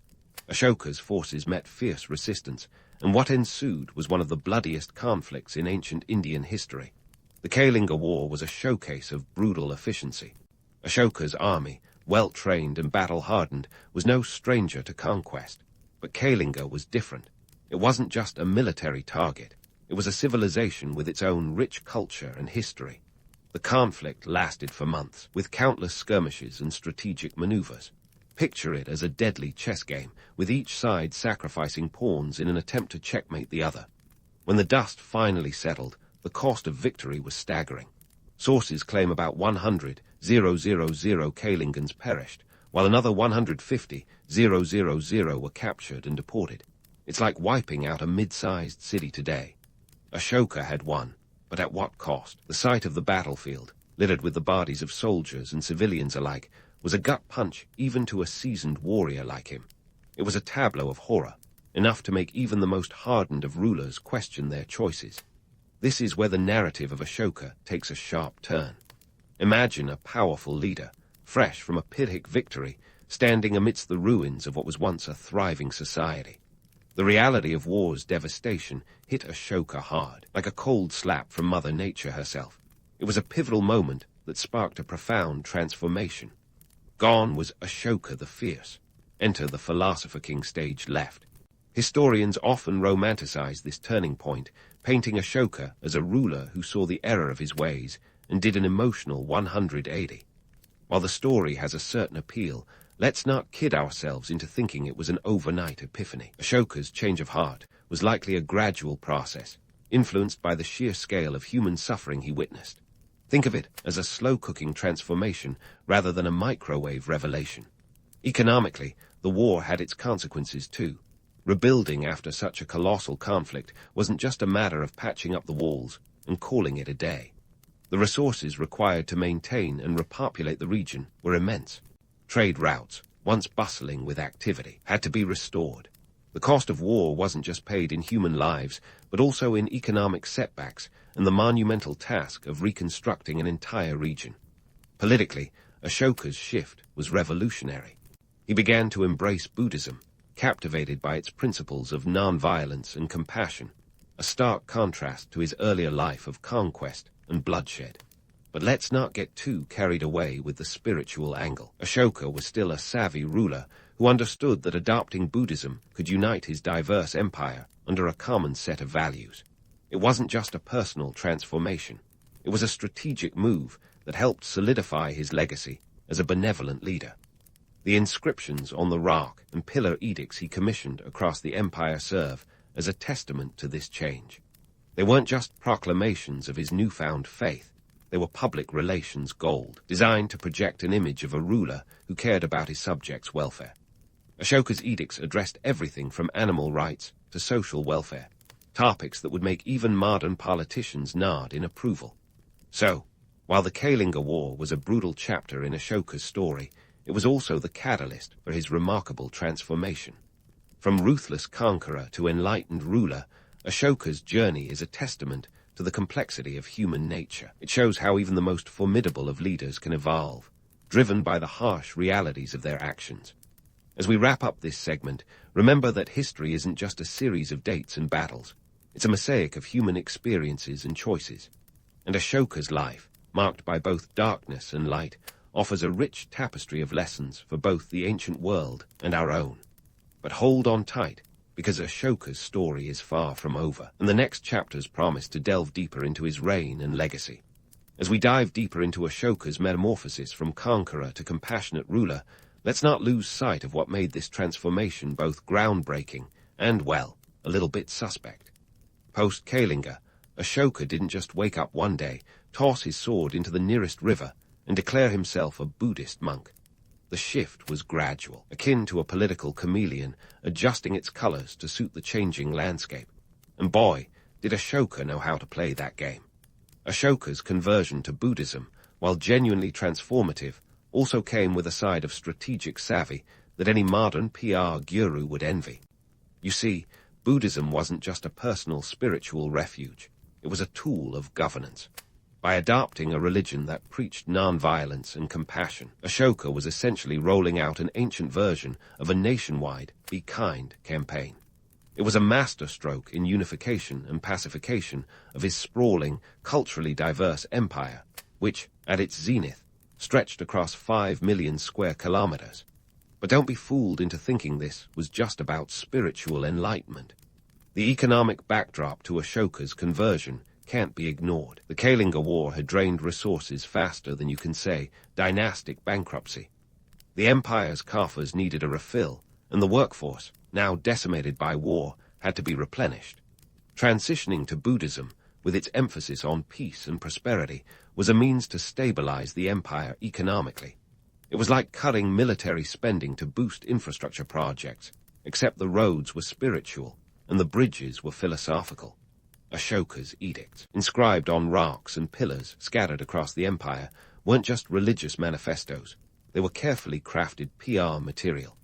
Ashoka's forces met fierce resistance, and what ensued was one of the bloodiest conflicts in ancient Indian history. The Kalinga War was a showcase of brutal efficiency. Ashoka's army, well-trained and battle-hardened, was no stranger to conquest. But Kalinga was different. It wasn't just a military target. It was a civilization with its own rich culture and history. The conflict lasted for months, with countless skirmishes and strategic maneuvers. Picture it as a deadly chess game, with each side sacrificing pawns in an attempt to checkmate the other. When the dust finally settled, the cost of victory was staggering. Sources claim about 100,000 Kalingans perished, while another 150,000 were captured and deported. It's like wiping out a mid-sized city today. Ashoka had won, but at what cost? The sight of the battlefield, littered with the bodies of soldiers and civilians alike, was a gut punch even to a seasoned warrior like him. It was a tableau of horror, enough to make even the most hardened of rulers question their choices. This is where the narrative of Ashoka takes a sharp turn. Imagine a powerful leader, fresh from a Pyrrhic victory, standing amidst the ruins of what was once a thriving society. The reality of war's devastation hit Ashoka hard, like a cold slap from Mother Nature herself. It was a pivotal moment that sparked a profound transformation. Gone was Ashoka the Fierce. Enter the philosopher king stage left. Historians often romanticize this turning point, painting Ashoka as a ruler who saw the error of his ways and did an emotional 180. While the story has a certain appeal, let's not kid ourselves into thinking it was an overnight epiphany. Ashoka's change of heart was likely a gradual process, influenced by the sheer scale of human suffering he witnessed. Think of it as a slow-cooking transformation rather than a microwave revelation. Economically, the war had its consequences too. Rebuilding after such a colossal conflict wasn't just a matter of patching up the walls and calling it a day. The resources required to maintain and repopulate the region were immense. Trade routes, once bustling with activity, had to be restored. The cost of war wasn't just paid in human lives, but also in economic setbacks and the monumental task of reconstructing an entire region. Politically, Ashoka's shift was revolutionary. He began to embrace Buddhism, captivated by its principles of non-violence and compassion, a stark contrast to his earlier life of conquest and bloodshed. But let's not get too carried away with the spiritual angle. Ashoka was still a savvy ruler who understood that adopting Buddhism could unite his diverse empire under a common set of values. It wasn't just a personal transformation. It was a strategic move that helped solidify his legacy as a benevolent leader. The inscriptions on the rock and pillar edicts he commissioned across the empire serve as a testament to this change. They weren't just proclamations of his newfound faith. They were public relations gold, designed to project an image of a ruler who cared about his subjects' welfare. Ashoka's edicts addressed everything from animal rights to social welfare, topics that would make even modern politicians nod in approval. So, while the Kalinga War was a brutal chapter in Ashoka's story, it was also the catalyst for his remarkable transformation. From ruthless conqueror to enlightened ruler, Ashoka's journey is a testament to the complexity of human nature. It shows how even the most formidable of leaders can evolve, driven by the harsh realities of their actions. As we wrap up this segment, remember that history isn't just a series of dates and battles. It's a mosaic of human experiences and choices. And Ashoka's life, marked by both darkness and light, offers a rich tapestry of lessons for both the ancient world and our own. But hold on tight, because Ashoka's story is far from over, and the next chapters promise to delve deeper into his reign and legacy. As we dive deeper into Ashoka's metamorphosis from conqueror to compassionate ruler, let's not lose sight of what made this transformation both groundbreaking and, well, a little bit suspect. Post-Kalinga, Ashoka didn't just wake up one day, toss his sword into the nearest river, and declare himself a Buddhist monk. The shift was gradual, akin to a political chameleon adjusting its colors to suit the changing landscape. And boy, did Ashoka know how to play that game. Ashoka's conversion to Buddhism, while genuinely transformative, also came with a side of strategic savvy that any modern PR guru would envy. You see, Buddhism wasn't just a personal spiritual refuge. It was a tool of governance. By adopting a religion that preached non-violence and compassion, Ashoka was essentially rolling out an ancient version of a nationwide Be Kind campaign. It was a masterstroke in unification and pacification of his sprawling, culturally diverse empire, which, at its zenith, stretched across 5 million square kilometers. But don't be fooled into thinking this was just about spiritual enlightenment. The economic backdrop to Ashoka's conversion can't be ignored. The Kalinga War had drained resources faster than you can say dynastic bankruptcy. The empire's coffers needed a refill, and the workforce, now decimated by war, had to be replenished. Transitioning to Buddhism, with its emphasis on peace and prosperity, was a means to stabilize the empire economically. It was like cutting military spending to boost infrastructure projects, except the roads were spiritual and the bridges were philosophical. Ashoka's edicts, inscribed on rocks and pillars scattered across the empire, weren't just religious manifestos. They were carefully crafted PR material.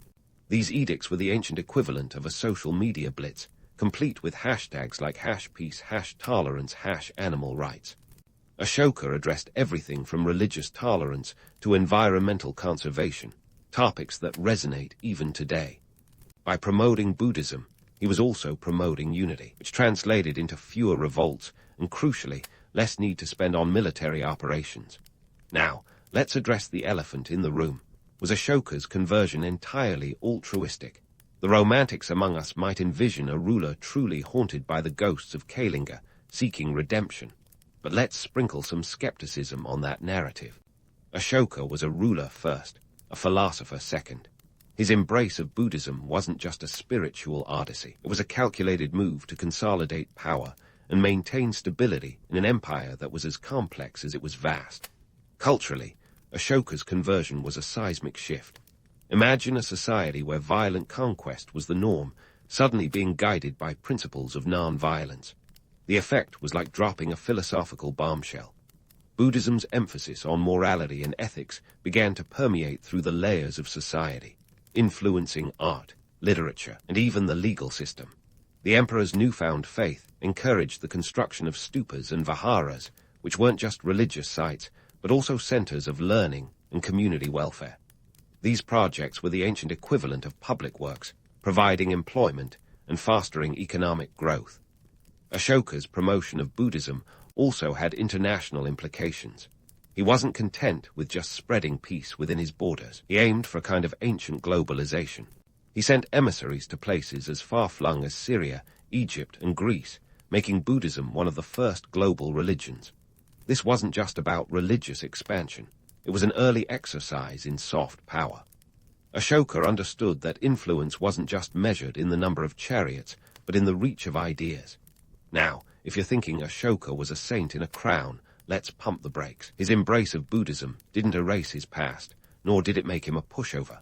These edicts were the ancient equivalent of a social media blitz, complete with hashtags like #peace, #tolerance, #animal rights. Ashoka addressed everything from religious tolerance to environmental conservation, topics that resonate even today. By promoting Buddhism, he was also promoting unity, which translated into fewer revolts and, crucially, less need to spend on military operations. Now, let's address the elephant in the room. Was Ashoka's conversion entirely altruistic? The romantics among us might envision a ruler truly haunted by the ghosts of Kalinga, seeking redemption. But let's sprinkle some skepticism on that narrative. Ashoka was a ruler first, a philosopher second. His embrace of Buddhism wasn't just a spiritual odyssey. It was a calculated move to consolidate power and maintain stability in an empire that was as complex as it was vast. Culturally, Ashoka's conversion was a seismic shift. Imagine a society where violent conquest was the norm, suddenly being guided by principles of non-violence. The effect was like dropping a philosophical bombshell. Buddhism's emphasis on morality and ethics began to permeate through the layers of society, influencing art, literature, and even the legal system. The emperor's newfound faith encouraged the construction of stupas and viharas, which weren't just religious sites, but also centers of learning and community welfare. These projects were the ancient equivalent of public works, providing employment and fostering economic growth. Ashoka's promotion of Buddhism also had international implications. He wasn't content with just spreading peace within his borders. He aimed for a kind of ancient globalization. He sent emissaries to places as far-flung as Syria, Egypt, and Greece, making Buddhism one of the first global religions. This wasn't just about religious expansion. It was an early exercise in soft power. Ashoka understood that influence wasn't just measured in the number of chariots, but in the reach of ideas. Now, if you're thinking Ashoka was a saint in a crown, let's pump the brakes. His embrace of Buddhism didn't erase his past, nor did it make him a pushover.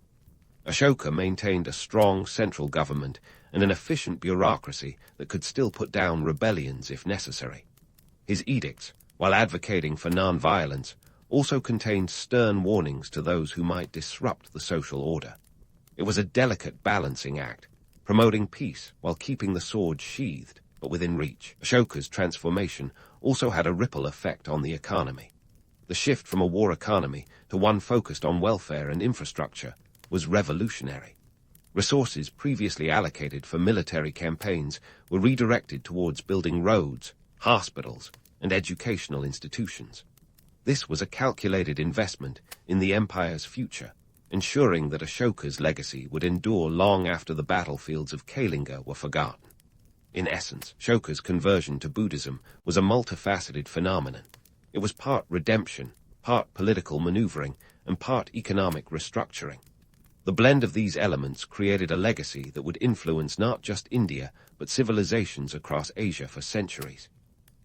Ashoka maintained a strong central government and an efficient bureaucracy that could still put down rebellions if necessary. His edicts, while advocating for non-violence, also contained stern warnings to those who might disrupt the social order. It was a delicate balancing act, promoting peace while keeping the sword sheathed, but within reach. Ashoka's transformation also had a ripple effect on the economy. The shift from a war economy to one focused on welfare and infrastructure was revolutionary. Resources previously allocated for military campaigns were redirected towards building roads, hospitals, and educational institutions. This was a calculated investment in the empire's future, ensuring that Ashoka's legacy would endure long after the battlefields of Kalinga were forgotten. In essence, Ashoka's conversion to Buddhism was a multifaceted phenomenon. It was part redemption, part political maneuvering, and part economic restructuring. The blend of these elements created a legacy that would influence not just India, but civilizations across Asia for centuries.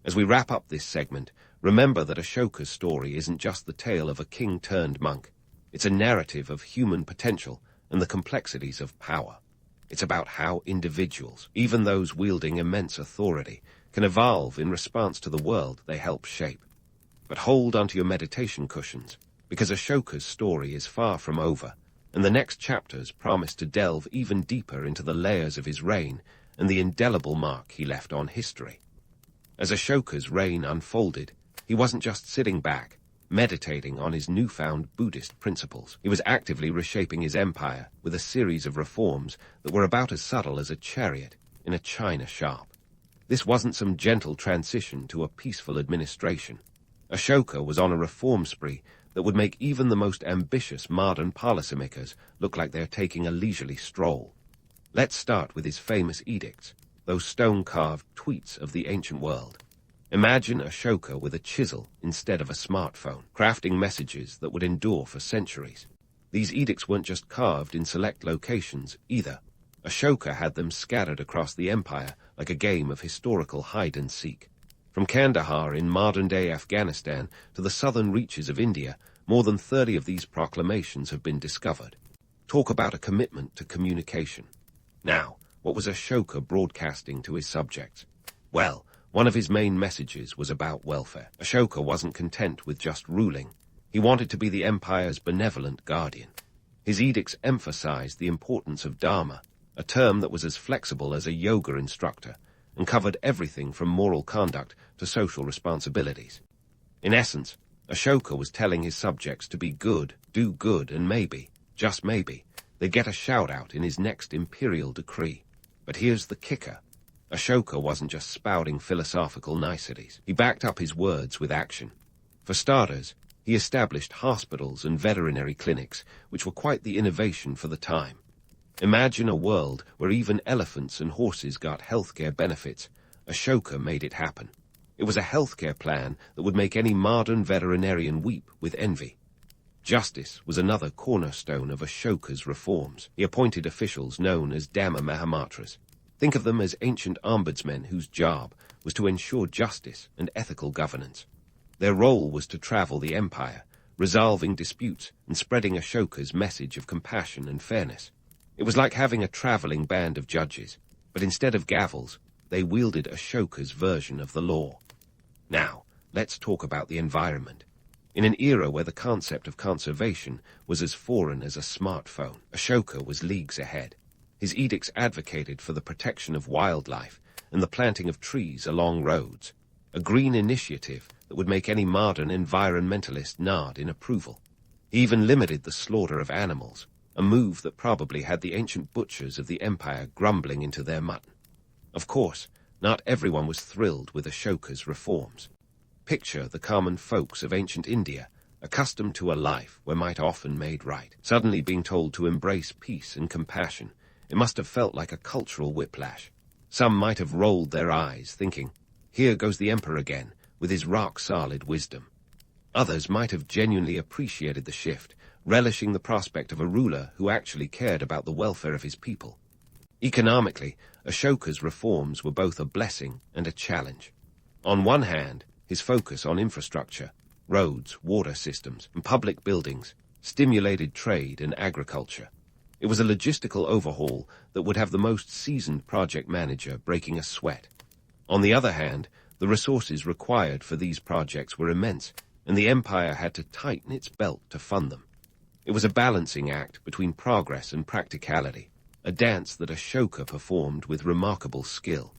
As we wrap up this segment, remember that Ashoka's story isn't just the tale of a king-turned-monk. It's a narrative of human potential and the complexities of power. It's about how individuals, even those wielding immense authority, can evolve in response to the world they help shape. But hold onto your meditation cushions, because Ashoka's story is far from over, and the next chapters promise to delve even deeper into the layers of his reign and the indelible mark he left on history. As Ashoka's reign unfolded, he wasn't just sitting back, meditating on his newfound Buddhist principles. He was actively reshaping his empire with a series of reforms that were about as subtle as a chariot in a china shop. This wasn't some gentle transition to a peaceful administration. Ashoka was on a reform spree that would make even the most ambitious modern policymakers look like they're taking a leisurely stroll. Let's start with his famous edicts, those stone-carved tweets of the ancient world. Imagine Ashoka with a chisel instead of a smartphone, crafting messages that would endure for centuries. These edicts weren't just carved in select locations, either. Ashoka had them scattered across the empire like a game of historical hide-and-seek. From Kandahar in modern-day Afghanistan to the southern reaches of India, more than 30 of these proclamations have been discovered. Talk about a commitment to communication. Now, what was Ashoka broadcasting to his subjects? Well, one of his main messages was about welfare. Ashoka wasn't content with just ruling. He wanted to be the empire's benevolent guardian. His edicts emphasized the importance of dharma, a term that was as flexible as a yoga instructor, and covered everything from moral conduct to social responsibilities. In essence, Ashoka was telling his subjects to be good, do good, and maybe, just maybe, they'd get a shout-out in his next imperial decree. But here's the kicker. Ashoka wasn't just spouting philosophical niceties. He backed up his words with action. For starters, he established hospitals and veterinary clinics, which were quite the innovation for the time. Imagine a world where even elephants and horses got healthcare benefits. Ashoka made it happen. It was a healthcare plan that would make any modern veterinarian weep with envy. Justice was another cornerstone of Ashoka's reforms. He appointed officials known as Dhamma Mahamatras. Think of them as ancient ombudsmen whose job was to ensure justice and ethical governance. Their role was to travel the empire, resolving disputes and spreading Ashoka's message of compassion and fairness. It was like having a traveling band of judges, but instead of gavels, they wielded Ashoka's version of the law. Now, let's talk about the environment. In an era where the concept of conservation was as foreign as a smartphone, Ashoka was leagues ahead. His edicts advocated for the protection of wildlife and the planting of trees along roads, a green initiative that would make any modern environmentalist nod in approval. He even limited the slaughter of animals, a move that probably had the ancient butchers of the empire grumbling into their mutton. Of course, not everyone was thrilled with Ashoka's reforms. Picture the common folks of ancient India, accustomed to a life where might often made right, suddenly being told to embrace peace and compassion. It must have felt like a cultural whiplash. Some might have rolled their eyes, thinking, here goes the emperor again, with his rock-solid wisdom. Others might have genuinely appreciated the shift, relishing the prospect of a ruler who actually cared about the welfare of his people. Economically, Ashoka's reforms were both a blessing and a challenge. On one hand, his focus on infrastructure, roads, water systems, and public buildings, stimulated trade and agriculture. It was a logistical overhaul that would have the most seasoned project manager breaking a sweat. On the other hand, the resources required for these projects were immense, and the empire had to tighten its belt to fund them. It was a balancing act between progress and practicality, a dance that Ashoka performed with remarkable skill.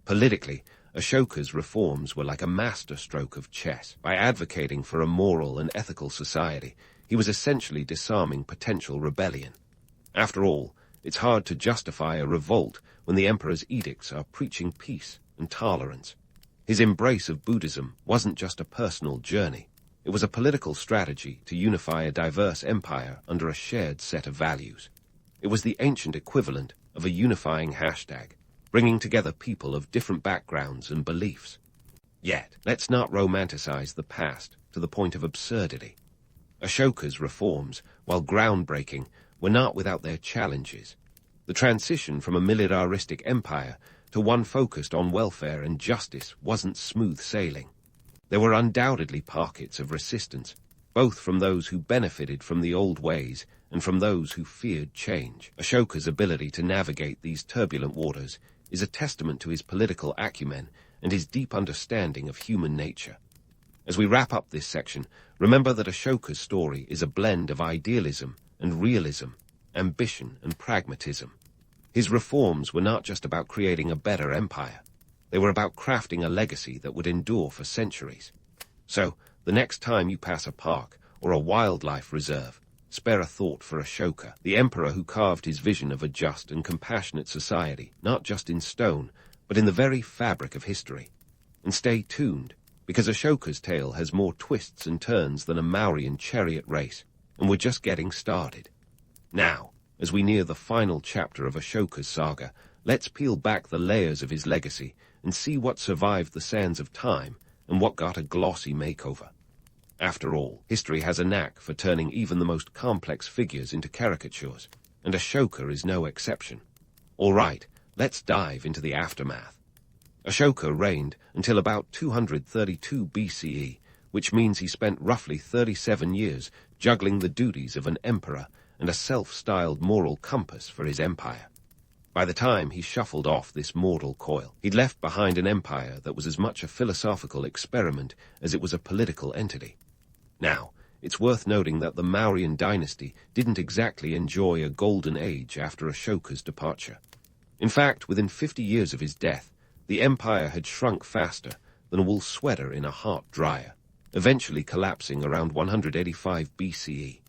Politically, Ashoka's reforms were like a masterstroke of chess. By advocating for a moral and ethical society, he was essentially disarming potential rebellion. After all, it's hard to justify a revolt when the emperor's edicts are preaching peace and tolerance. His embrace of Buddhism wasn't just a personal journey. It was a political strategy to unify a diverse empire under a shared set of values. It was the ancient equivalent of a unifying hashtag, bringing together people of different backgrounds and beliefs. Yet, let's not romanticize the past to the point of absurdity. Ashoka's reforms, while groundbreaking, were not without their challenges. The transition from a militaristic empire to one focused on welfare and justice wasn't smooth sailing. There were undoubtedly pockets of resistance, both from those who benefited from the old ways and from those who feared change. Ashoka's ability to navigate these turbulent waters is a testament to his political acumen and his deep understanding of human nature. As we wrap up this section, remember that Ashoka's story is a blend of idealism and realism, ambition and pragmatism. His reforms were not just about creating a better empire. They were about crafting a legacy that would endure for centuries. So, the next time you pass a park or a wildlife reserve, spare a thought for Ashoka, the emperor who carved his vision of a just and compassionate society, not just in stone, but in the very fabric of history. And stay tuned, because Ashoka's tale has more twists and turns than a Mauryan chariot race, and we're just getting started. Now, as we near the final chapter of Ashoka's saga, let's peel back the layers of his legacy and see what survived the sands of time and what got a glossy makeover. After all, history has a knack for turning even the most complex figures into caricatures, and Ashoka is no exception. All right, let's dive into the aftermath. Ashoka reigned until about 232 BCE, which means he spent roughly 37 years juggling the duties of an emperor and a self-styled moral compass for his empire. By the time he shuffled off this mortal coil, he'd left behind an empire that was as much a philosophical experiment as it was a political entity. Now, it's worth noting that the Mauryan dynasty didn't exactly enjoy a golden age after Ashoka's departure. In fact, within 50 years of his death, the empire had shrunk faster than a wool sweater in a hot dryer, eventually collapsing around 185 BCE.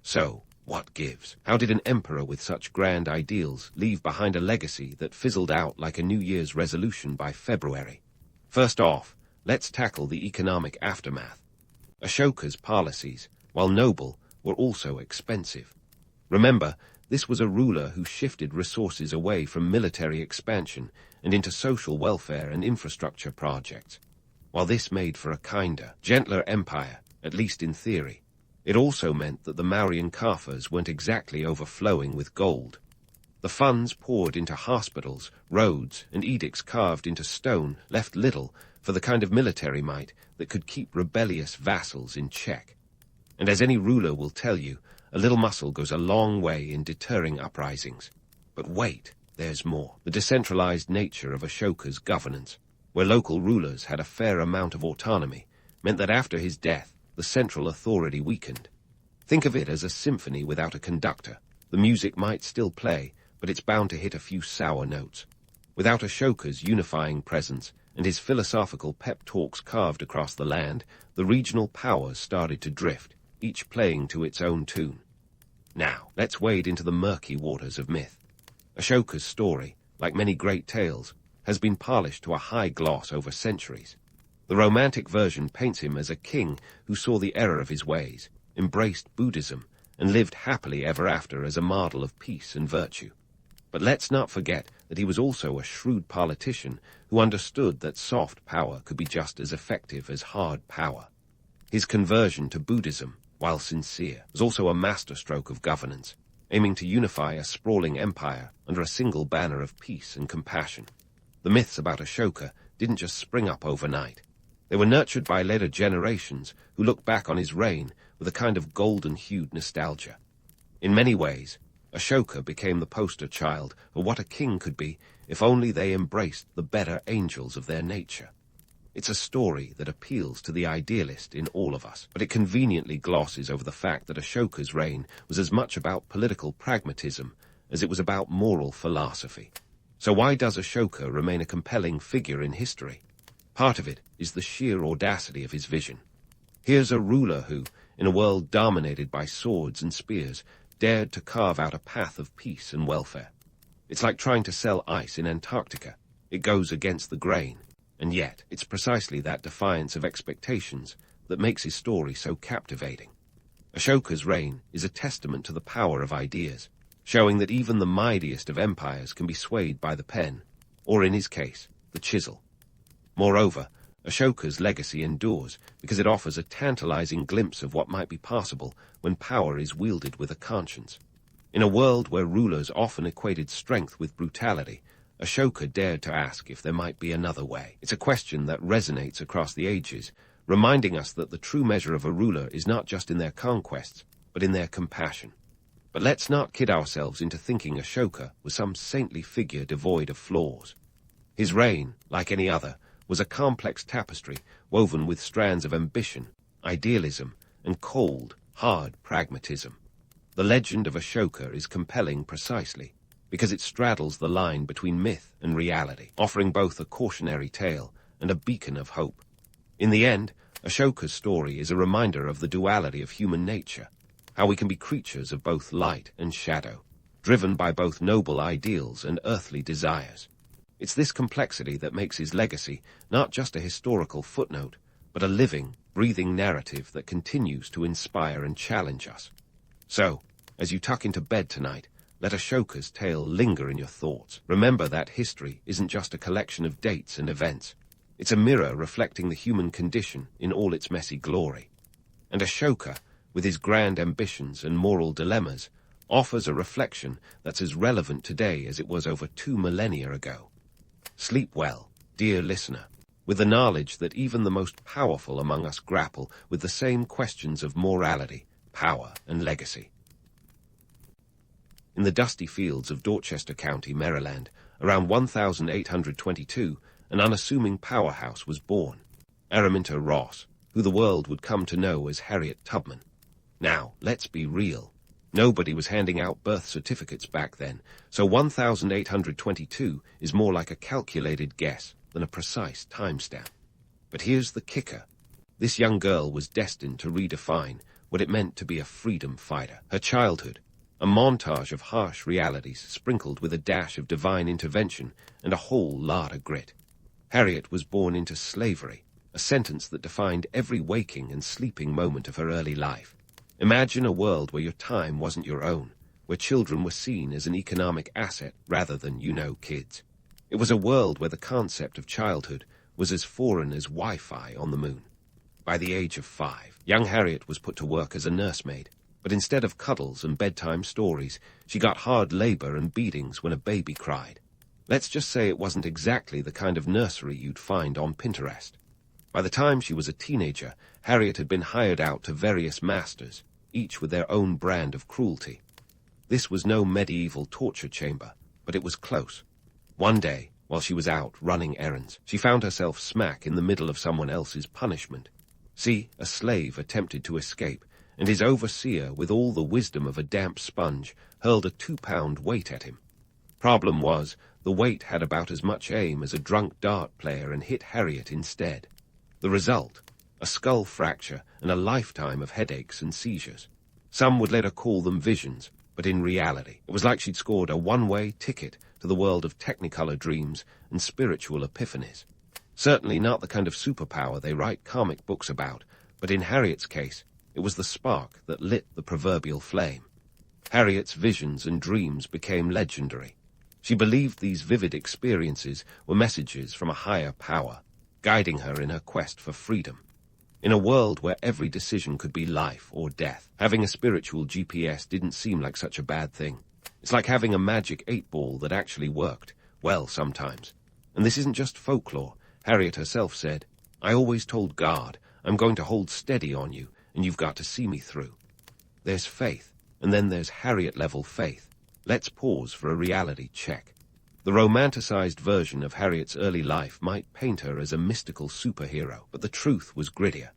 So, what gives? How did an emperor with such grand ideals leave behind a legacy that fizzled out like a New Year's resolution by February? First off, let's tackle the economic aftermath. Ashoka's policies, while noble, were also expensive. Remember, this was a ruler who shifted resources away from military expansion and into social welfare and infrastructure projects. While this made for a kinder, gentler empire, at least in theory, it also meant that the Mauryan coffers weren't exactly overflowing with gold. The funds poured into hospitals, roads, and edicts carved into stone left little for the kind of military might that could keep rebellious vassals in check. And as any ruler will tell you, a little muscle goes a long way in deterring uprisings. But wait, there's more. The decentralized nature of Ashoka's governance, where local rulers had a fair amount of autonomy, meant that after his death, the central authority weakened. Think of it as a symphony without a conductor. The music might still play, but it's bound to hit a few sour notes. Without Ashoka's unifying presence and his philosophical pep talks carved across the land, the regional powers started to drift, each playing to its own tune. Now, let's wade into the murky waters of myth. Ashoka's story, like many great tales, has been polished to a high gloss over centuries. The romantic version paints him as a king who saw the error of his ways, embraced Buddhism, and lived happily ever after as a model of peace and virtue. But let's not forget that he was also a shrewd politician who understood that soft power could be just as effective as hard power. His conversion to Buddhism, while sincere, was also a masterstroke of governance, aiming to unify a sprawling empire under a single banner of peace and compassion. The myths about Ashoka didn't just spring up overnight. They were nurtured by later generations who look back on his reign with a kind of golden-hued nostalgia. In many ways, Ashoka became the poster child of what a king could be if only they embraced the better angels of their nature. It's a story that appeals to the idealist in all of us, but it conveniently glosses over the fact that Ashoka's reign was as much about political pragmatism as it was about moral philosophy. So why does Ashoka remain a compelling figure in history? Part of it is the sheer audacity of his vision. Here's a ruler who, in a world dominated by swords and spears, dared to carve out a path of peace and welfare. It's like trying to sell ice in Antarctica. It goes against the grain, and yet it's precisely that defiance of expectations that makes his story so captivating. Ashoka's reign is a testament to the power of ideas, showing that even the mightiest of empires can be swayed by the pen, or in his case, the chisel. Moreover, Ashoka's legacy endures because it offers a tantalizing glimpse of what might be possible when power is wielded with a conscience. In a world where rulers often equated strength with brutality, Ashoka dared to ask if there might be another way. It's a question that resonates across the ages, reminding us that the true measure of a ruler is not just in their conquests, but in their compassion. But let's not kid ourselves into thinking Ashoka was some saintly figure devoid of flaws. His reign, like any other, was a complex tapestry woven with strands of ambition, idealism, and cold, hard pragmatism. The legend of Ashoka is compelling precisely because it straddles the line between myth and reality, offering both a cautionary tale and a beacon of hope. In the end, Ashoka's story is a reminder of the duality of human nature, how we can be creatures of both light and shadow, driven by both noble ideals and earthly desires. It's this complexity that makes his legacy not just a historical footnote, but a living, breathing narrative that continues to inspire and challenge us. So, as you tuck into bed tonight, let Ashoka's tale linger in your thoughts. Remember that history isn't just a collection of dates and events. It's a mirror reflecting the human condition in all its messy glory. And Ashoka, with his grand ambitions and moral dilemmas, offers a reflection that's as relevant today as it was over 2 millennia ago. Sleep well, dear listener, with the knowledge that even the most powerful among us grapple with the same questions of morality, power, and legacy. In the dusty fields of Dorchester County, Maryland, around 1822, an unassuming powerhouse was born, Araminta Ross, who the world would come to know as Harriet Tubman. Now, let's be real. Nobody was handing out birth certificates back then, so 1822 is more like a calculated guess than a precise timestamp. But here's the kicker. This young girl was destined to redefine what it meant to be a freedom fighter. Her childhood, a montage of harsh realities sprinkled with a dash of divine intervention and a whole lot of grit. Harriet was born into slavery, a sentence that defined every waking and sleeping moment of her early life. Imagine a world where your time wasn't your own, where children were seen as an economic asset rather than, kids. It was a world where the concept of childhood was as foreign as Wi-Fi on the moon. By the age of 5, young Harriet was put to work as a nursemaid, but instead of cuddles and bedtime stories, she got hard labor and beatings when a baby cried. Let's just say it wasn't exactly the kind of nursery you'd find on Pinterest. By the time she was a teenager, Harriet had been hired out to various masters, each with their own brand of cruelty. This was no medieval torture chamber, but it was close. One day, while she was out running errands, she found herself smack in the middle of someone else's punishment. See, a slave attempted to escape, and his overseer, with all the wisdom of a damp sponge, hurled a 2-pound weight at him. Problem was, the weight had about as much aim as a drunk dart player and hit Harriet instead. The result, a skull fracture and a lifetime of headaches and seizures. Some would later call them visions, but in reality, it was like she'd scored a one-way ticket to the world of technicolor dreams and spiritual epiphanies. Certainly not the kind of superpower they write comic books about, but in Harriet's case, it was the spark that lit the proverbial flame. Harriet's visions and dreams became legendary. She believed these vivid experiences were messages from a higher power, guiding her in her quest for freedom. In a world where every decision could be life or death, having a spiritual GPS didn't seem like such a bad thing. It's like having a magic 8-ball that actually worked, well, sometimes. And this isn't just folklore. Harriet herself said, "I always told God, I'm going to hold steady on you, and you've got to see me through." There's faith, and then there's Harriet-level faith. Let's pause for a reality check. The romanticized version of Harriet's early life might paint her as a mystical superhero, but the truth was grittier.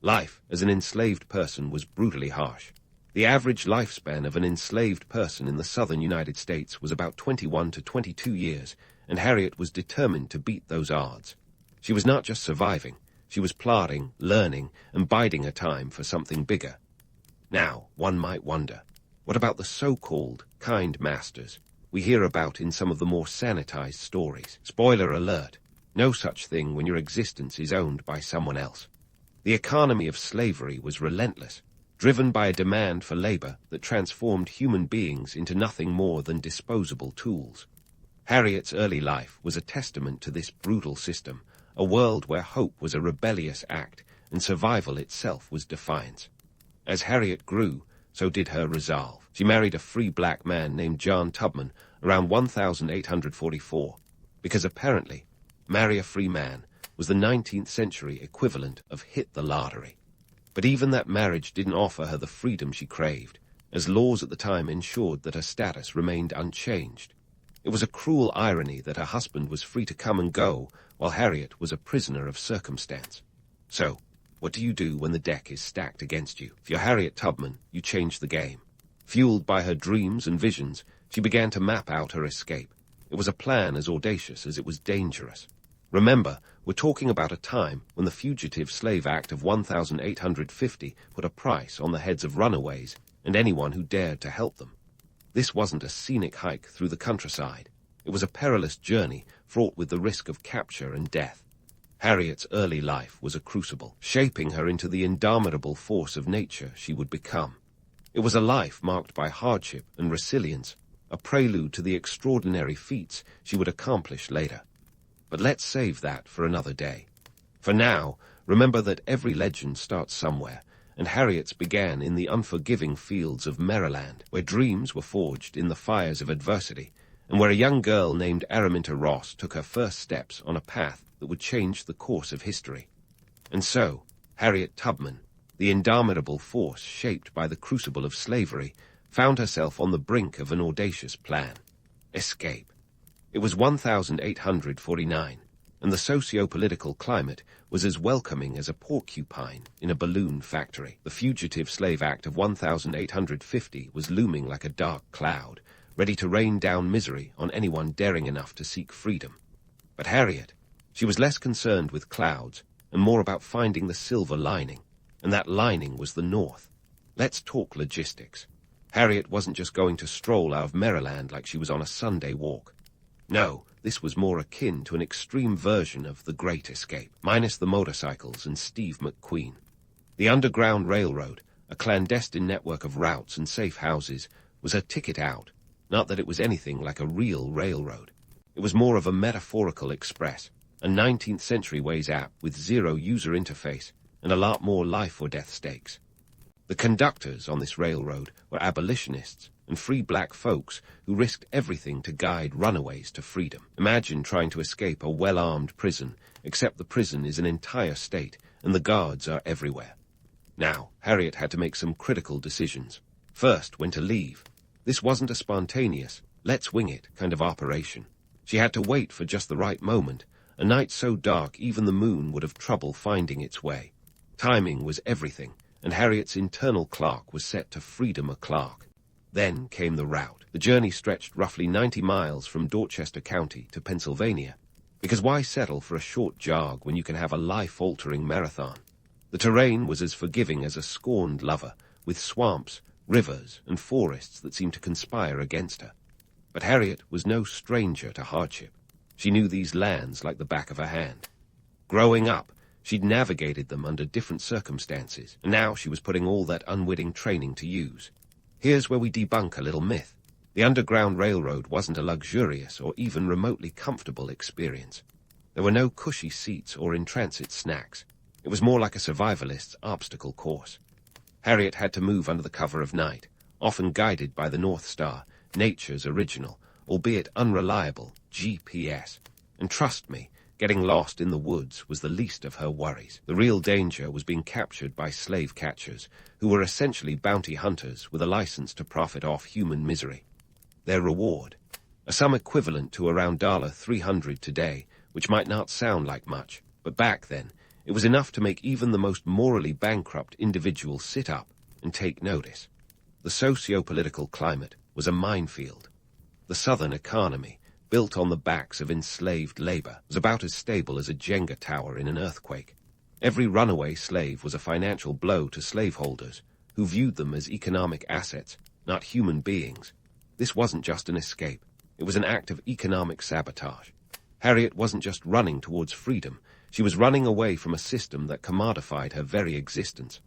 Life as an enslaved person was brutally harsh. The average lifespan of an enslaved person in the southern United States was about 21 to 22 years, and Harriet was determined to beat those odds. She was not just surviving, she was plotting, learning, and biding her time for something bigger. Now, one might wonder, what about the so-called kind masters we hear about in some of the more sanitized stories? Spoiler alert, no such thing when your existence is owned by someone else. The economy of slavery was relentless, driven by a demand for labor that transformed human beings into nothing more than disposable tools. Harriet's early life was a testament to this brutal system, a world where hope was a rebellious act and survival itself was defiance. As Harriet grew, so did her resolve. She married a free black man named John Tubman around 1844, because apparently, marry a free man was the 19th century equivalent of hit the lottery. But even that marriage didn't offer her the freedom she craved, as laws at the time ensured that her status remained unchanged. It was a cruel irony that her husband was free to come and go, while Harriet was a prisoner of circumstance. So, what do you do when the deck is stacked against you? If you're Harriet Tubman, you change the game. Fueled by her dreams and visions, she began to map out her escape. It was a plan as audacious as it was dangerous. Remember, we're talking about a time when the Fugitive Slave Act of 1850 put a price on the heads of runaways and anyone who dared to help them. This wasn't a scenic hike through the countryside. It was a perilous journey fraught with the risk of capture and death. Harriet's early life was a crucible, shaping her into the indomitable force of nature she would become. It was a life marked by hardship and resilience, a prelude to the extraordinary feats she would accomplish later. But let's save that for another day. For now, remember that every legend starts somewhere, and Harriet's began in the unforgiving fields of Maryland, where dreams were forged in the fires of adversity, and where a young girl named Araminta Ross took her first steps on a path that would change the course of history. And so, Harriet Tubman, the indomitable force shaped by the crucible of slavery, found herself on the brink of an audacious plan: escape. It was 1849, and the socio-political climate was as welcoming as a porcupine in a balloon factory. The Fugitive Slave Act of 1850 was looming like a dark cloud, ready to rain down misery on anyone daring enough to seek freedom. But Harriet, she was less concerned with clouds and more about finding the silver lining, and that lining was the North. Let's talk logistics. Harriet wasn't just going to stroll out of Maryland like she was on a Sunday walk. No, this was more akin to an extreme version of The Great Escape, minus the motorcycles and Steve McQueen. The Underground Railroad, a clandestine network of routes and safe houses, was her ticket out, not that it was anything like a real railroad. It was more of a metaphorical express, a 19th century Ways app with zero user interface and a lot more life-or-death stakes. The conductors on this railroad were abolitionists and free black folks who risked everything to guide runaways to freedom. Imagine trying to escape a well-armed prison, except the prison is an entire state and the guards are everywhere. Now, Harriet had to make some critical decisions. First, when to leave. This wasn't a spontaneous, let's wing it kind of operation. She had to wait for just the right moment, a night so dark even the moon would have trouble finding its way. Timing was everything, and Harriet's internal clock was set to freedom o'clock. Then came the route. The journey stretched roughly 90 miles from Dorchester County to Pennsylvania, because why settle for a short jog when you can have a life-altering marathon? The terrain was as forgiving as a scorned lover, with swamps, rivers, and forests that seemed to conspire against her. But Harriet was no stranger to hardship. She knew these lands like the back of her hand. Growing up, she'd navigated them under different circumstances, and now she was putting all that unwitting training to use. Here's where we debunk a little myth. The Underground Railroad wasn't a luxurious or even remotely comfortable experience. There were no cushy seats or in-transit snacks. It was more like a survivalist's obstacle course. Harriet had to move under the cover of night, often guided by the North Star, nature's original, albeit unreliable, GPS. And trust me, getting lost in the woods was the least of her worries. The real danger was being captured by slave catchers, who were essentially bounty hunters with a license to profit off human misery. Their reward, a sum equivalent to around $300 today, which might not sound like much, but back then, it was enough to make even the most morally bankrupt individual sit up and take notice. The socio-political climate was a minefield. The Southern economy, built on the backs of enslaved labor, was about as stable as a Jenga tower in an earthquake. Every runaway slave was a financial blow to slaveholders, who viewed them as economic assets, not human beings. This wasn't just an escape. It was an act of economic sabotage. Harriet wasn't just running towards freedom. She was running away from a system that commodified her very existence.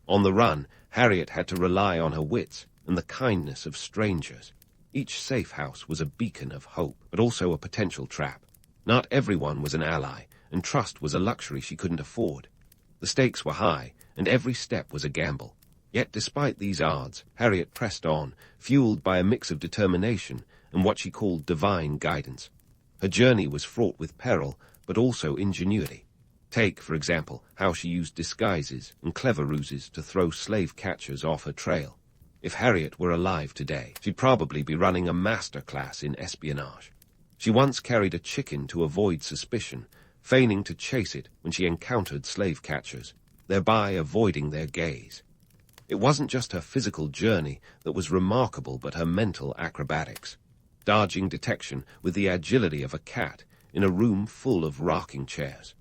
On the run, Harriet had to rely on her wits and the kindness of strangers. Each safe house was a beacon of hope, but also a potential trap. Not everyone was an ally, and trust was a luxury she couldn't afford. The stakes were high, and every step was a gamble. Yet despite these odds, Harriet pressed on, fueled by a mix of determination and what she called divine guidance. Her journey was fraught with peril, but also ingenuity. Take, for example, how she used disguises and clever ruses to throw slave catchers off her trail. If Harriet were alive today, she'd probably be running a master class in espionage. She once carried a chicken to avoid suspicion, feigning to chase it when she encountered slave catchers, thereby avoiding their gaze. It wasn't just her physical journey that was remarkable, but her mental acrobatics, dodging detection with the agility of a cat in a room full of rocking chairs.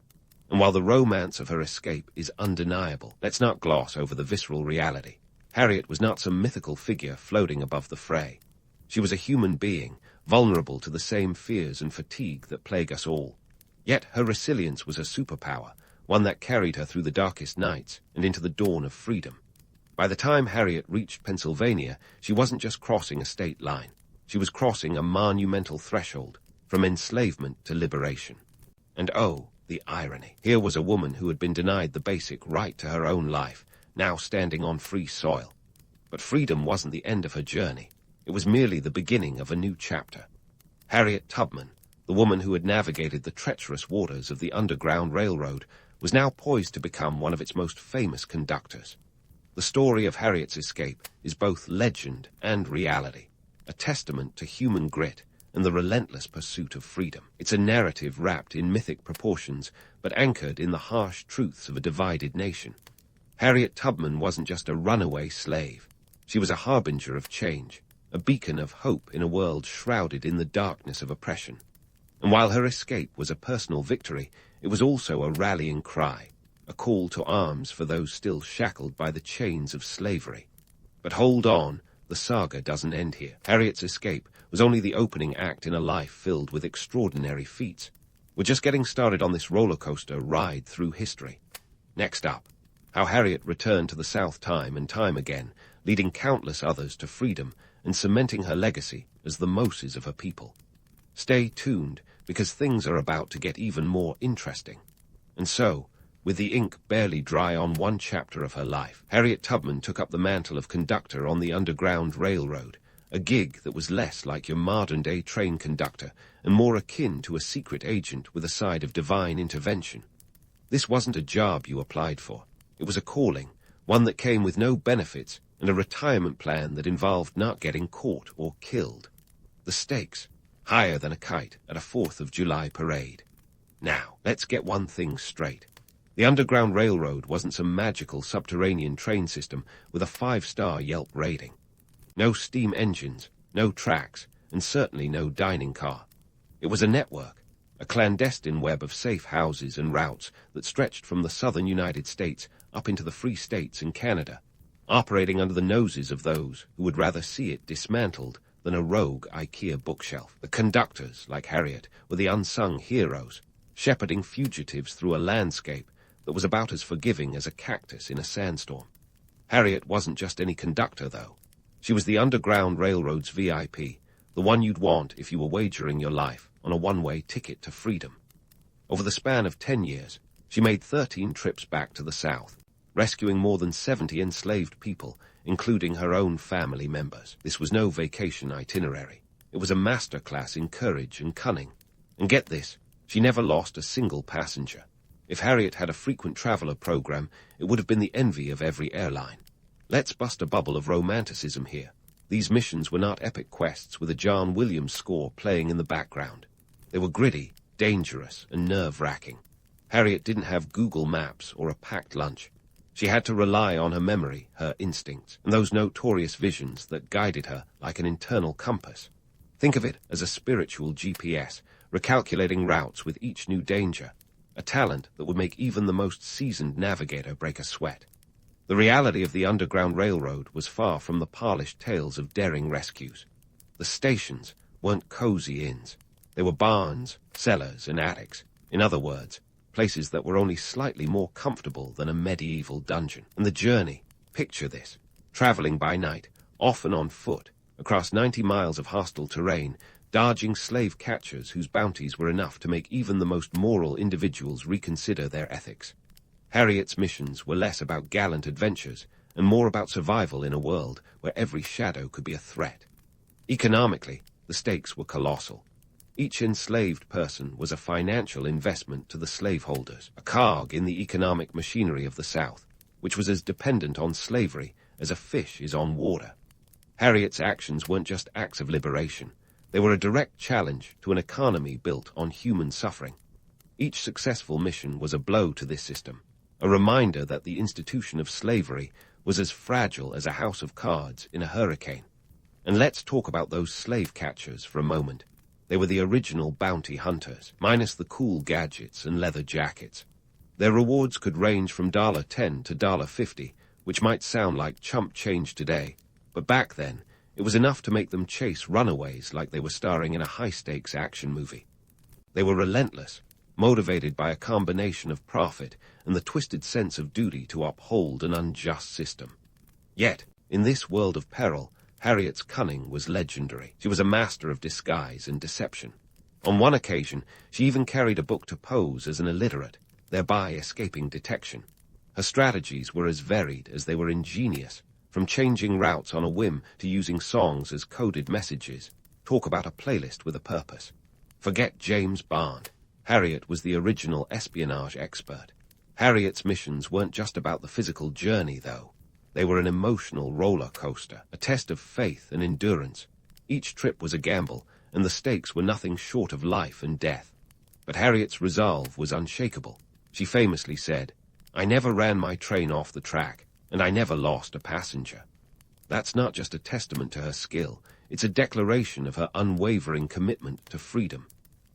And while the romance of her escape is undeniable, let's not gloss over the visceral reality. Harriet was not some mythical figure floating above the fray. She was a human being, vulnerable to the same fears and fatigue that plague us all. Yet her resilience was a superpower, one that carried her through the darkest nights and into the dawn of freedom. By the time Harriet reached Pennsylvania, she wasn't just crossing a state line. She was crossing a monumental threshold, from enslavement to liberation. And oh, the irony. Here was a woman who had been denied the basic right to her own life, now standing on free soil. But freedom wasn't the end of her journey. It was merely the beginning of a new chapter. Harriet Tubman, the woman who had navigated the treacherous waters of the Underground Railroad, was now poised to become one of its most famous conductors. The story of Harriet's escape is both legend and reality, a testament to human grit and the relentless pursuit of freedom. It's a narrative wrapped in mythic proportions, but anchored in the harsh truths of a divided nation. Harriet Tubman wasn't just a runaway slave. She was a harbinger of change, a beacon of hope in a world shrouded in the darkness of oppression. And while her escape was a personal victory, it was also a rallying cry, a call to arms for those still shackled by the chains of slavery. But hold on, the saga doesn't end here. Harriet's escape was only the opening act in a life filled with extraordinary feats. We're just getting started on this roller coaster ride through history. Next up, how Harriet returned to the South time and time again, leading countless others to freedom and cementing her legacy as the Moses of her people. Stay tuned, because things are about to get even more interesting. And so, with the ink barely dry on one chapter of her life, Harriet Tubman took up the mantle of conductor on the Underground Railroad, a gig that was less like your modern-day train conductor and more akin to a secret agent with a side of divine intervention. This wasn't a job you applied for. It was a calling, one that came with no benefits and a retirement plan that involved not getting caught or killed. The stakes, higher than a kite at a 4th of July parade. Now, let's get one thing straight. The Underground Railroad wasn't some magical subterranean train system with a 5-star Yelp rating. No steam engines, no tracks, and certainly no dining car. It was a network, a clandestine web of safe houses and routes that stretched from the southern United States up into the Free States and Canada, operating under the noses of those who would rather see it dismantled than a rogue IKEA bookshelf. The conductors, like Harriet, were the unsung heroes, shepherding fugitives through a landscape that was about as forgiving as a cactus in a sandstorm. Harriet wasn't just any conductor, though. She was the Underground Railroad's VIP, the one you'd want if you were wagering your life on a one-way ticket to freedom. Over the span of 10 years, she made 13 trips back to the South, rescuing more than 70 enslaved people, including her own family members. This was no vacation itinerary. It was a masterclass in courage and cunning. And get this, she never lost a single passenger. If Harriet had a frequent traveler program, it would have been the envy of every airline. Let's bust a bubble of romanticism here. These missions were not epic quests with a John Williams score playing in the background. They were gritty, dangerous, and nerve-wracking. Harriet didn't have Google Maps or a packed lunch. She had to rely on her memory, her instincts, and those notorious visions that guided her like an internal compass. Think of it as a spiritual GPS, recalculating routes with each new danger, a talent that would make even the most seasoned navigator break a sweat. The reality of the Underground Railroad was far from the polished tales of daring rescues. The stations weren't cozy inns. They were barns, cellars, and attics. In other words, places that were only slightly more comfortable than a medieval dungeon. And the journey, picture this, traveling by night, often on foot, across 90 miles of hostile terrain, dodging slave catchers whose bounties were enough to make even the most moral individuals reconsider their ethics. Harriet's missions were less about gallant adventures and more about survival in a world where every shadow could be a threat. Economically, the stakes were colossal. Each enslaved person was a financial investment to the slaveholders, a cog in the economic machinery of the South, which was as dependent on slavery as a fish is on water. Harriet's actions weren't just acts of liberation. They were a direct challenge to an economy built on human suffering. Each successful mission was a blow to this system, a reminder that the institution of slavery was as fragile as a house of cards in a hurricane. And let's talk about those slave catchers for a moment. They were the original bounty hunters, minus the cool gadgets and leather jackets. Their rewards could range from $10 to $50, which might sound like chump change today, but back then, it was enough to make them chase runaways like they were starring in a high-stakes action movie. They were relentless, motivated by a combination of profit and the twisted sense of duty to uphold an unjust system. Yet, in this world of peril, Harriet's cunning was legendary. She was a master of disguise and deception. On one occasion, she even carried a book to pose as an illiterate, thereby escaping detection. Her strategies were as varied as they were ingenious, from changing routes on a whim to using songs as coded messages. Talk about a playlist with a purpose. Forget James Bond. Harriet was the original espionage expert. Harriet's missions weren't just about the physical journey, though. They were an emotional roller coaster, a test of faith and endurance. Each trip was a gamble, and the stakes were nothing short of life and death. But Harriet's resolve was unshakable. She famously said, "I never ran my train off the track, and I never lost a passenger." That's not just a testament to her skill, it's a declaration of her unwavering commitment to freedom.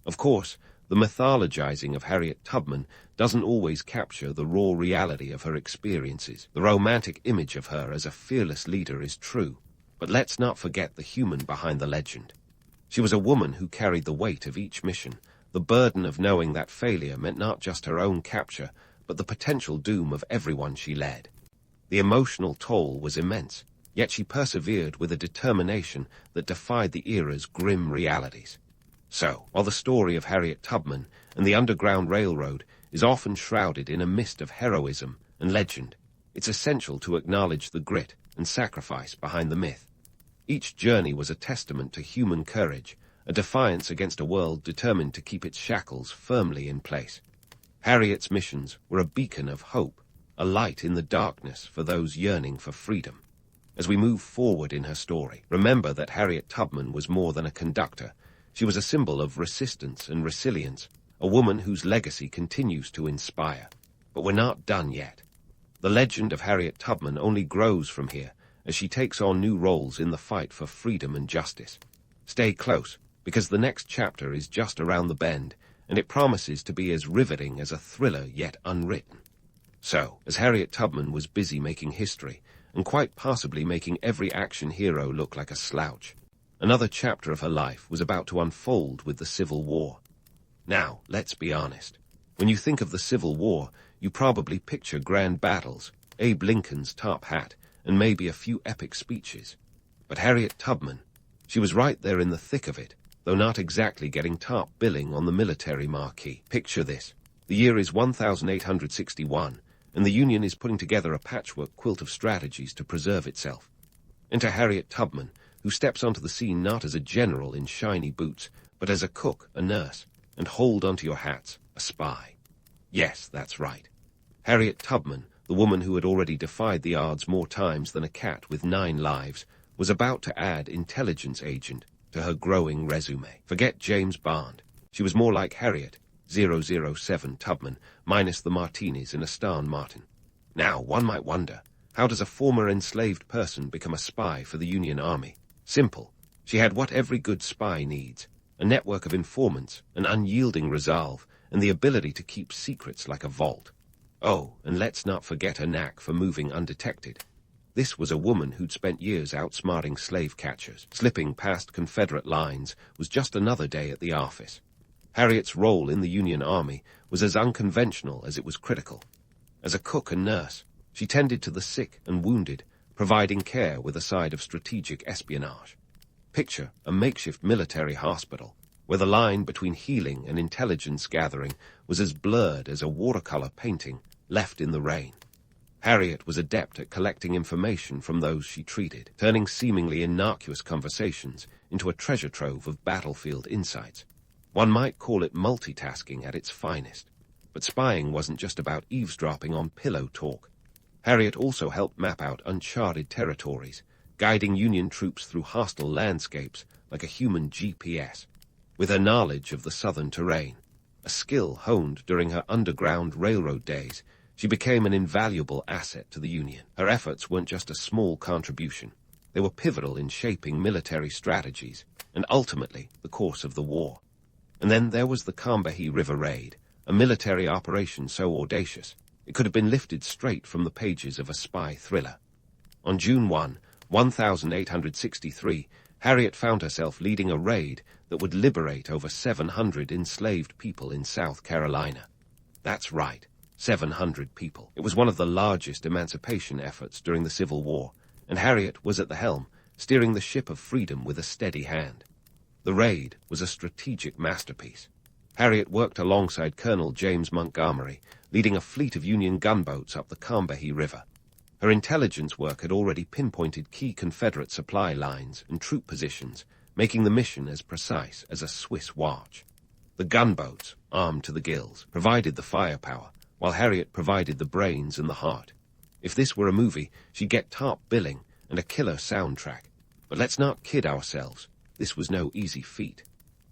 Of course, the mythologizing of Harriet Tubman doesn't always capture the raw reality of her experiences. The romantic image of her as a fearless leader is true, but let's not forget the human behind the legend. She was a woman who carried the weight of each mission, the burden of knowing that failure meant not just her own capture, but the potential doom of everyone she led. The emotional toll was immense, yet she persevered with a determination that defied the era's grim realities. So, while the story of Harriet Tubman and the Underground Railroad is often shrouded in a mist of heroism and legend, it's essential to acknowledge the grit and sacrifice behind the myth. Each journey was a testament to human courage, a defiance against a world determined to keep its shackles firmly in place. Harriet's missions were a beacon of hope, a light in the darkness for those yearning for freedom. As we move forward in her story, remember that Harriet Tubman was more than a conductor. She was a symbol of resistance and resilience, a woman whose legacy continues to inspire. But we're not done yet. The legend of Harriet Tubman only grows from here as she takes on new roles in the fight for freedom and justice. Stay close, because the next chapter is just around the bend, and it promises to be as riveting as a thriller yet unwritten. So, as Harriet Tubman was busy making history, and quite possibly making every action hero look like a slouch, another chapter of her life was about to unfold with the Civil War. Now, let's be honest. When you think of the Civil War, you probably picture grand battles, Abe Lincoln's top hat, and maybe a few epic speeches. But Harriet Tubman, she was right there in the thick of it, though not exactly getting top billing on the military marquee. Picture this. The year is 1861, and the Union is putting together a patchwork quilt of strategies to preserve itself. Enter Harriet Tubman, who steps onto the scene not as a general in shiny boots, but as a cook, a nurse, and hold onto your hats, a spy. Yes, that's right. Harriet Tubman, the woman who had already defied the odds more times than a cat with 9 lives, was about to add intelligence agent to her growing resume. Forget James Bond. She was more like Harriet, 007 Tubman, minus the martinis and Aston Martin. Now, one might wonder, how does a former enslaved person become a spy for the Union Army? Simple. She had what every good spy needs, a network of informants, an unyielding resolve, and the ability to keep secrets like a vault. Oh, and let's not forget her knack for moving undetected. This was a woman who'd spent years outsmarting slave catchers. Slipping past Confederate lines was just another day at the office. Harriet's role in the Union Army was as unconventional as it was critical. As a cook and nurse, she tended to the sick and wounded, providing care with a side of strategic espionage. Picture a makeshift military hospital, where the line between healing and intelligence gathering was as blurred as a watercolor painting left in the rain. Harriet was adept at collecting information from those she treated, turning seemingly innocuous conversations into a treasure trove of battlefield insights. One might call it multitasking at its finest. But spying wasn't just about eavesdropping on pillow talk. Harriet also helped map out uncharted territories, guiding Union troops through hostile landscapes like a human GPS. With her knowledge of the southern terrain, a skill honed during her underground railroad days, she became an invaluable asset to the Union. Her efforts weren't just a small contribution. They were pivotal in shaping military strategies and ultimately the course of the war. And then there was the Combahee River Raid, a military operation so audacious it could have been lifted straight from the pages of a spy thriller. On June 1, 1863, Harriet found herself leading a raid that would liberate over 700 enslaved people in South Carolina. That's right, 700 people. It was one of the largest emancipation efforts during the Civil War, and Harriet was at the helm, steering the ship of freedom with a steady hand. The raid was a strategic masterpiece. Harriet worked alongside Colonel James Montgomery, leading a fleet of Union gunboats up the Combahee River. Her intelligence work had already pinpointed key Confederate supply lines and troop positions, making the mission as precise as a Swiss watch. The gunboats, armed to the gills, provided the firepower, while Harriet provided the brains and the heart. If this were a movie, she'd get top billing and a killer soundtrack. But let's not kid ourselves. This was no easy feat.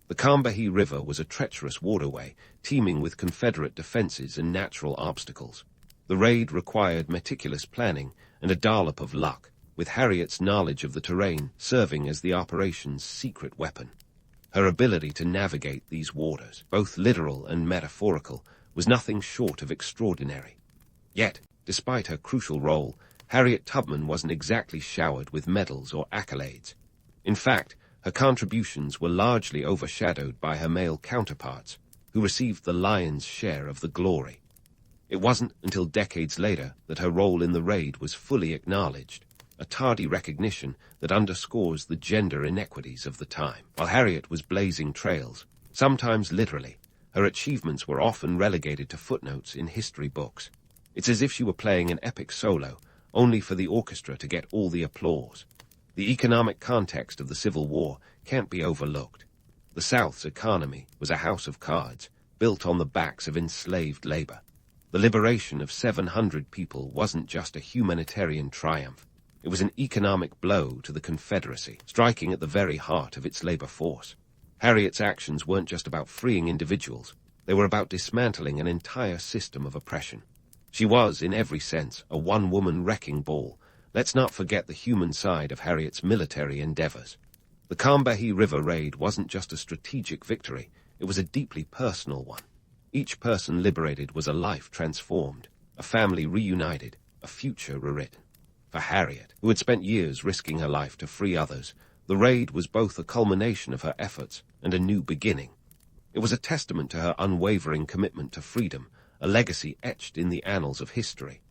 The Combahee River was a treacherous waterway, teeming with Confederate defenses and natural obstacles. The raid required meticulous planning and a dollop of luck, with Harriet's knowledge of the terrain serving as the operation's secret weapon. Her ability to navigate these waters, both literal and metaphorical, was nothing short of extraordinary. Yet, despite her crucial role, Harriet Tubman wasn't exactly showered with medals or accolades. In fact, her contributions were largely overshadowed by her male counterparts, who received the lion's share of the glory. It wasn't until decades later that her role in the raid was fully acknowledged, a tardy recognition that underscores the gender inequities of the time. While Harriet was blazing trails, sometimes literally, her achievements were often relegated to footnotes in history books. It's as if she were playing an epic solo, only for the orchestra to get all the applause. The economic context of the Civil War can't be overlooked. The South's economy was a house of cards, built on the backs of enslaved labor. The liberation of 700 people wasn't just a humanitarian triumph. It was an economic blow to the Confederacy, striking at the very heart of its labor force. Harriet's actions weren't just about freeing individuals. They were about dismantling an entire system of oppression. She was, in every sense, a one-woman wrecking ball. Let's not forget the human side of Harriet's military endeavors. The Combahee River Raid wasn't just a strategic victory, it was a deeply personal one. Each person liberated was a life transformed, a family reunited, a future rewritten. For Harriet, who had spent years risking her life to free others, the raid was both a culmination of her efforts and a new beginning. It was a testament to her unwavering commitment to freedom, a legacy etched in the annals of history.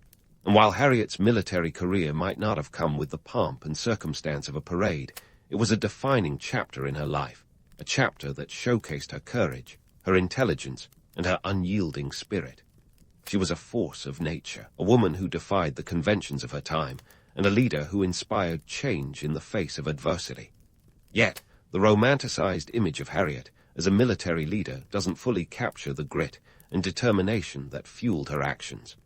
And while Harriet's military career might not have come with the pomp and circumstance of a parade, it was a defining chapter in her life, a chapter that showcased her courage, her intelligence, and her unyielding spirit. She was a force of nature, a woman who defied the conventions of her time, and a leader who inspired change in the face of adversity. Yet, the romanticized image of Harriet as a military leader doesn't fully capture the grit and determination that fueled her actions.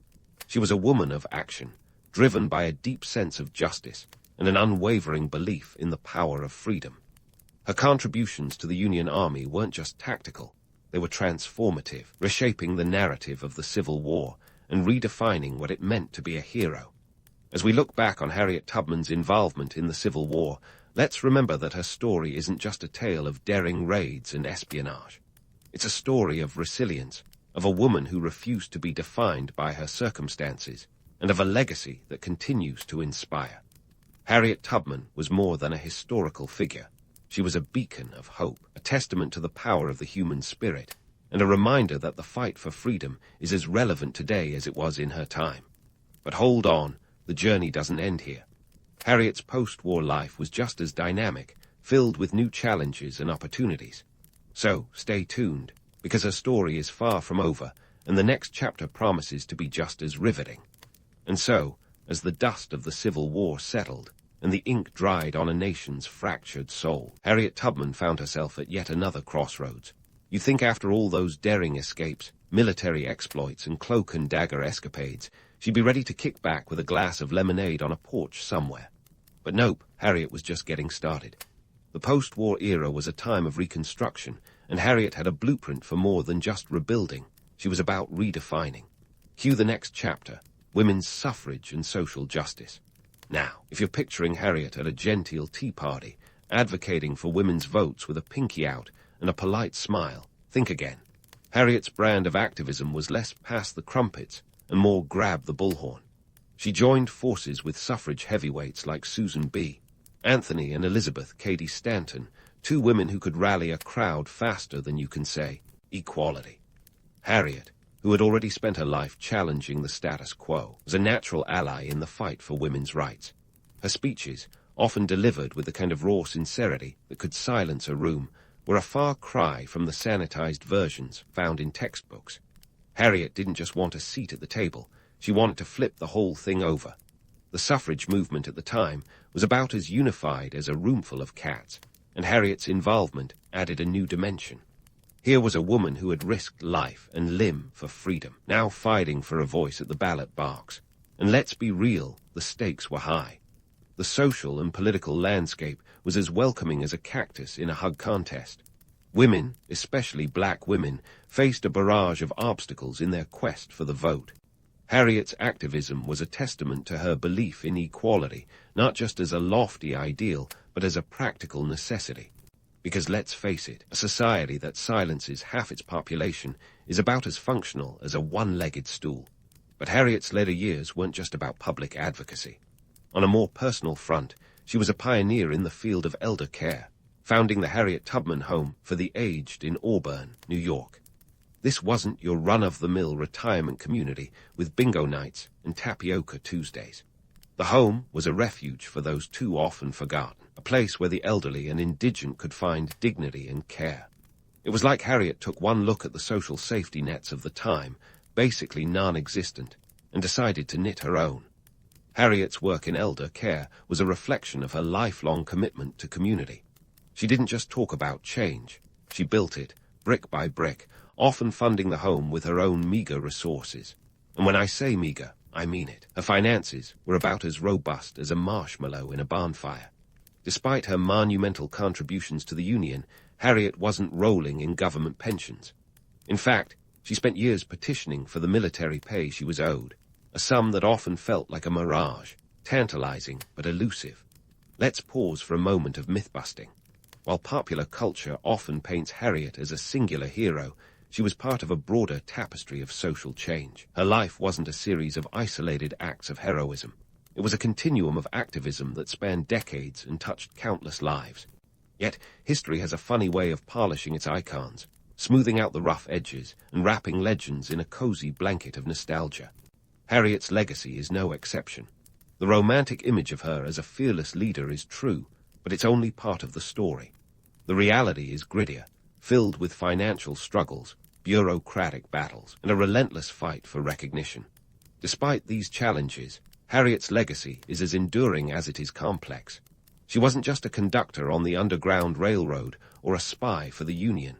She was a woman of action, driven by a deep sense of justice and an unwavering belief in the power of freedom. Her contributions to the Union Army weren't just tactical, they were transformative, reshaping the narrative of the Civil War and redefining what it meant to be a hero. As we look back on Harriet Tubman's involvement in the Civil War, let's remember that her story isn't just a tale of daring raids and espionage. It's a story of resilience, of a woman who refused to be defined by her circumstances, and of a legacy that continues to inspire. Harriet Tubman was more than a historical figure. She was a beacon of hope, a testament to the power of the human spirit, and a reminder that the fight for freedom is as relevant today as it was in her time. But hold on, the journey doesn't end here. Harriet's post-war life was just as dynamic, filled with new challenges and opportunities. So, stay tuned, because her story is far from over, and the next chapter promises to be just as riveting. And so, as the dust of the Civil War settled, and the ink dried on a nation's fractured soul, Harriet Tubman found herself at yet another crossroads. You'd think after all those daring escapes, military exploits, and cloak-and-dagger escapades, she'd be ready to kick back with a glass of lemonade on a porch somewhere. But nope, Harriet was just getting started. The post-war era was a time of reconstruction, and Harriet had a blueprint for more than just rebuilding. She was about redefining. Cue the next chapter, women's suffrage and social justice. Now, if you're picturing Harriet at a genteel tea party, advocating for women's votes with a pinky out and a polite smile, think again. Harriet's brand of activism was less pass the crumpets and more grab the bullhorn. She joined forces with suffrage heavyweights like Susan B. Anthony and Elizabeth Cady Stanton, two women who could rally a crowd faster than you can say equality. Harriet, who had already spent her life challenging the status quo, was a natural ally in the fight for women's rights. Her speeches, often delivered with the kind of raw sincerity that could silence a room, were a far cry from the sanitized versions found in textbooks. Harriet didn't just want a seat at the table, she wanted to flip the whole thing over. The suffrage movement at the time was about as unified as a roomful of cats, and Harriet's involvement added a new dimension. Here was a woman who had risked life and limb for freedom, now fighting for a voice at the ballot box. And let's be real, the stakes were high. The social and political landscape was as welcoming as a cactus in a hug contest. Women, especially black women, faced a barrage of obstacles in their quest for the vote. Harriet's activism was a testament to her belief in equality, not just as a lofty ideal, but as a practical necessity. Because let's face it, a society that silences half its population is about as functional as a one-legged stool. But Harriet's later years weren't just about public advocacy. On a more personal front, she was a pioneer in the field of elder care, founding the Harriet Tubman Home for the Aged in Auburn, New York. This wasn't your run-of-the-mill retirement community with bingo nights and tapioca Tuesdays. The home was a refuge for those too often forgotten, a place where the elderly and indigent could find dignity and care. It was like Harriet took one look at the social safety nets of the time, basically non-existent, and decided to knit her own. Harriet's work in elder care was a reflection of her lifelong commitment to community. She didn't just talk about change, she built it, brick by brick, often funding the home with her own meager resources. And when I say meager, I mean it. Her finances were about as robust as a marshmallow in a bonfire. Despite her monumental contributions to the Union, Harriet wasn't rolling in government pensions. In fact, she spent years petitioning for the military pay she was owed, a sum that often felt like a mirage, tantalizing but elusive. Let's pause for a moment of myth-busting. While popular culture often paints Harriet as a singular hero, she was part of a broader tapestry of social change. Her life wasn't a series of isolated acts of heroism. It was a continuum of activism that spanned decades and touched countless lives. Yet, history has a funny way of polishing its icons, smoothing out the rough edges and wrapping legends in a cozy blanket of nostalgia. Harriet's legacy is no exception. The romantic image of her as a fearless leader is true, but it's only part of the story. The reality is grittier, filled with financial struggles, bureaucratic battles, and a relentless fight for recognition. Despite these challenges, Harriet's legacy is as enduring as it is complex. She wasn't just a conductor on the Underground Railroad or a spy for the Union.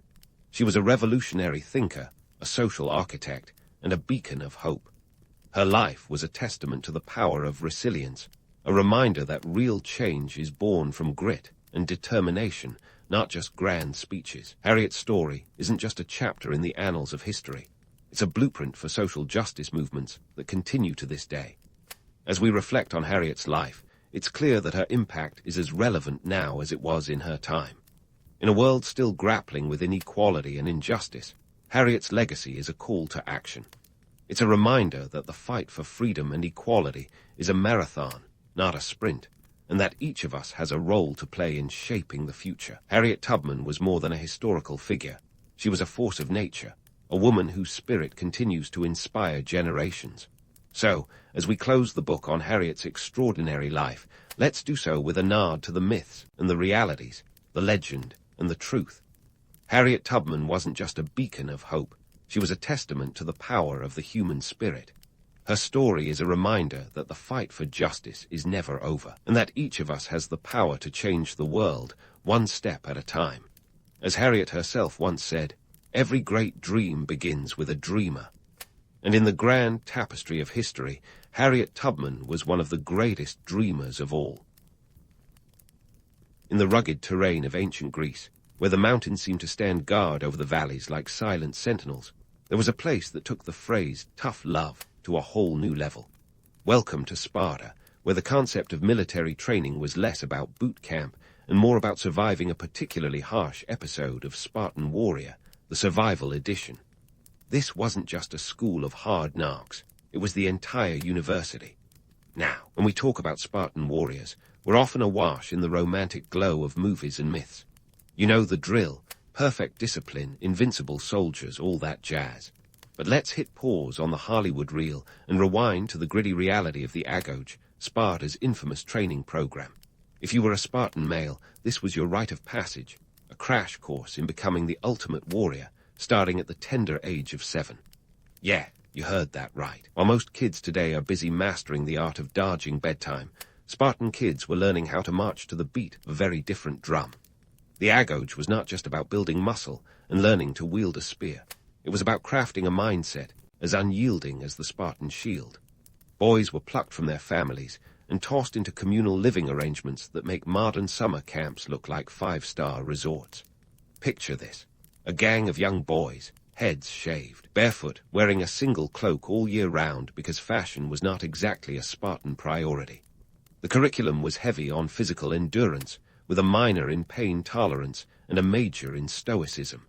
She was a revolutionary thinker, a social architect, and a beacon of hope. Her life was a testament to the power of resilience, a reminder that real change is born from grit and determination, not just grand speeches. Harriet's story isn't just a chapter in the annals of history. It's a blueprint for social justice movements that continue to this day. As we reflect on Harriet's life, it's clear that her impact is as relevant now as it was in her time. In a world still grappling with inequality and injustice, Harriet's legacy is a call to action. It's a reminder that the fight for freedom and equality is a marathon, not a sprint, and that each of us has a role to play in shaping the future. Harriet Tubman was more than a historical figure. She was a force of nature, a woman whose spirit continues to inspire generations. So, as we close the book on Harriet's extraordinary life, let's do so with a nod to the myths and the realities, the legend and the truth. Harriet Tubman wasn't just a beacon of hope. She was a testament to the power of the human spirit. Her story is a reminder that the fight for justice is never over, and that each of us has the power to change the world one step at a time. As Harriet herself once said, every great dream begins with a dreamer. And in the grand tapestry of history, Harriet Tubman was one of the greatest dreamers of all. In the rugged terrain of ancient Greece, where the mountains seemed to stand guard over the valleys like silent sentinels, there was a place that took the phrase tough love to a whole new level. Welcome to Sparta, where the concept of military training was less about boot camp and more about surviving a particularly harsh episode of Spartan Warrior, the Survival Edition. This wasn't just a school of hard knocks, it was the entire university. Now, when we talk about Spartan warriors, we're often awash in the romantic glow of movies and myths. You know the drill, perfect discipline, invincible soldiers, all that jazz. But let's hit pause on the Hollywood reel and rewind to the gritty reality of the Agoge, Sparta's infamous training program. If you were a Spartan male, this was your rite of passage, a crash course in becoming the ultimate warrior, starting at the tender age of 7. Yeah, you heard that right. While most kids today are busy mastering the art of dodging bedtime, Spartan kids were learning how to march to the beat of a very different drum. The Agoge was not just about building muscle and learning to wield a spear. It was about crafting a mindset as unyielding as the Spartan shield. Boys were plucked from their families and tossed into communal living arrangements that make modern summer camps look like 5-star resorts. Picture this: a gang of young boys, heads shaved, barefoot, wearing a single cloak all year round because fashion was not exactly a Spartan priority. The curriculum was heavy on physical endurance, with a minor in pain tolerance and a major in stoicism.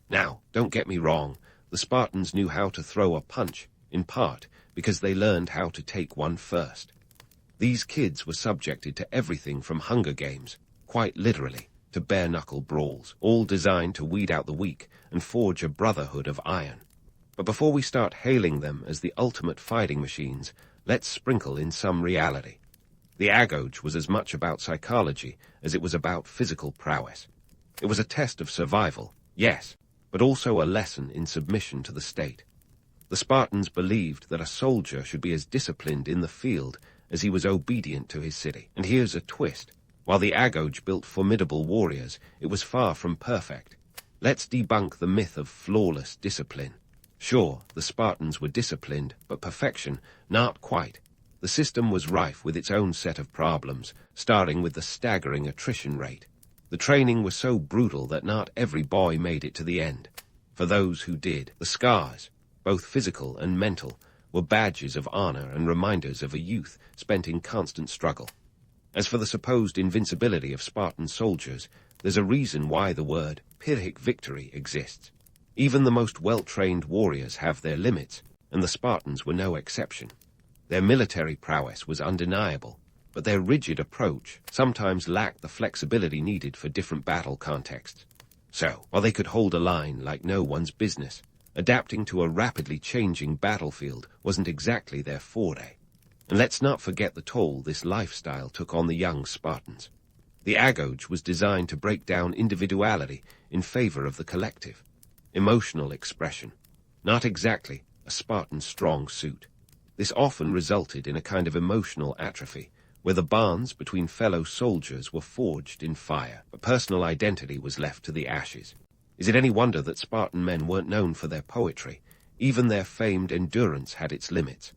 Now, don't get me wrong, the Spartans knew how to throw a punch, in part because they learned how to take one first. These kids were subjected to everything from Hunger Games, quite literally, to bare-knuckle brawls, all designed to weed out the weak and forge a brotherhood of iron. But before we start hailing them as the ultimate fighting machines, let's sprinkle in some reality. The Agoge was as much about psychology as it was about physical prowess. It was a test of survival, yes, but also a lesson in submission to the state. The Spartans believed that a soldier should be as disciplined in the field as he was obedient to his city. And here's a twist. While the Agoge built formidable warriors, it was far from perfect. Let's debunk the myth of flawless discipline. Sure, the Spartans were disciplined, but perfection, not quite. The system was rife with its own set of problems, starting with the staggering attrition rate. The training was so brutal that not every boy made it to the end. For those who did, the scars, both physical and mental, were badges of honor and reminders of a youth spent in constant struggle. As for the supposed invincibility of Spartan soldiers, there's a reason why the word Pyrrhic victory exists. Even the most well-trained warriors have their limits, and the Spartans were no exception. Their military prowess was undeniable, but their rigid approach sometimes lacked the flexibility needed for different battle contexts. So, while they could hold a line like no one's business, adapting to a rapidly changing battlefield wasn't exactly their forte. And let's not forget the toll this lifestyle took on the young Spartans. The Agoge was designed to break down individuality in favor of the collective. Emotional expression, not exactly a Spartan strong suit. This often resulted in a kind of emotional atrophy, where the bonds between fellow soldiers were forged in fire, but personal identity was left to the ashes. Is it any wonder that Spartan men weren't known for their poetry? Even their famed endurance had its limits.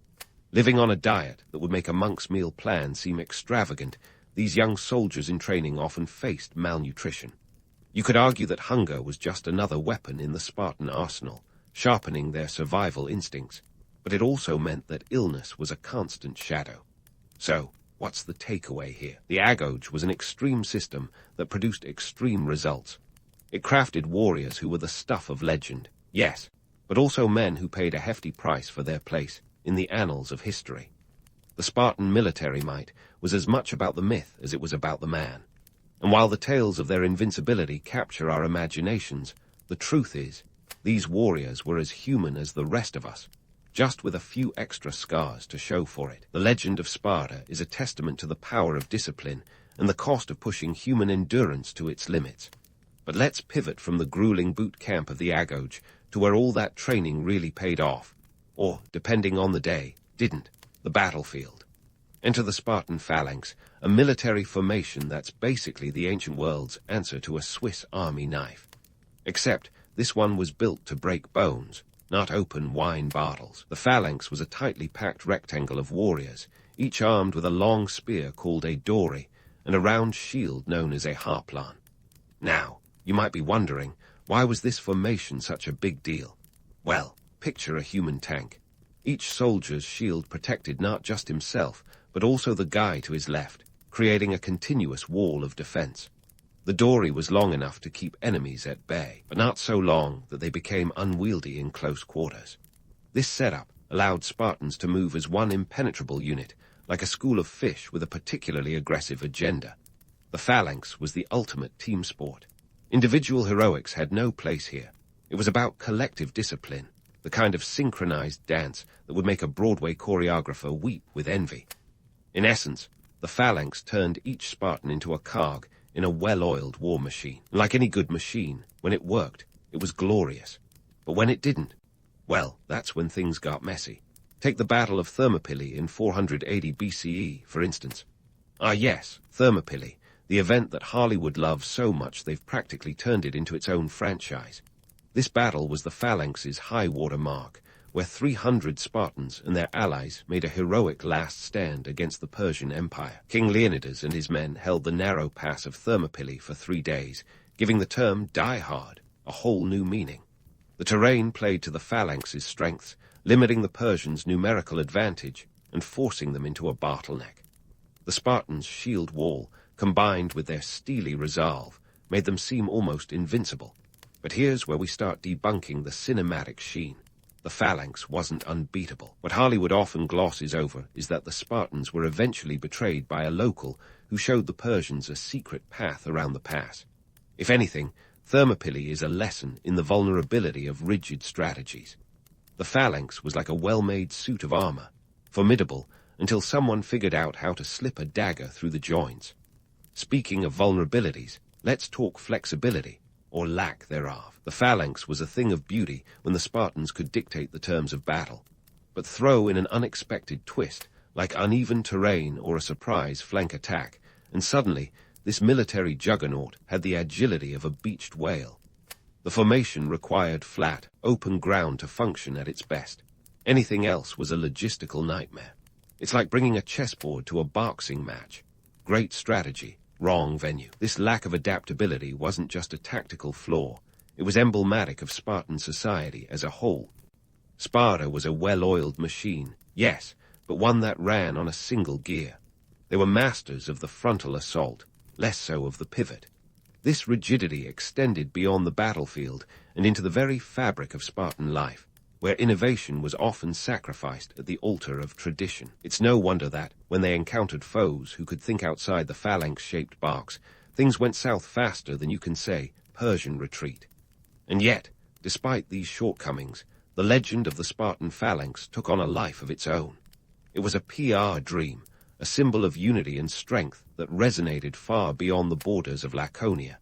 Living on a diet that would make a monk's meal plan seem extravagant, these young soldiers in training often faced malnutrition. You could argue that hunger was just another weapon in the Spartan arsenal, sharpening their survival instincts, but it also meant that illness was a constant shadow. So, what's the takeaway here? The Agoge was an extreme system that produced extreme results. It crafted warriors who were the stuff of legend, yes, but also men who paid a hefty price for their place in the annals of history. The Spartan military might was as much about the myth as it was about the man. And while the tales of their invincibility capture our imaginations, the truth is, these warriors were as human as the rest of us, just with a few extra scars to show for it. The legend of Sparta is a testament to the power of discipline and the cost of pushing human endurance to its limits. But let's pivot from the grueling boot camp of the Agoge to where all that training really paid off, or, depending on the day, didn't: the battlefield. Enter the Spartan phalanx, a military formation that's basically the ancient world's answer to a Swiss army knife. Except this one was built to break bones, not open wine bottles. The phalanx was a tightly packed rectangle of warriors, each armed with a long spear called a dory and a round shield known as a harplan. Now, you might be wondering, why was this formation such a big deal? Well, picture a human tank. Each soldier's shield protected not just himself, but also the guy to his left, creating a continuous wall of defense. The dory was long enough to keep enemies at bay, but not so long that they became unwieldy in close quarters. This setup allowed Spartans to move as one impenetrable unit, like a school of fish with a particularly aggressive agenda. The phalanx was the ultimate team sport. Individual heroics had no place here. It was about collective discipline, the kind of synchronized dance that would make a Broadway choreographer weep with envy. In essence, the phalanx turned each Spartan into a cog in a well-oiled war machine. Like any good machine, when it worked, it was glorious. But when it didn't, well, that's when things got messy. Take the Battle of Thermopylae in 480 BCE, for instance. Ah yes, Thermopylae, the event that Hollywood loves so much they've practically turned it into its own franchise. This battle was the phalanx's high-water mark, where 300 Spartans and their allies made a heroic last stand against the Persian Empire. King Leonidas and his men held the narrow pass of Thermopylae for 3 days, giving the term "die hard" a whole new meaning. The terrain played to the phalanx's strengths, limiting the Persians' numerical advantage and forcing them into a bottleneck. The Spartans' shield wall, combined with their steely resolve, made them seem almost invincible. But here's where we start debunking the cinematic sheen. The phalanx wasn't unbeatable. What Hollywood often glosses over is that the Spartans were eventually betrayed by a local who showed the Persians a secret path around the pass. If anything, Thermopylae is a lesson in the vulnerability of rigid strategies. The phalanx was like a well-made suit of armor, formidable until someone figured out how to slip a dagger through the joints. Speaking of vulnerabilities, let's talk flexibility, or lack thereof. The phalanx was a thing of beauty when the Spartans could dictate the terms of battle. But throw in an unexpected twist, like uneven terrain or a surprise flank attack, and suddenly this military juggernaut had the agility of a beached whale. The formation required flat, open ground to function at its best. Anything else was a logistical nightmare. It's like bringing a chessboard to a boxing match. Great strategy, wrong venue. This lack of adaptability wasn't just a tactical flaw. It was emblematic of Spartan society as a whole. Sparta was a well-oiled machine, yes, but one that ran on a single gear. They were masters of the frontal assault, less so of the pivot. This rigidity extended beyond the battlefield and into the very fabric of Spartan life, where innovation was often sacrificed at the altar of tradition. It's no wonder that, when they encountered foes who could think outside the phalanx-shaped box, things went south faster than you can say Persian retreat. And yet, despite these shortcomings, the legend of the Spartan phalanx took on a life of its own. It was a PR dream, a symbol of unity and strength that resonated far beyond the borders of Laconia.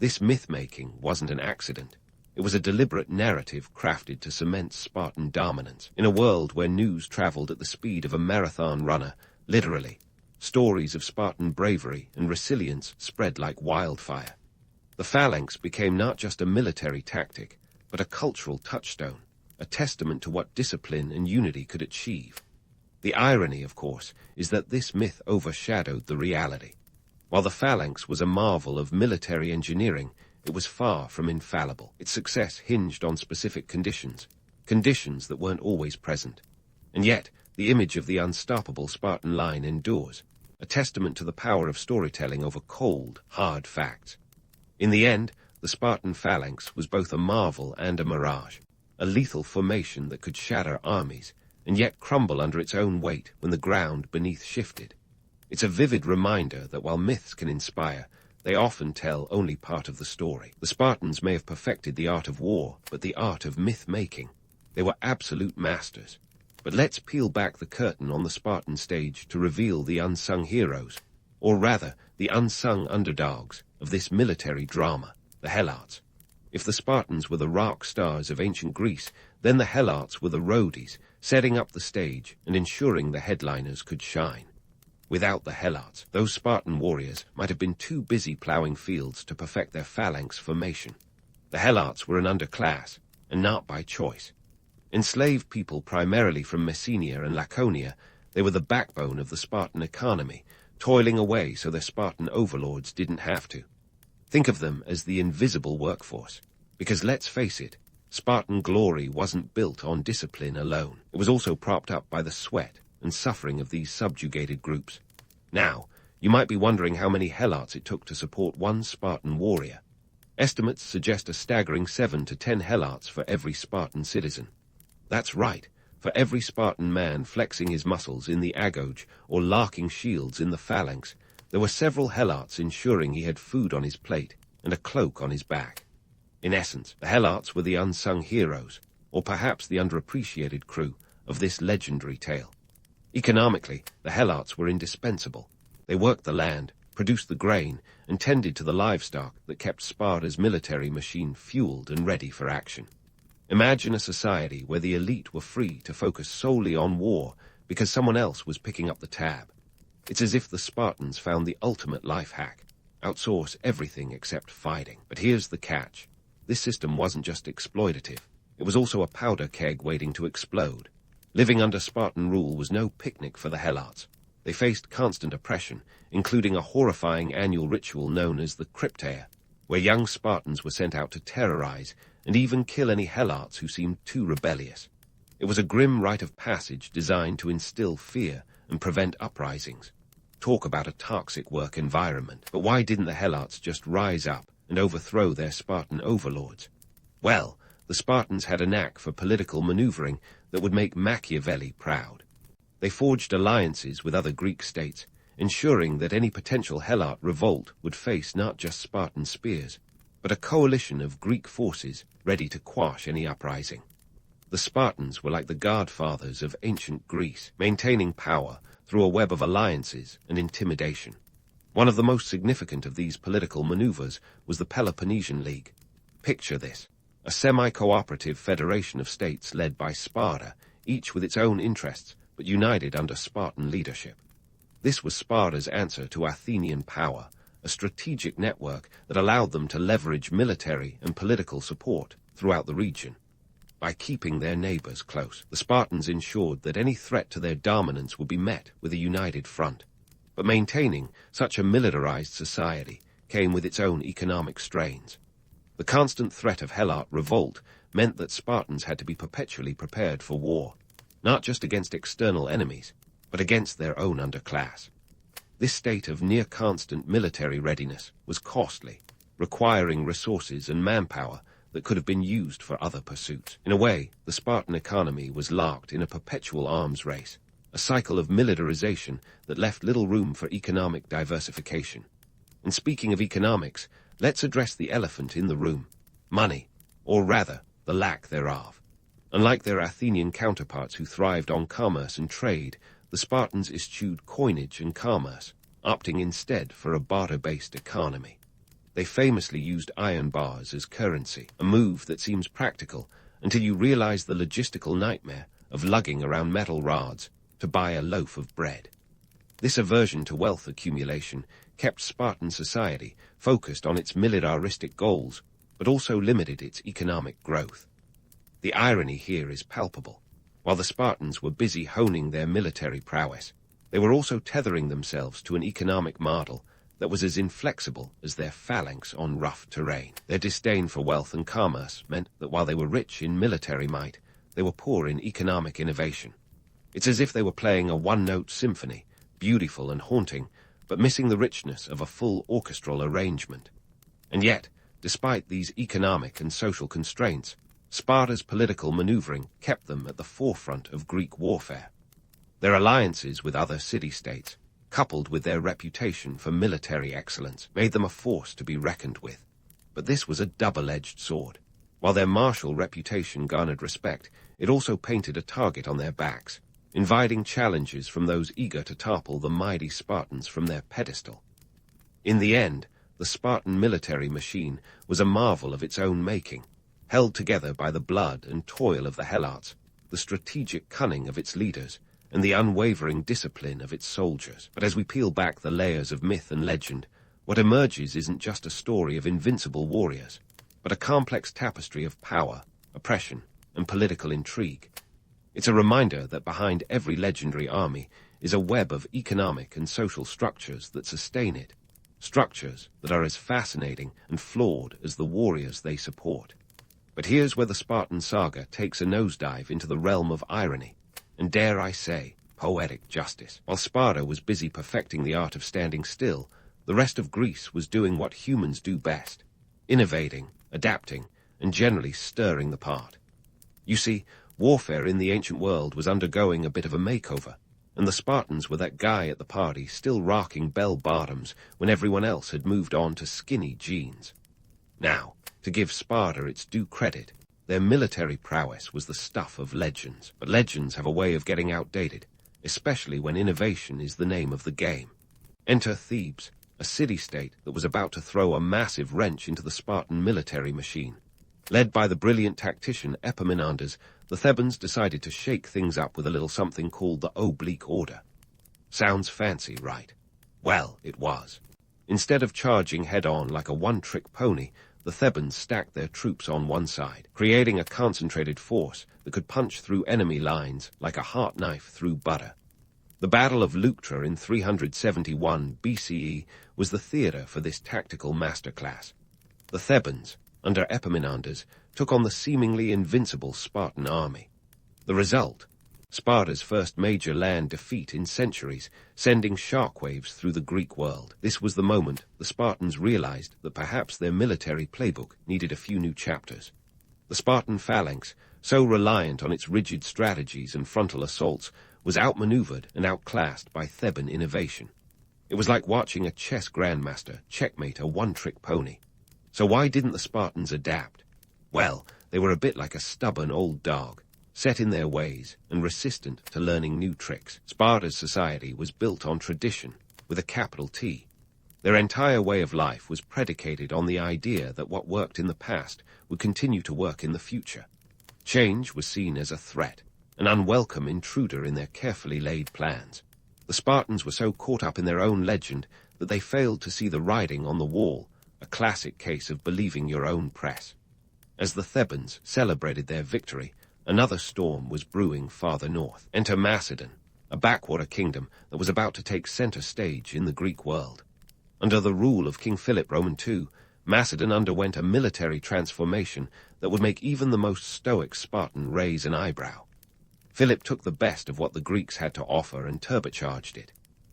This myth-making wasn't an accident. It was a deliberate narrative crafted to cement Spartan dominance. In a world where news traveled at the speed of a marathon runner, literally, stories of Spartan bravery and resilience spread like wildfire. The phalanx became not just a military tactic, but a cultural touchstone, a testament to what discipline and unity could achieve. The irony, of course, is that this myth overshadowed the reality. While the phalanx was a marvel of military engineering, it was far from infallible. Its success hinged on specific conditions that weren't always present. And yet, the image of the unstoppable Spartan line endures, a testament to the power of storytelling over cold, hard facts. In the end, the Spartan phalanx was both a marvel and a mirage, a lethal formation that could shatter armies, and yet crumble under its own weight when the ground beneath shifted. It's a vivid reminder that while myths can inspire, they often tell only part of the story. The Spartans may have perfected the art of war, but the art of myth-making. They were absolute masters. But let's peel back the curtain on the Spartan stage to reveal the unsung heroes, or rather, the unsung underdogs of this military drama, the Helots. If the Spartans were the rock stars of ancient Greece, then the Helots were the roadies, setting up the stage and ensuring the headliners could shine. Without the Helots, those Spartan warriors might have been too busy plowing fields to perfect their phalanx formation. The Helots were an underclass, and not by choice. Enslaved people primarily from Messenia and Laconia, they were the backbone of the Spartan economy, toiling away so their Spartan overlords didn't have to. Think of them as the invisible workforce, because let's face it, Spartan glory wasn't built on discipline alone. It was also propped up by the sweat and suffering of these subjugated groups. Now, you might be wondering how many Helots it took to support one Spartan warrior. Estimates suggest a staggering 7 to 10 Helots for every Spartan citizen. That's right, for every Spartan man flexing his muscles in the agoge or larking shields in the phalanx, there were several Helots ensuring he had food on his plate and a cloak on his back. In essence, the Helots were the unsung heroes, or perhaps the underappreciated crew, of this legendary tale. Economically, the Helots were indispensable. They worked the land, produced the grain, and tended to the livestock that kept Sparta's military machine fueled and ready for action. Imagine a society where the elite were free to focus solely on war because someone else was picking up the tab. It's as if the Spartans found the ultimate life hack: outsource everything except fighting. But here's the catch. This system wasn't just exploitative. It was also a powder keg waiting to explode. Living under Spartan rule was no picnic for the Helots. They faced constant oppression, including a horrifying annual ritual known as the Crypteia, where young Spartans were sent out to terrorize and even kill any Helots who seemed too rebellious. It was a grim rite of passage designed to instill fear and prevent uprisings. Talk about a toxic work environment. But why didn't the Helots just rise up and overthrow their Spartan overlords? Well, the Spartans had a knack for political maneuvering that would make Machiavelli proud. They forged alliances with other Greek states, ensuring that any potential Helot revolt would face not just Spartan spears, but a coalition of Greek forces ready to quash any uprising. The Spartans were like the godfathers of ancient Greece, maintaining power through a web of alliances and intimidation. One of the most significant of these political maneuvers was the Peloponnesian League. Picture this: a semi-cooperative federation of states led by Sparta, each with its own interests, but united under Spartan leadership. This was Sparta's answer to Athenian power, a strategic network that allowed them to leverage military and political support throughout the region. By keeping their neighbors close, the Spartans ensured that any threat to their dominance would be met with a united front. But maintaining such a militarized society came with its own economic strains. The constant threat of Helot revolt meant that Spartans had to be perpetually prepared for war, not just against external enemies, but against their own underclass. This state of near-constant military readiness was costly, requiring resources and manpower that could have been used for other pursuits. In a way, the Spartan economy was locked in a perpetual arms race, a cycle of militarization that left little room for economic diversification. And speaking of economics, let's address the elephant in the room: money, or rather, the lack thereof. Unlike their Athenian counterparts who thrived on commerce and trade, the Spartans eschewed coinage and commerce, opting instead for a barter-based economy. They famously used iron bars as currency, a move that seems practical until you realize the logistical nightmare of lugging around metal rods to buy a loaf of bread. This aversion to wealth accumulation kept Spartan society focused on its militaristic goals, but also limited its economic growth. The irony here is palpable. While the Spartans were busy honing their military prowess, they were also tethering themselves to an economic model that was as inflexible as their phalanx on rough terrain. Their disdain for wealth and commerce meant that while they were rich in military might, they were poor in economic innovation. It's as if they were playing a one-note symphony, beautiful and haunting, but missing the richness of a full orchestral arrangement. And yet, despite these economic and social constraints, Sparta's political maneuvering kept them at the forefront of Greek warfare. Their alliances with other city-states, coupled with their reputation for military excellence, made them a force to be reckoned with. But this was a double-edged sword. While their martial reputation garnered respect, it also painted a target on their backs, inviting challenges from those eager to topple the mighty Spartans from their pedestal. In the end, the Spartan military machine was a marvel of its own making, held together by the blood and toil of the Helots, the strategic cunning of its leaders, and the unwavering discipline of its soldiers. But as we peel back the layers of myth and legend, what emerges isn't just a story of invincible warriors, but a complex tapestry of power, oppression, and political intrigue. It's a reminder that behind every legendary army is a web of economic and social structures that sustain it, structures that are as fascinating and flawed as the warriors they support. But here's where the Spartan saga takes a nosedive into the realm of irony, and dare I say, poetic justice. While Sparta was busy perfecting the art of standing still, the rest of Greece was doing what humans do best, innovating, adapting, and generally stirring the pot. You see, warfare in the ancient world was undergoing a bit of a makeover, and the Spartans were that guy at the party still rocking bell-bottoms when everyone else had moved on to skinny jeans. Now, to give Sparta its due credit, their military prowess was the stuff of legends. But legends have a way of getting outdated, especially when innovation is the name of the game. Enter Thebes, a city-state that was about to throw a massive wrench into the Spartan military machine. Led by the brilliant tactician Epaminondas, the Thebans decided to shake things up with a little something called the Oblique Order. Sounds fancy, right? Well, it was. Instead of charging head-on like a one-trick pony, the Thebans stacked their troops on one side, creating a concentrated force that could punch through enemy lines like a hot knife through butter. The Battle of Leuctra in 371 BCE was the theater for this tactical masterclass. The Thebans, under Epaminondas, took on the seemingly invincible Spartan army. The result? Sparta's first major land defeat in centuries, sending shockwaves through the Greek world. This was the moment the Spartans realized that perhaps their military playbook needed a few new chapters. The Spartan phalanx, so reliant on its rigid strategies and frontal assaults, was outmaneuvered and outclassed by Theban innovation. It was like watching a chess grandmaster checkmate a one-trick pony. So why didn't the Spartans adapt? Well, they were a bit like a stubborn old dog, set in their ways and resistant to learning new tricks. Sparta's society was built on tradition, with a capital T. Their entire way of life was predicated on the idea that what worked in the past would continue to work in the future. Change was seen as a threat, an unwelcome intruder in their carefully laid plans. The Spartans were so caught up in their own legend that they failed to see the writing on the wall, a classic case of believing your own press. As the Thebans celebrated their victory, another storm was brewing farther north. Enter Macedon, a backwater kingdom that was about to take center stage in the Greek world. Under the rule of King Philip Roman II, Macedon underwent a military transformation that would make even the most stoic Spartan raise an eyebrow. Philip took the best of what the Greeks had to offer and turbocharged it.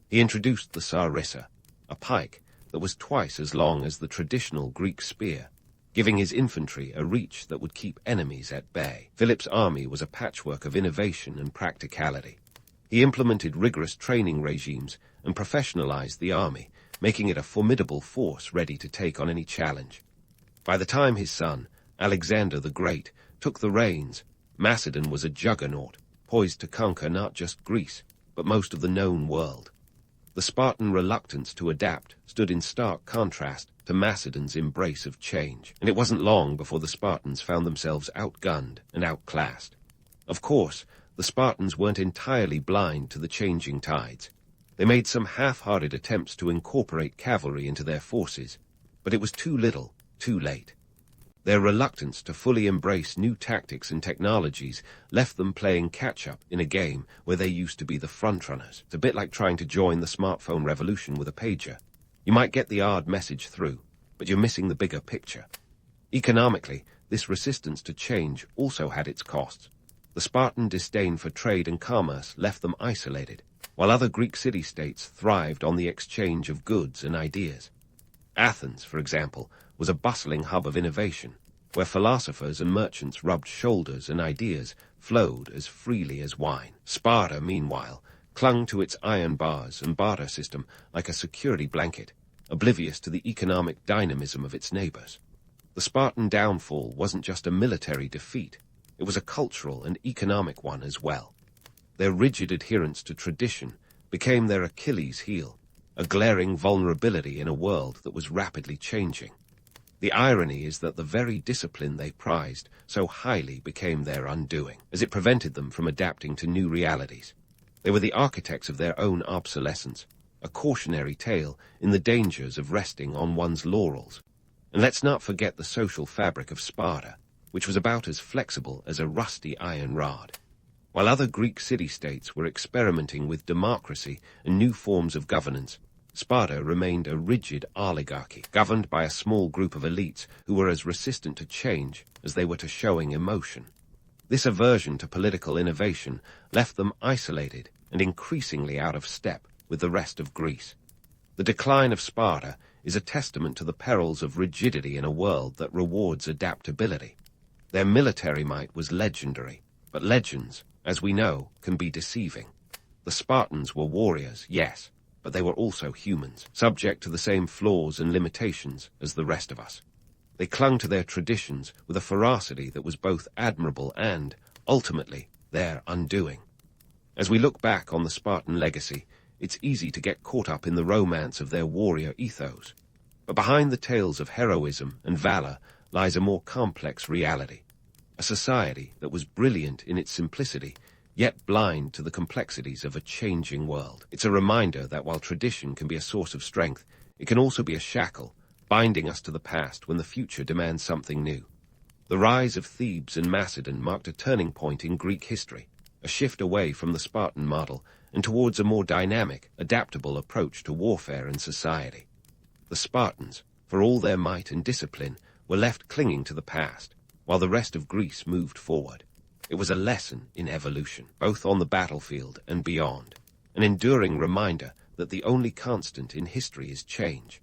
He introduced the sarissa, a pike that was twice as long as the traditional Greek spear, giving his infantry a reach that would keep enemies at bay. Philip's army was a patchwork of innovation and practicality. He implemented rigorous training regimes and professionalized the army, making it a formidable force ready to take on any challenge. By the time his son, Alexander the Great, took the reins, Macedon was a juggernaut, poised to conquer not just Greece, but most of the known world. The Spartan reluctance to adapt stood in stark contrast to Macedon's embrace of change, and it wasn't long before the Spartans found themselves outgunned and outclassed. Of course, the Spartans weren't entirely blind to the changing tides. They made some half-hearted attempts to incorporate cavalry into their forces, but it was too little, too late. Their reluctance to fully embrace new tactics and technologies left them playing catch-up in a game where they used to be the frontrunners. It's a bit like trying to join the smartphone revolution with a pager. You might get the odd message through, but you're missing the bigger picture. Economically, this resistance to change also had its costs. The Spartan disdain for trade and commerce left them isolated, while other Greek city-states thrived on the exchange of goods and ideas. Athens, for example, was a bustling hub of innovation, where philosophers and merchants rubbed shoulders and ideas flowed as freely as wine. Sparta, meanwhile, clung to its iron bars and barter system like a security blanket, oblivious to the economic dynamism of its neighbors. The Spartan downfall wasn't just a military defeat, it was a cultural and economic one as well. Their rigid adherence to tradition became their Achilles heel, a glaring vulnerability in a world that was rapidly changing. The irony is that the very discipline they prized so highly became their undoing, as it prevented them from adapting to new realities. They were the architects of their own obsolescence, a cautionary tale in the dangers of resting on one's laurels. And let's not forget the social fabric of Sparta, which was about as flexible as a rusty iron rod. While other Greek city-states were experimenting with democracy and new forms of governance, Sparta remained a rigid oligarchy, governed by a small group of elites who were as resistant to change as they were to showing emotion. This aversion to political innovation left them isolated and increasingly out of step with the rest of Greece. The decline of Sparta is a testament to the perils of rigidity in a world that rewards adaptability. Their military might was legendary, but legends, as we know, can be deceiving. The Spartans were warriors, yes, but they were also humans, subject to the same flaws and limitations as the rest of us. They clung to their traditions with a ferocity that was both admirable and, ultimately, their undoing. As we look back on the Spartan legacy, it's easy to get caught up in the romance of their warrior ethos. But behind the tales of heroism and valor lies a more complex reality. A society that was brilliant in its simplicity, yet blind to the complexities of a changing world. It's a reminder that while tradition can be a source of strength, it can also be a shackle, binding us to the past when the future demands something new. The rise of Thebes and Macedon marked a turning point in Greek history, a shift away from the Spartan model and towards a more dynamic, adaptable approach to warfare and society. The Spartans, for all their might and discipline, were left clinging to the past, while the rest of Greece moved forward. It was a lesson in evolution, both on the battlefield and beyond, an enduring reminder that the only constant in history is change.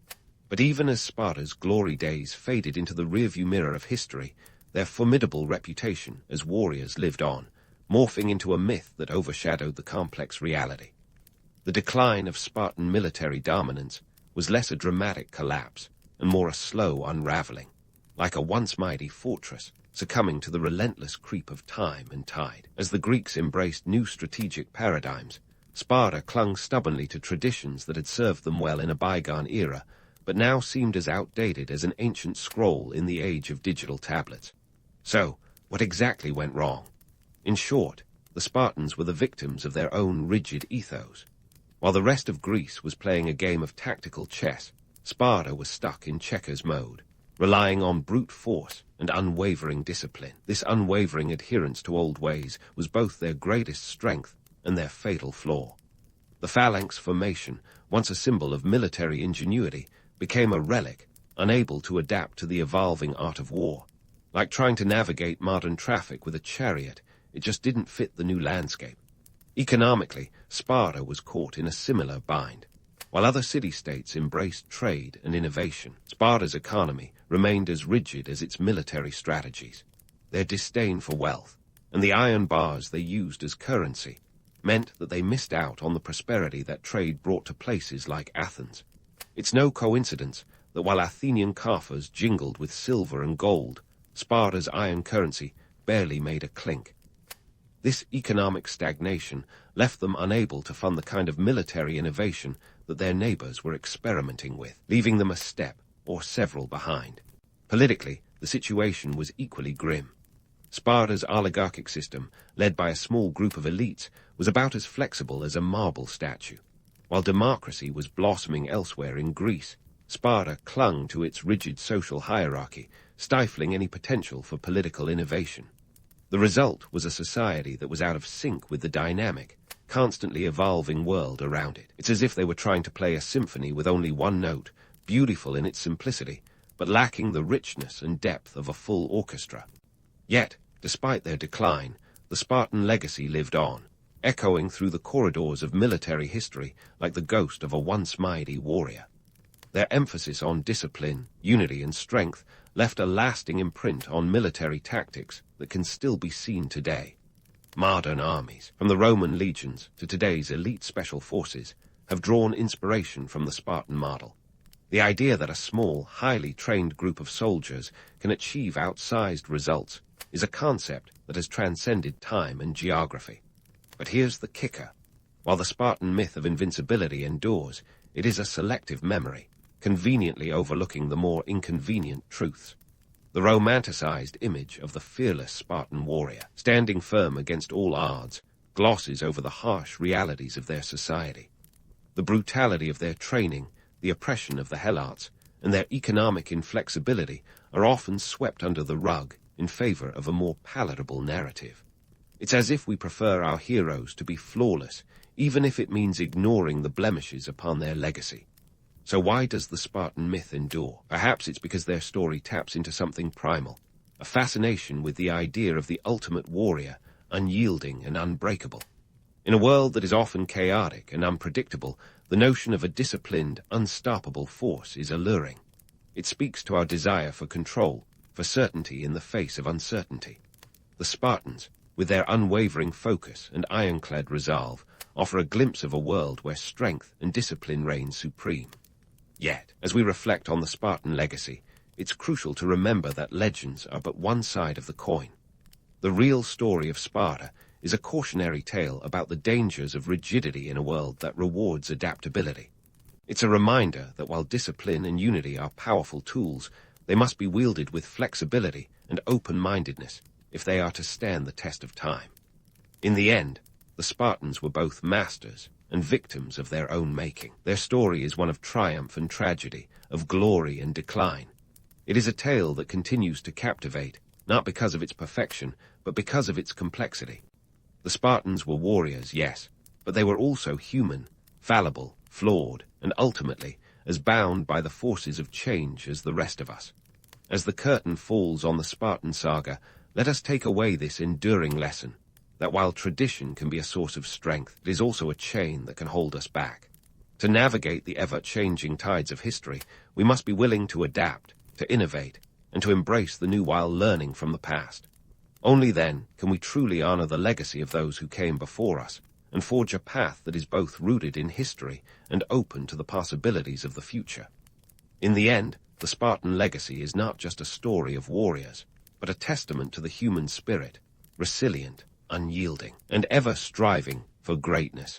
But even as Sparta's glory days faded into the rearview mirror of history, their formidable reputation as warriors lived on, morphing into a myth that overshadowed the complex reality. The decline of Spartan military dominance was less a dramatic collapse and more a slow unraveling, like a once mighty fortress succumbing to the relentless creep of time and tide. As the Greeks embraced new strategic paradigms, Sparta clung stubbornly to traditions that had served them well in a bygone era, but now seemed as outdated as an ancient scroll in the age of digital tablets. So, what exactly went wrong? In short, the Spartans were the victims of their own rigid ethos. While the rest of Greece was playing a game of tactical chess, Sparta was stuck in checkers mode, relying on brute force and unwavering discipline. This unwavering adherence to old ways was both their greatest strength and their fatal flaw. The phalanx formation, once a symbol of military ingenuity, became a relic, unable to adapt to the evolving art of war. Like trying to navigate modern traffic with a chariot, it just didn't fit the new landscape. Economically, Sparta was caught in a similar bind. While other city-states embraced trade and innovation, Sparta's economy remained as rigid as its military strategies. Their disdain for wealth, and the iron bars they used as currency, meant that they missed out on the prosperity that trade brought to places like Athens. It's no coincidence that while Athenian coffers jingled with silver and gold, Sparta's iron currency barely made a clink. This economic stagnation left them unable to fund the kind of military innovation that their neighbors were experimenting with, leaving them a step or several behind. Politically, the situation was equally grim. Sparta's oligarchic system, led by a small group of elites, was about as flexible as a marble statue. While democracy was blossoming elsewhere in Greece, Sparta clung to its rigid social hierarchy, stifling any potential for political innovation. The result was a society that was out of sync with the dynamic, constantly evolving world around it. It's as if they were trying to play a symphony with only one note, beautiful in its simplicity, but lacking the richness and depth of a full orchestra. Yet, despite their decline, the Spartan legacy lived on, echoing through the corridors of military history like the ghost of a once mighty warrior. Their emphasis on discipline, unity, and strength left a lasting imprint on military tactics that can still be seen today. Modern armies, from the Roman legions to today's elite special forces, have drawn inspiration from the Spartan model. The idea that a small, highly trained group of soldiers can achieve outsized results is a concept that has transcended time and geography. But here's the kicker. While the Spartan myth of invincibility endures, it is a selective memory, conveniently overlooking the more inconvenient truths. The romanticized image of the fearless Spartan warrior, standing firm against all odds, glosses over the harsh realities of their society. The brutality of their training, the oppression of the Helots, and their economic inflexibility are often swept under the rug in favor of a more palatable narrative. It's as if we prefer our heroes to be flawless, even if it means ignoring the blemishes upon their legacy. So why does the Spartan myth endure? Perhaps it's because their story taps into something primal, a fascination with the idea of the ultimate warrior, unyielding and unbreakable. In a world that is often chaotic and unpredictable, the notion of a disciplined, unstoppable force is alluring. It speaks to our desire for control, for certainty in the face of uncertainty. The Spartans, with their unwavering focus and ironclad resolve, offer a glimpse of a world where strength and discipline reign supreme. Yet, as we reflect on the Spartan legacy, it's crucial to remember that legends are but one side of the coin. The real story of Sparta is a cautionary tale about the dangers of rigidity in a world that rewards adaptability. It's a reminder that while discipline and unity are powerful tools, they must be wielded with flexibility and open-mindedness if they are to stand the test of time. In the end, the Spartans were both masters and victims of their own making. Their story is one of triumph and tragedy, of glory and decline. It is a tale that continues to captivate, not because of its perfection, but because of its complexity. The Spartans were warriors, yes, but they were also human, fallible, flawed, and ultimately as bound by the forces of change as the rest of us. As the curtain falls on the Spartan saga, let us take away this enduring lesson, that while tradition can be a source of strength, it is also a chain that can hold us back. To navigate the ever-changing tides of history, we must be willing to adapt, to innovate, and to embrace the new while learning from the past. Only then can we truly honor the legacy of those who came before us and forge a path that is both rooted in history and open to the possibilities of the future. In the end, the Spartan legacy is not just a story of warriors, but a testament to the human spirit, resilient, unyielding, and ever striving for greatness.